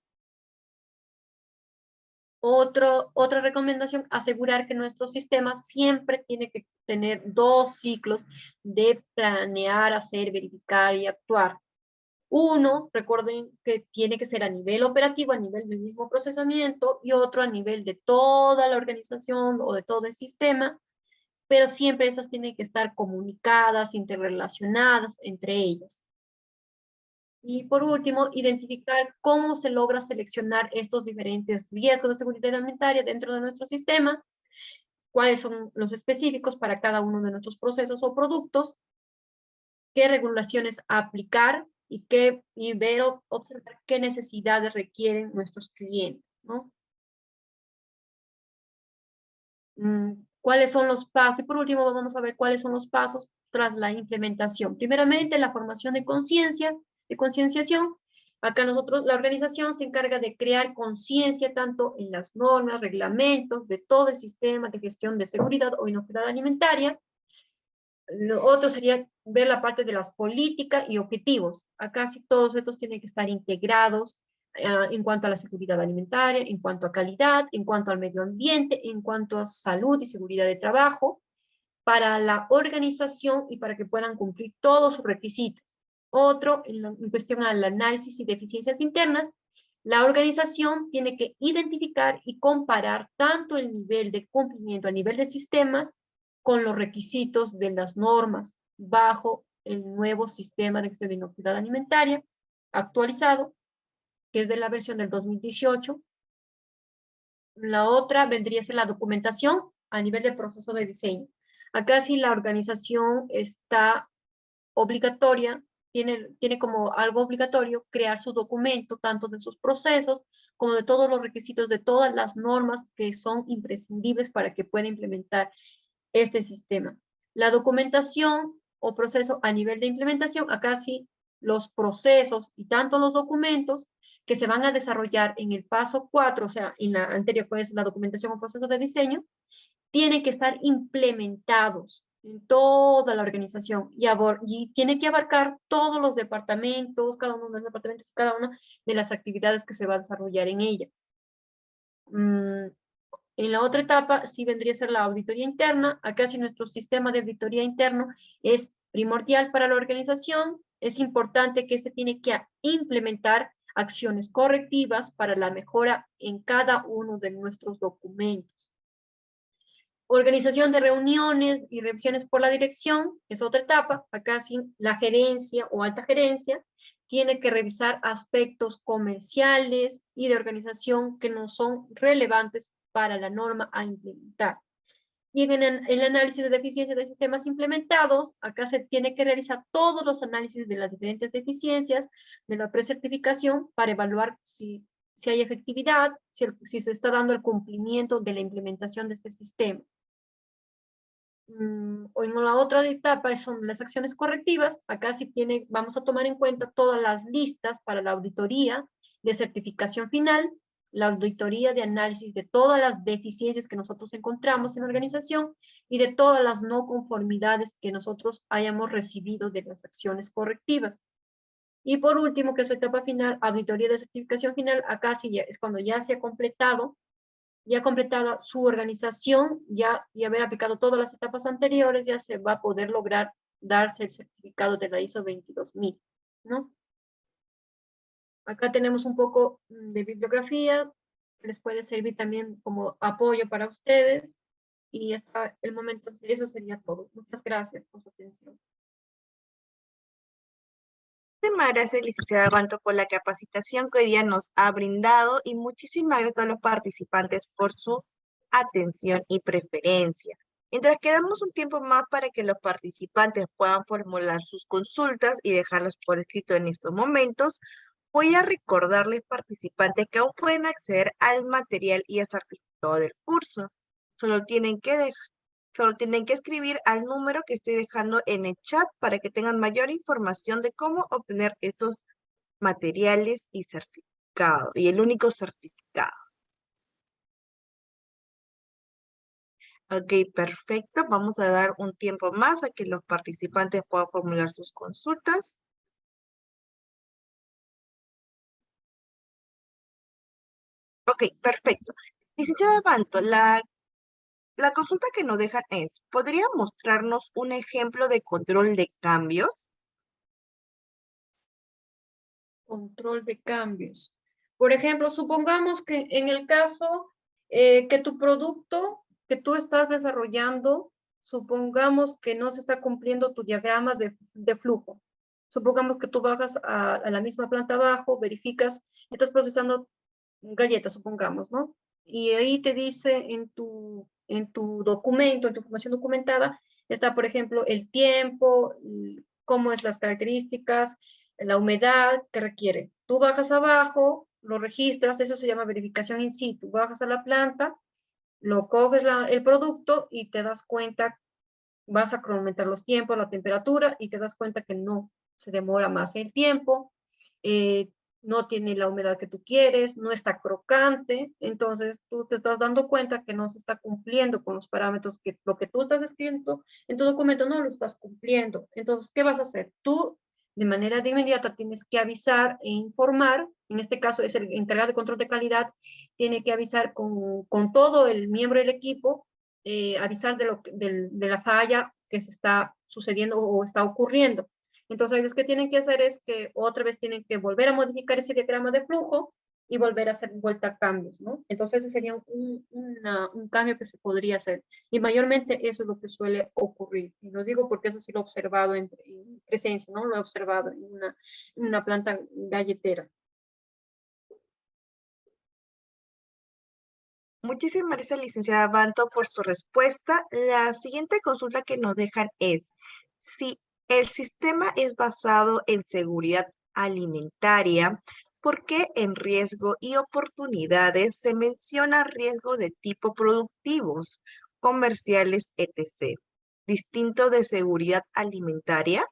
Otra recomendación, asegurar que nuestro sistema siempre tiene que tener 2 ciclos de planear, hacer, verificar y actuar. Uno, recuerden que tiene que ser a nivel operativo, a nivel del mismo procesamiento, y otro a nivel de toda la organización o de todo el sistema, pero siempre esas tienen que estar comunicadas, interrelacionadas entre ellas. Y por último, identificar cómo se logra seleccionar estos diferentes riesgos de seguridad alimentaria dentro de nuestro sistema, cuáles son los específicos para cada uno de nuestros procesos o productos, qué regulaciones aplicar y ver o observar qué necesidades requieren nuestros clientes, ¿no? ¿Cuáles son los pasos? Y por último, vamos a ver cuáles son los pasos tras la implementación. Primeramente, la formación de conciencia, de concienciación. Acá nosotros, la organización se encarga de crear conciencia tanto en las normas, reglamentos, de todo el sistema de gestión de seguridad o inocuidad alimentaria. Lo otro sería ver la parte de las políticas y objetivos. Acá sí todos estos tienen que estar integrados en cuanto a la seguridad alimentaria, en cuanto a calidad, en cuanto al medio ambiente, en cuanto a salud y seguridad de trabajo, para la organización y para que puedan cumplir todos sus requisitos. Otro, en cuestión al análisis y deficiencias internas, la organización tiene que identificar y comparar tanto el nivel de cumplimiento a nivel de sistemas con los requisitos de las normas bajo el nuevo sistema de gestión de inocuidad alimentaria actualizado, que es de la versión del 2018. La otra vendría a ser la documentación a nivel del proceso de diseño. Acá sí la organización está obligatoria, tiene como algo obligatorio crear su documento, tanto de sus procesos como de todos los requisitos, de todas las normas que son imprescindibles para que pueda implementar este sistema. La documentación o proceso a nivel de implementación, acá sí los procesos y tanto los documentos que se van a desarrollar en el paso 4, o sea, en la anterior, que es la documentación o proceso de diseño, tienen que estar implementados en toda la organización y tiene que abarcar todos los departamentos, cada uno de los departamentos, cada una de las actividades que se va a desarrollar en ella. En la otra etapa sí vendría a ser la auditoría interna. Acá sí nuestro sistema de auditoría interno es primordial para la organización. Es importante que este tiene que implementar acciones correctivas para la mejora en cada uno de nuestros documentos. Organización de reuniones y revisiones por la dirección es otra etapa. Acá sí la gerencia o alta gerencia tiene que revisar aspectos comerciales y de organización que no son relevantes para la norma a implementar. Y en el análisis de deficiencias de sistemas implementados, acá se tiene que realizar todos los análisis de las diferentes deficiencias de la precertificación para evaluar si hay efectividad, si se está dando el cumplimiento de la implementación de este sistema. O en la otra etapa son las acciones correctivas. Acá sí vamos a tomar en cuenta todas las listas para la auditoría de certificación final, la auditoría de análisis de todas las deficiencias que nosotros encontramos en la organización y de todas las no conformidades que nosotros hayamos recibido de las acciones correctivas. Y por último, que es la etapa final, auditoría de certificación final. Acá sí es cuando ya se ha completado su organización, y haber aplicado todas las etapas anteriores, ya se va a poder lograr darse el certificado de la ISO 22000, ¿no? Acá tenemos un poco de bibliografía, les puede servir también como apoyo para ustedes, y hasta el momento eso sería todo. Muchas gracias por su atención. Muchísimas gracias, licenciada Banto, por la capacitación que hoy día nos ha brindado y muchísimas gracias a todos los participantes por su atención y preferencia. Mientras quedamos un tiempo más para que los participantes puedan formular sus consultas y dejarlas por escrito en estos momentos, voy a recordarles, participantes, que aún pueden acceder al material y al certificado del curso. Solo tienen que escribir al número que estoy dejando en el chat para que tengan mayor información de cómo obtener estos materiales y certificado, y el único certificado. Ok, perfecto. Vamos a dar un tiempo más a que los participantes puedan formular sus consultas. Ok, perfecto. Licenciada Banto, la consulta que nos dejan es, ¿podría mostrarnos un ejemplo de control de cambios? Control de cambios. Por ejemplo, supongamos que en el caso que tu producto que tú estás desarrollando, supongamos que no se está cumpliendo tu diagrama de flujo. Supongamos que tú bajas a la misma planta abajo, verificas, estás procesando galletas, supongamos, ¿no? Y ahí te dice en tu documento, en tu información documentada, está, por ejemplo, el tiempo, cómo es las características, la humedad que requiere. Tú bajas abajo, lo registras, eso se llama verificación in situ. Bajas a la planta, lo coges el producto y te das cuenta, vas a cronometrar los tiempos, la temperatura, y te das cuenta que no se demora más el tiempo, eh, no tiene la humedad que tú quieres, no está crocante, entonces tú te estás dando cuenta que no se está cumpliendo con los parámetros, que lo que tú estás escribiendo en tu documento no lo estás cumpliendo. Entonces, ¿qué vas a hacer? Tú de manera de inmediata tienes que avisar e informar, en este caso es el encargado de control de calidad, tiene que avisar con todo el miembro del equipo, avisar de la falla que se está sucediendo o está ocurriendo. Entonces, lo que tienen que hacer es que otra vez tienen que volver a modificar ese diagrama de flujo y volver a hacer vuelta a cambios, ¿no? Entonces, ese sería un cambio que se podría hacer. Y mayormente eso es lo que suele ocurrir. Y lo digo porque eso sí lo he observado en presencia, ¿no? Lo he observado en una planta galletera. Muchísimas gracias, licenciada Banto, por su respuesta. La siguiente consulta que nos dejan es, si el sistema es basado en seguridad alimentaria, ¿por qué en riesgo y oportunidades se menciona riesgo de tipo productivos, comerciales, etc., distinto de seguridad alimentaria?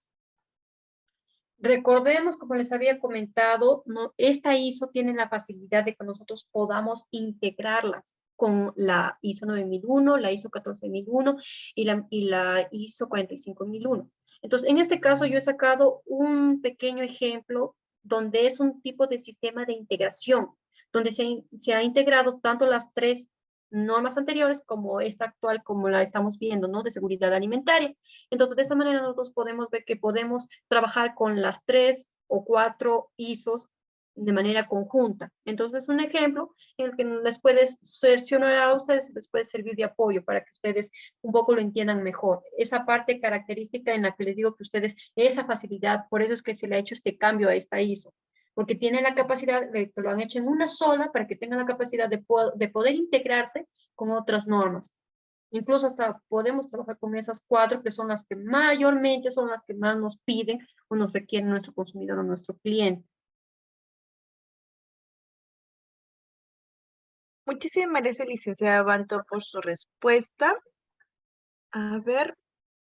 Recordemos, como les había comentado, esta ISO tiene la facilidad de que nosotros podamos integrarlas con la ISO 9001, la ISO 14001 y la ISO 45001. Entonces, en este caso yo he sacado un pequeño ejemplo donde es un tipo de sistema de integración, donde se ha integrado tanto las tres normas anteriores como esta actual, como la estamos viendo, ¿no? De seguridad alimentaria. Entonces, de esa manera nosotros podemos ver que podemos trabajar con las 3 o 4 ISOs de manera conjunta. Entonces, es un ejemplo en el que les puede cerciorar a ustedes, les puede servir de apoyo para que ustedes un poco lo entiendan mejor. Esa parte característica en la que les digo que ustedes, esa facilidad, por eso es que se le ha hecho este cambio a esta ISO, porque tienen la capacidad de que lo han hecho en una sola para que tengan la capacidad de poder integrarse con otras normas. Incluso hasta podemos trabajar con esas 4 que son las que mayormente son las que más nos piden o nos requiere nuestro consumidor o nuestro cliente. Muchísimas gracias, licenciada Banto, por su respuesta. A ver,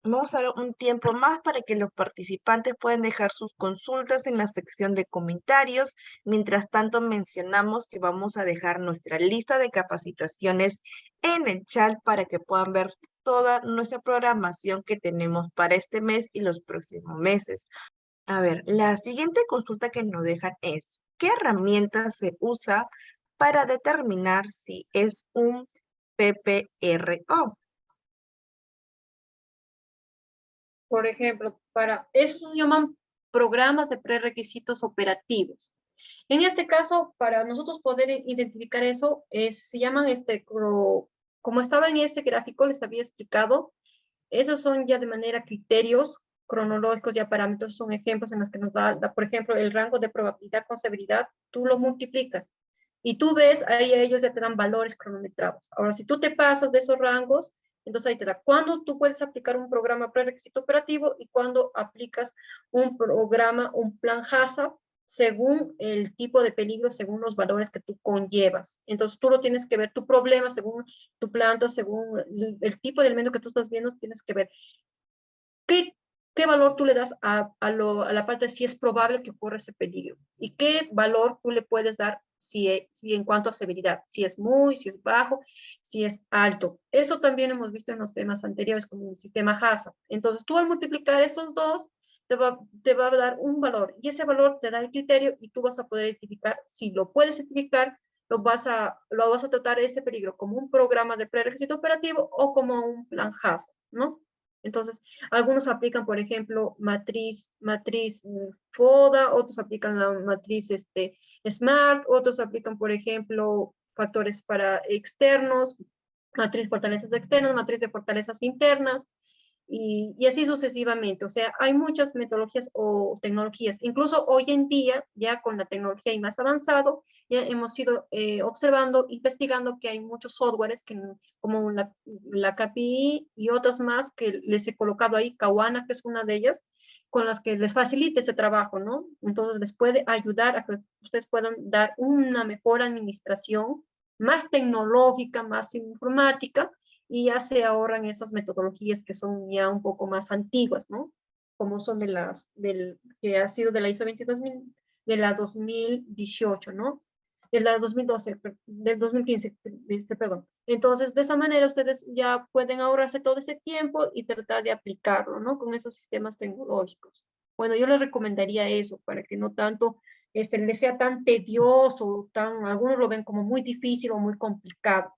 vamos a dar un tiempo más para que los participantes puedan dejar sus consultas en la sección de comentarios. Mientras tanto, mencionamos que vamos a dejar nuestra lista de capacitaciones en el chat para que puedan ver toda nuestra programación que tenemos para este mes y los próximos meses. A ver, la siguiente consulta que nos dejan es, ¿qué herramienta se usa para determinar si es un PPRO? Por ejemplo, para eso se llaman programas de prerequisitos operativos. En este caso, para nosotros poder identificar eso, se llaman, como estaba en este gráfico, les había explicado, esos son ya de manera criterios cronológicos, ya parámetros, son ejemplos en los que nos da, por ejemplo, el rango de probabilidad con severidad, tú lo multiplicas y tú ves, ahí ellos ya te dan valores cronometrados. Ahora, si tú te pasas de esos rangos, entonces ahí te da cuándo tú puedes aplicar un programa prerequisito operativo y cuándo aplicas un programa, un plan HACCP, según el tipo de peligro, según los valores que tú conllevas. Entonces tú lo tienes que ver, tu problema, según tu planta, según el tipo de elemento que tú estás viendo, tienes que ver qué, qué valor tú le das a la parte de si es probable que ocurra ese peligro y qué valor tú le puedes dar si en cuanto a severidad, si es muy, si es bajo, si es alto. Eso también hemos visto en los temas anteriores como el sistema HACCP. Entonces tú al multiplicar esos dos, te va a dar un valor y ese valor te da el criterio y tú vas a poder identificar, si lo puedes identificar, lo vas a tratar ese peligro como un programa de prerequisito operativo o como un plan HACCP, ¿no? Entonces, algunos aplican, por ejemplo, matriz FODA, otros aplican la matriz SMART, otros aplican, por ejemplo, factores para externos, matriz fortalezas externas, matriz de fortalezas internas, y así sucesivamente. O sea, hay muchas metodologías o tecnologías. Incluso hoy en día, ya con la tecnología y más avanzado, ya hemos ido observando, investigando que hay muchos softwares que, como la KPI y otras más que les he colocado ahí, Kawana, que es una de ellas, con las que les facilite ese trabajo, ¿no? Entonces les puede ayudar a que ustedes puedan dar una mejor administración, más tecnológica, más informática, y ya se ahorran esas metodologías que son ya un poco más antiguas, ¿no? Como son que ha sido de la ISO 22000, de la 2018, ¿no? De la 2012, del 2015, perdón. Entonces, de esa manera ustedes ya pueden ahorrarse todo ese tiempo y tratar de aplicarlo, ¿no? Con esos sistemas tecnológicos. Bueno, yo les recomendaría eso para que no tanto les sea tan tedioso, algunos lo ven como muy difícil o muy complicado.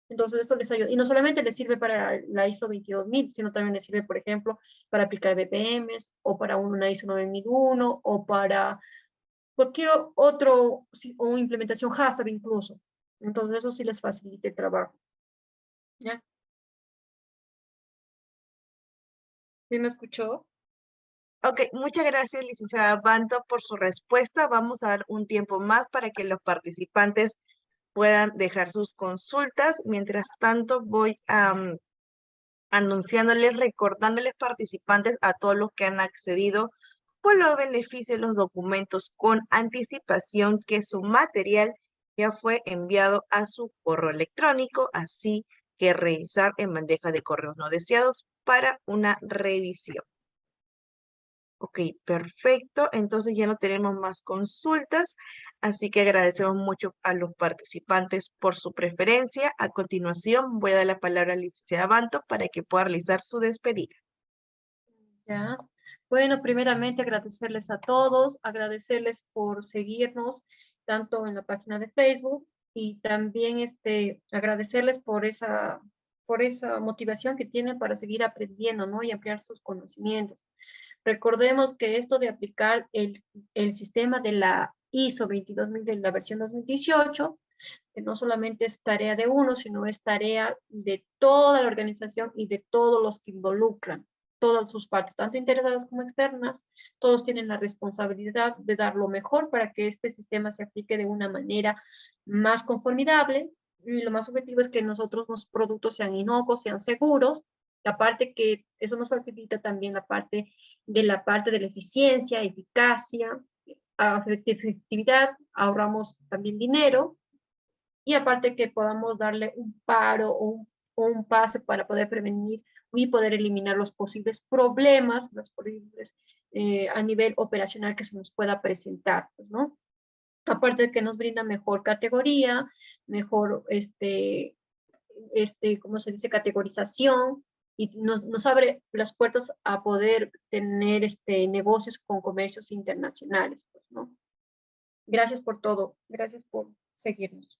Entonces, esto les ayuda. Y no solamente les sirve para la ISO 22000, sino también les sirve, por ejemplo, para aplicar BPMs o para una ISO 9001 o para cualquier otro, o implementación HACCP incluso. Entonces, eso sí les facilita el trabajo. ¿Ya? ¿Sí me escuchó? Ok, muchas gracias, licenciada Banto, por su respuesta. Vamos a dar un tiempo más para que los participantes puedan dejar sus consultas. Mientras tanto, voy anunciándoles, recordándoles participantes a todos los que han accedido por los beneficios de los documentos con anticipación que su material ya fue enviado a su correo electrónico, así que revisar en bandeja de correos no deseados para una revisión. Ok, perfecto. Entonces ya no tenemos más consultas, así que agradecemos mucho a los participantes por su preferencia. A continuación, voy a dar la palabra a la licenciada Banto para que pueda realizar su despedida. Ya. Bueno, primeramente agradecerles a todos, agradecerles por seguirnos tanto en la página de Facebook y también agradecerles por esa motivación que tienen para seguir aprendiendo, ¿no? Y ampliar sus conocimientos. Recordemos que esto de aplicar el sistema de la ISO 22000 de la versión 2018, que no solamente es tarea de uno, sino es tarea de toda la organización y de todos los que involucran, todas sus partes, tanto interesadas como externas, todos tienen la responsabilidad de dar lo mejor para que este sistema se aplique de una manera más conformable, y lo más objetivo es que nosotros los productos sean inocuos, sean seguros, aparte que eso nos facilita también la parte de la eficiencia, eficacia, efectividad, ahorramos también dinero, y aparte que podamos darle un paro o un pase para poder prevenir y poder eliminar los posibles problemas, los posibles a nivel operacional que se nos pueda presentar, pues, ¿no? Aparte de que nos brinda mejor categoría, mejor, ¿cómo se dice? Categorización, y nos abre las puertas a poder tener negocios con comercios internacionales, pues, ¿no? Gracias por todo, gracias por seguirnos.